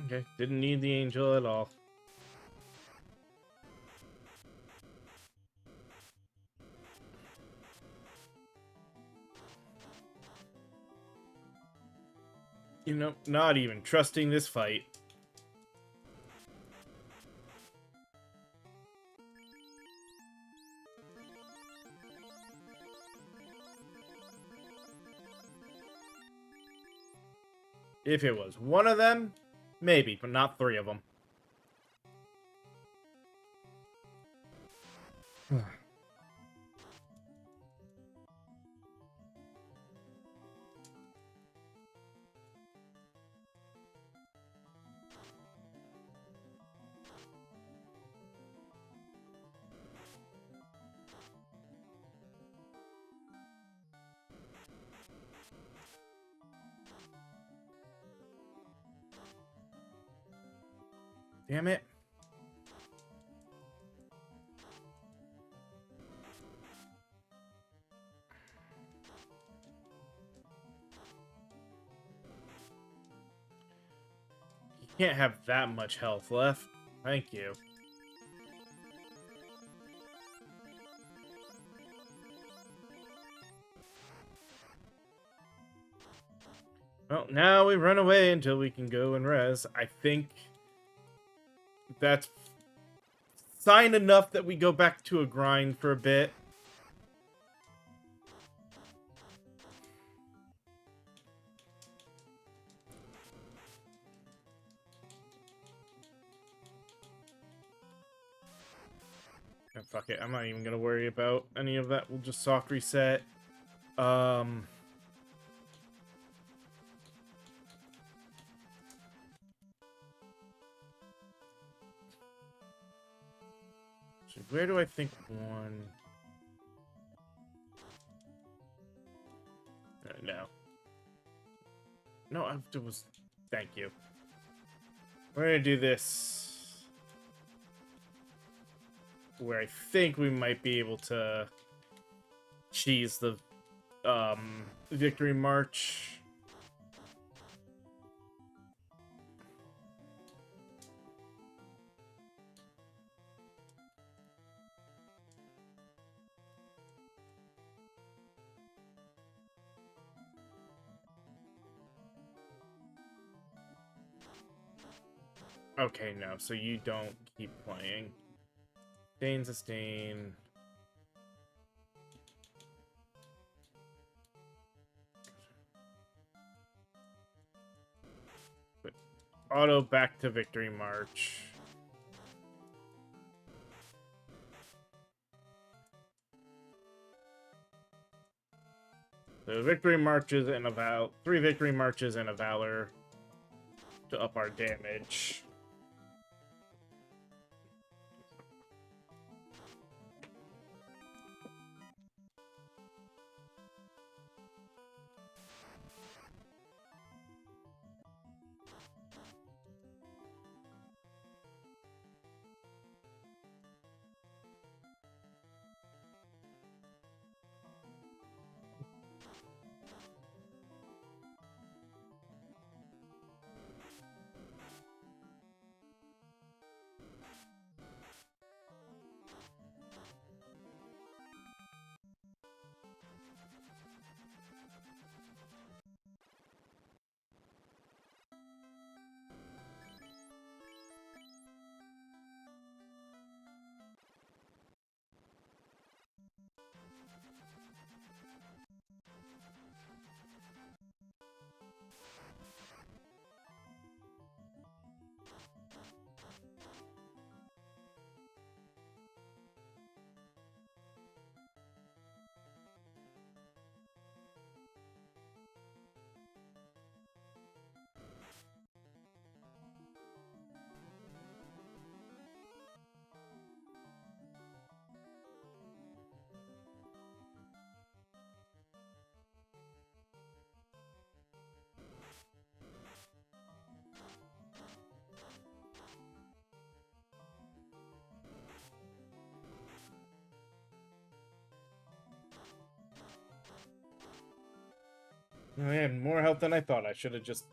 Okay, didn't need the angel at all. You know, not even trusting this fight. If it was one of them, maybe, but not 3 of them. Damn it. You can't have that much health left. Thank you. Well, now we run away until we can go and res. I think that's sign enough that we go back to a grind for a bit. Fuck it. I'm not even gonna worry about any of that. We'll just soft reset. Um. So where do I think one? No. No, I was. Thank you. We're gonna do this where I think we might be able to cheese the victory march. Okay, no, so you don't keep playing. Sustain, sustain. But auto back to victory march. So victory marches and a 3 victory marches and a valor to up our damage. I had more health than I thought. I should have just...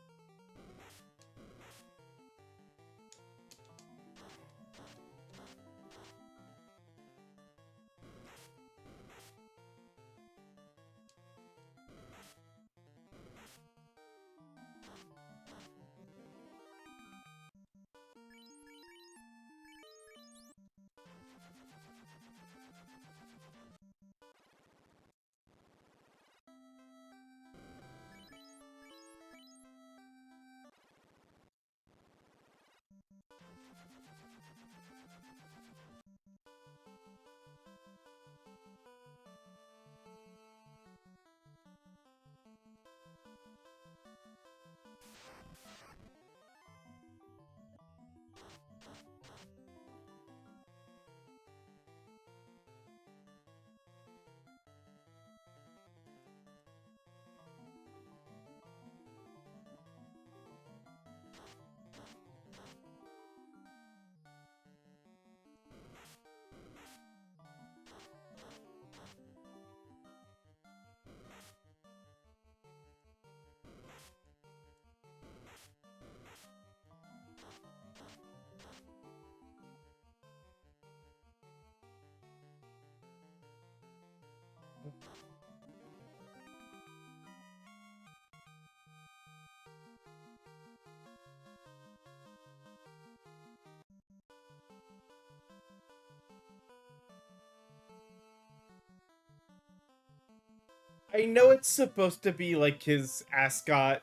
I know it's supposed to be like his ascot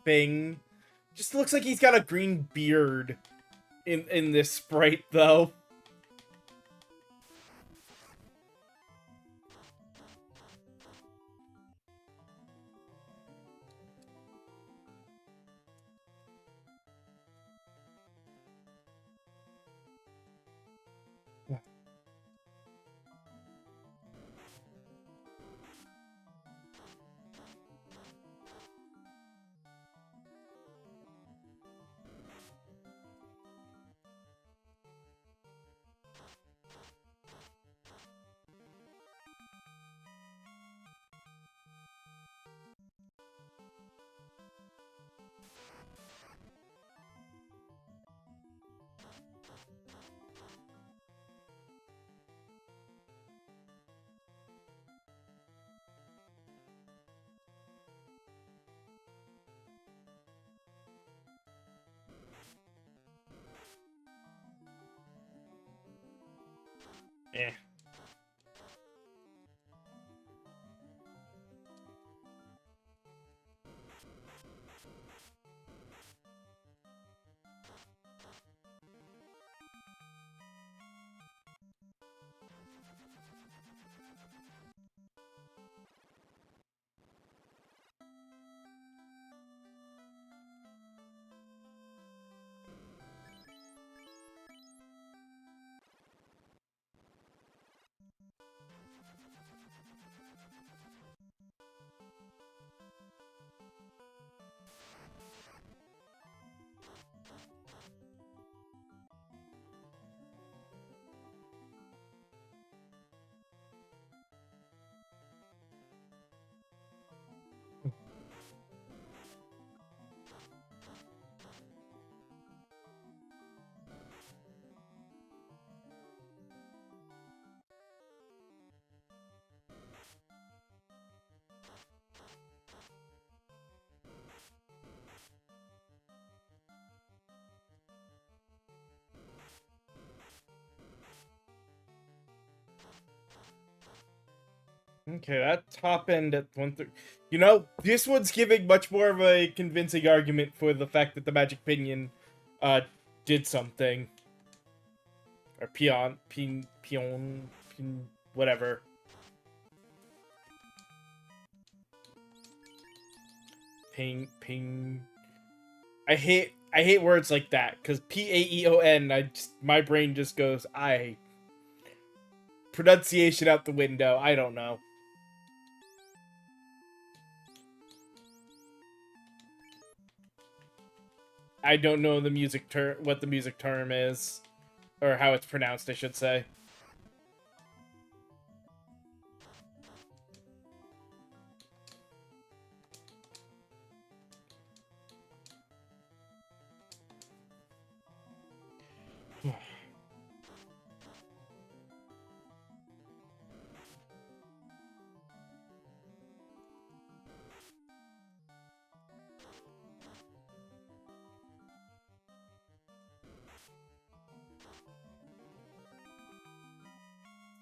thing. Just looks like he's got a green beard in this sprite, though. Eh. Okay, that top end at 130. You know, this one's giving much more of a convincing argument for the fact that the Magic Pinion uh did something. Or whatever. Ping. I hate words like that because PAEON. My brain just goes pronunciation out the window. I don't know. I don't know the music term, what the music term is, or how it's pronounced. I should say.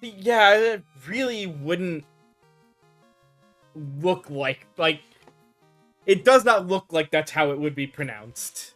Yeah, it really wouldn't look like it does not look like that's how it would be pronounced.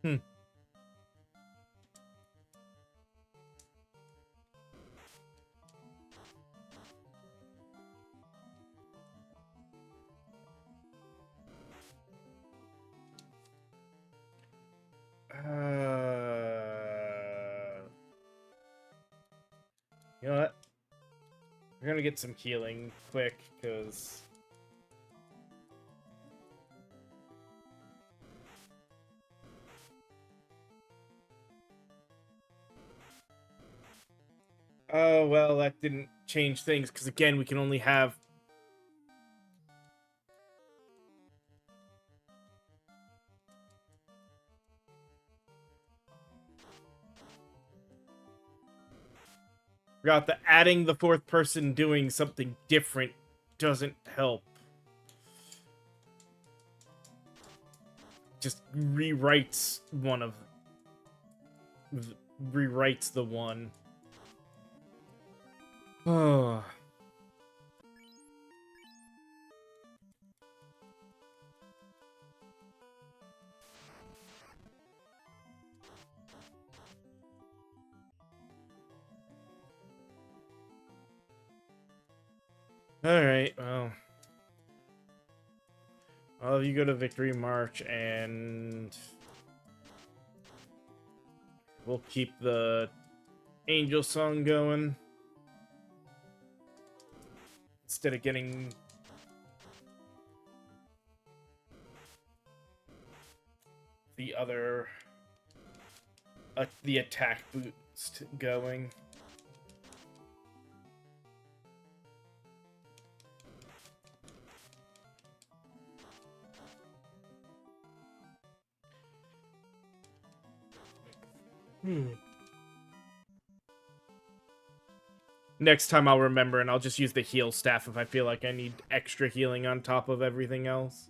Hmm. You know what? We're gonna get some healing quick, because... Oh, well, that didn't change things, because again, we can only have... Forgot that adding the fourth person doing something different doesn't help. Just rewrites one of... Rewrites the one. Oh... Alright, well... Well, you go to Victory March, and... We'll keep the Angel Song going. Instead of getting... the other... the attack boost going. Next time I'll remember, and I'll just use the heal staff if I feel like I need extra healing on top of everything else.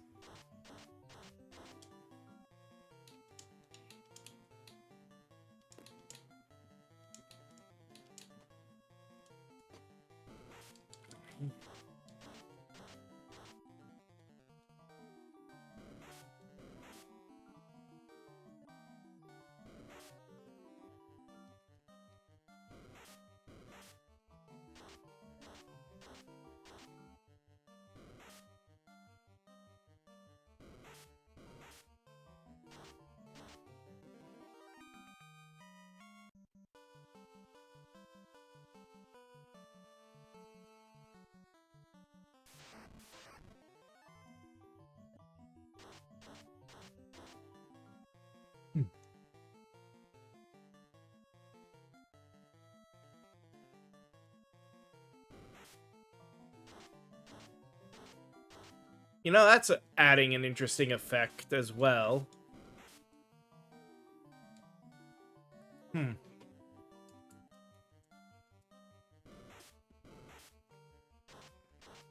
You know, that's adding an interesting effect as well.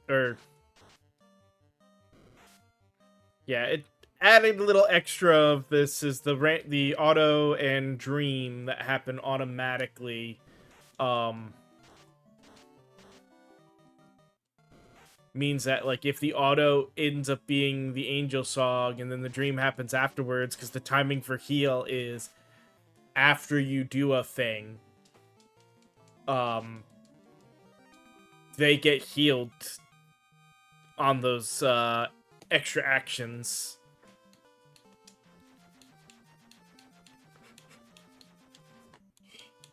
Or... yeah, it added a little extra of this is the auto and dream that happen automatically. Means that, like, if the auto ends up being the angel song and then the dream happens afterwards, because the timing for heal is after you do a thing, they get healed on those extra actions.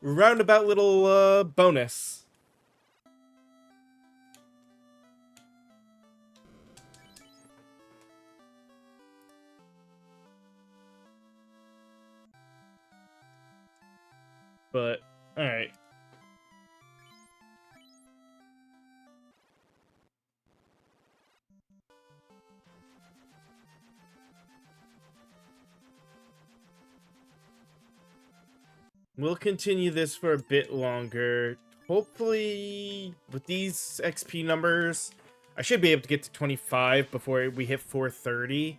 Roundabout little bonus. But, alright. We'll continue this for a bit longer. Hopefully, with these XP numbers, I should be able to get to 25 before we hit 430.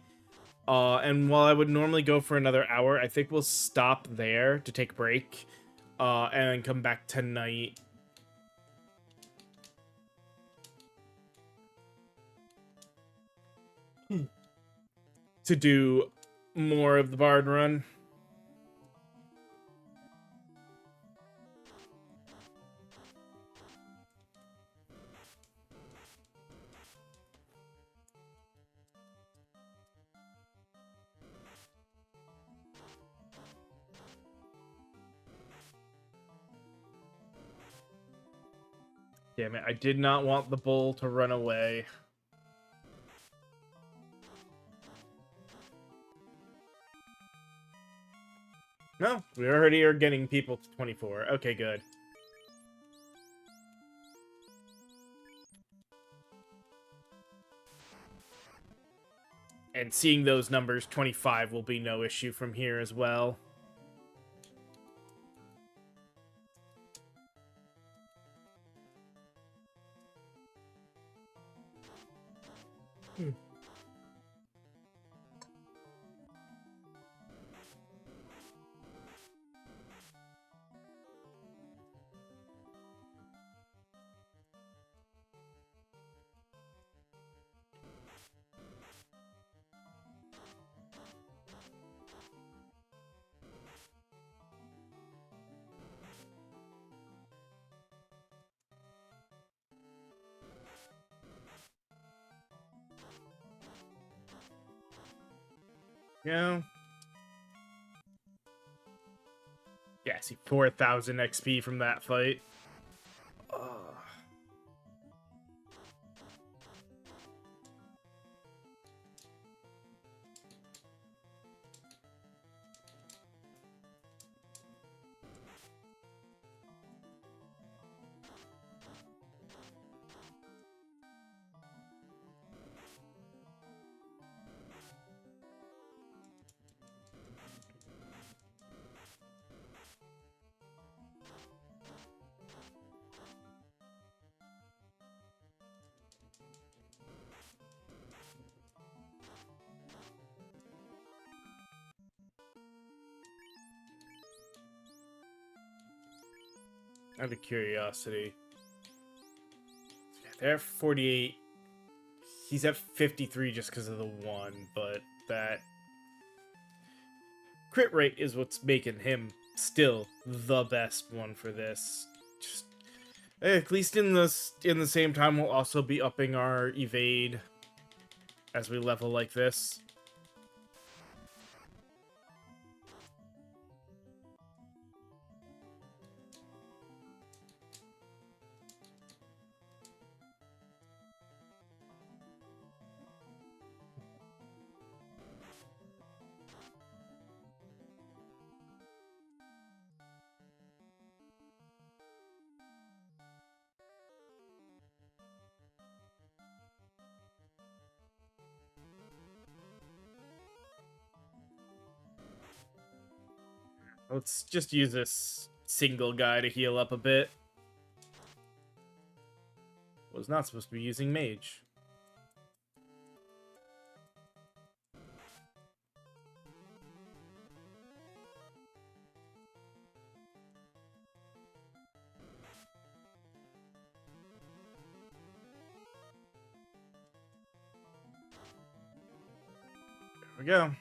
And while I would normally go for another hour, I think we'll stop there to take a break. And then come back tonight. To do more of the Bard run. Damn it, I did not want the bull to run away. No, we already are getting people to 24. Okay, good. And seeing those numbers, 25 will be no issue from here as well. Yeah. Yeah, see, 4,000 XP from that fight. Out of curiosity, they're at 48. He's at 53 just because of the one, but that crit rate is what's making him still the best one for this. Just at least in the same time, we'll also be upping our evade as we level like this. Let's just use this single guy to heal up a bit. Was not supposed to be using mage. There we go.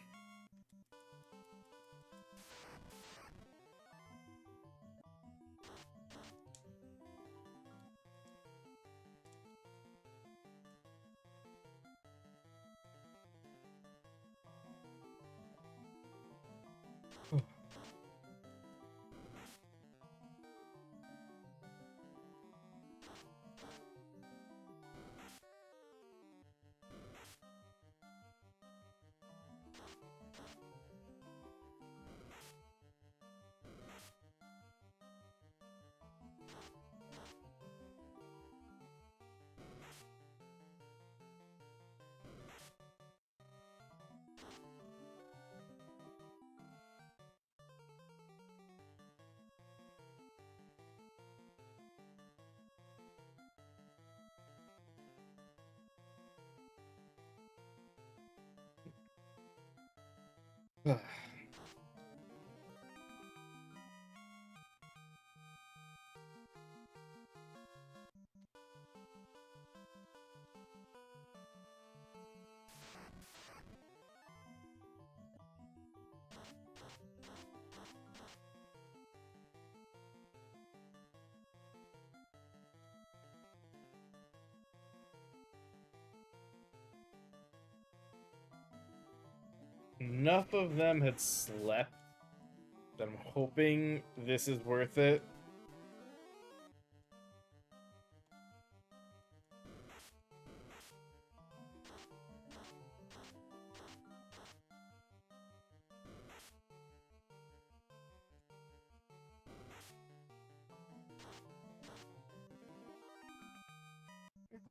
Enough of them had slept that I'm hoping this is worth it.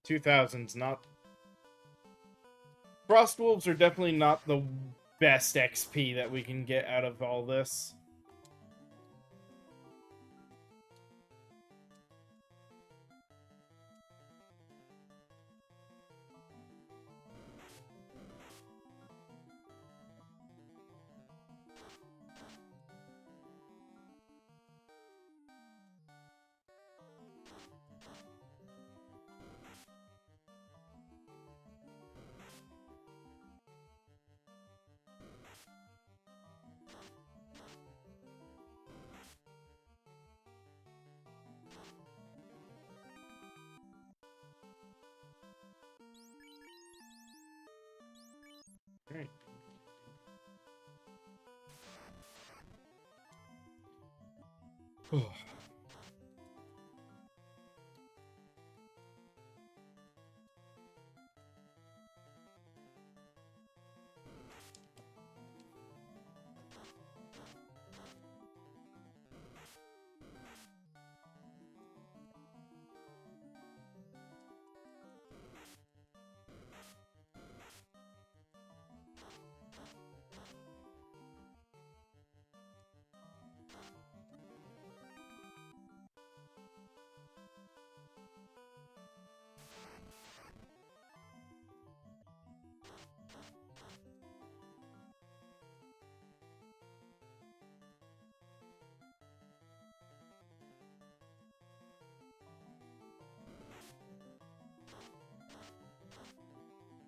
$2,000's not. Frost Wolves are definitely not the best XP that we can get out of all this. Alright.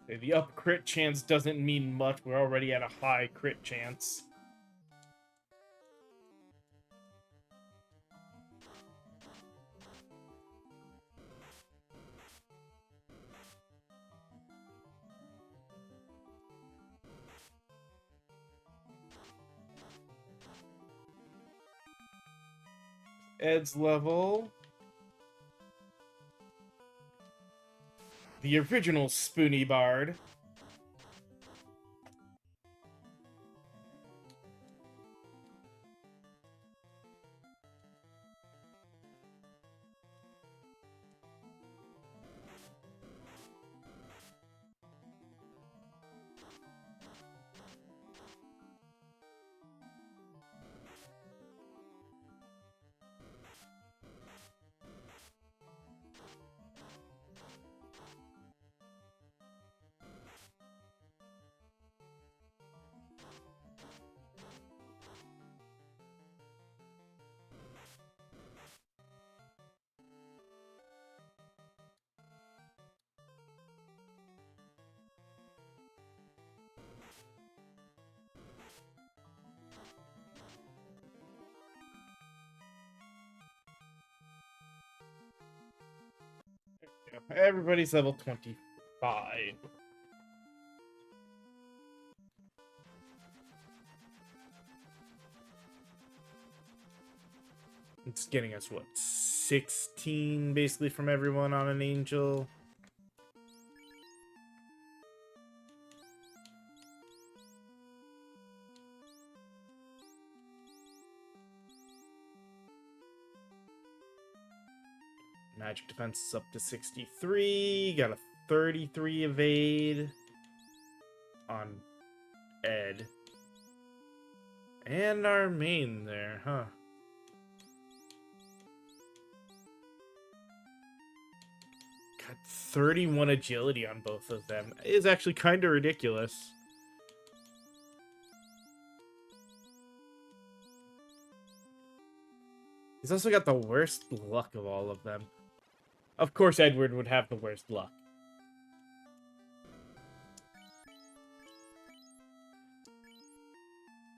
The up crit chance doesn't mean much. We're already at a high crit chance. Ed's level. The original Spoony Bard. Everybody's level 25. It's getting us, what, 16 basically from everyone on an angel. Magic defense is up to 63. Got a 33 evade on Ed. And our main there, huh? Got 31 agility on both of them. It is actually kind of ridiculous. He's also got the worst luck of all of them. Of course, Edward would have the worst luck.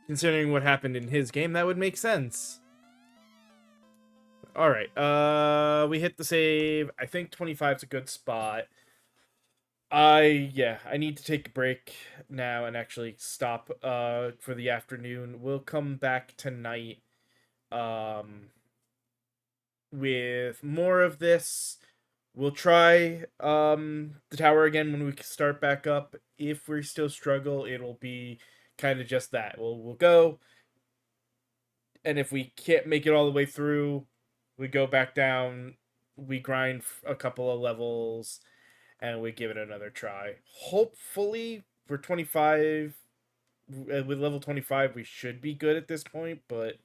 Considering what happened in his game, that would make sense. Alright, we hit the save. I think 25 is a good spot. I need to take a break now and actually stop for the afternoon. We'll come back tonight with more of this. We'll try the tower again when we start back up. If we still struggle, it'll be kind of just that. We'll go, and if we can't make it all the way through, we go back down, we grind a couple of levels, and we give it another try. Hopefully, for 25, with level 25, we should be good at this point, but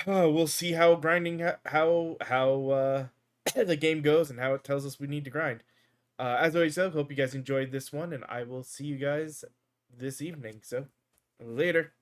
we'll see how grinding, how the game goes and how it tells us we need to grind. As always, I hope you guys enjoyed this one, and I will see you guys this evening. So, later.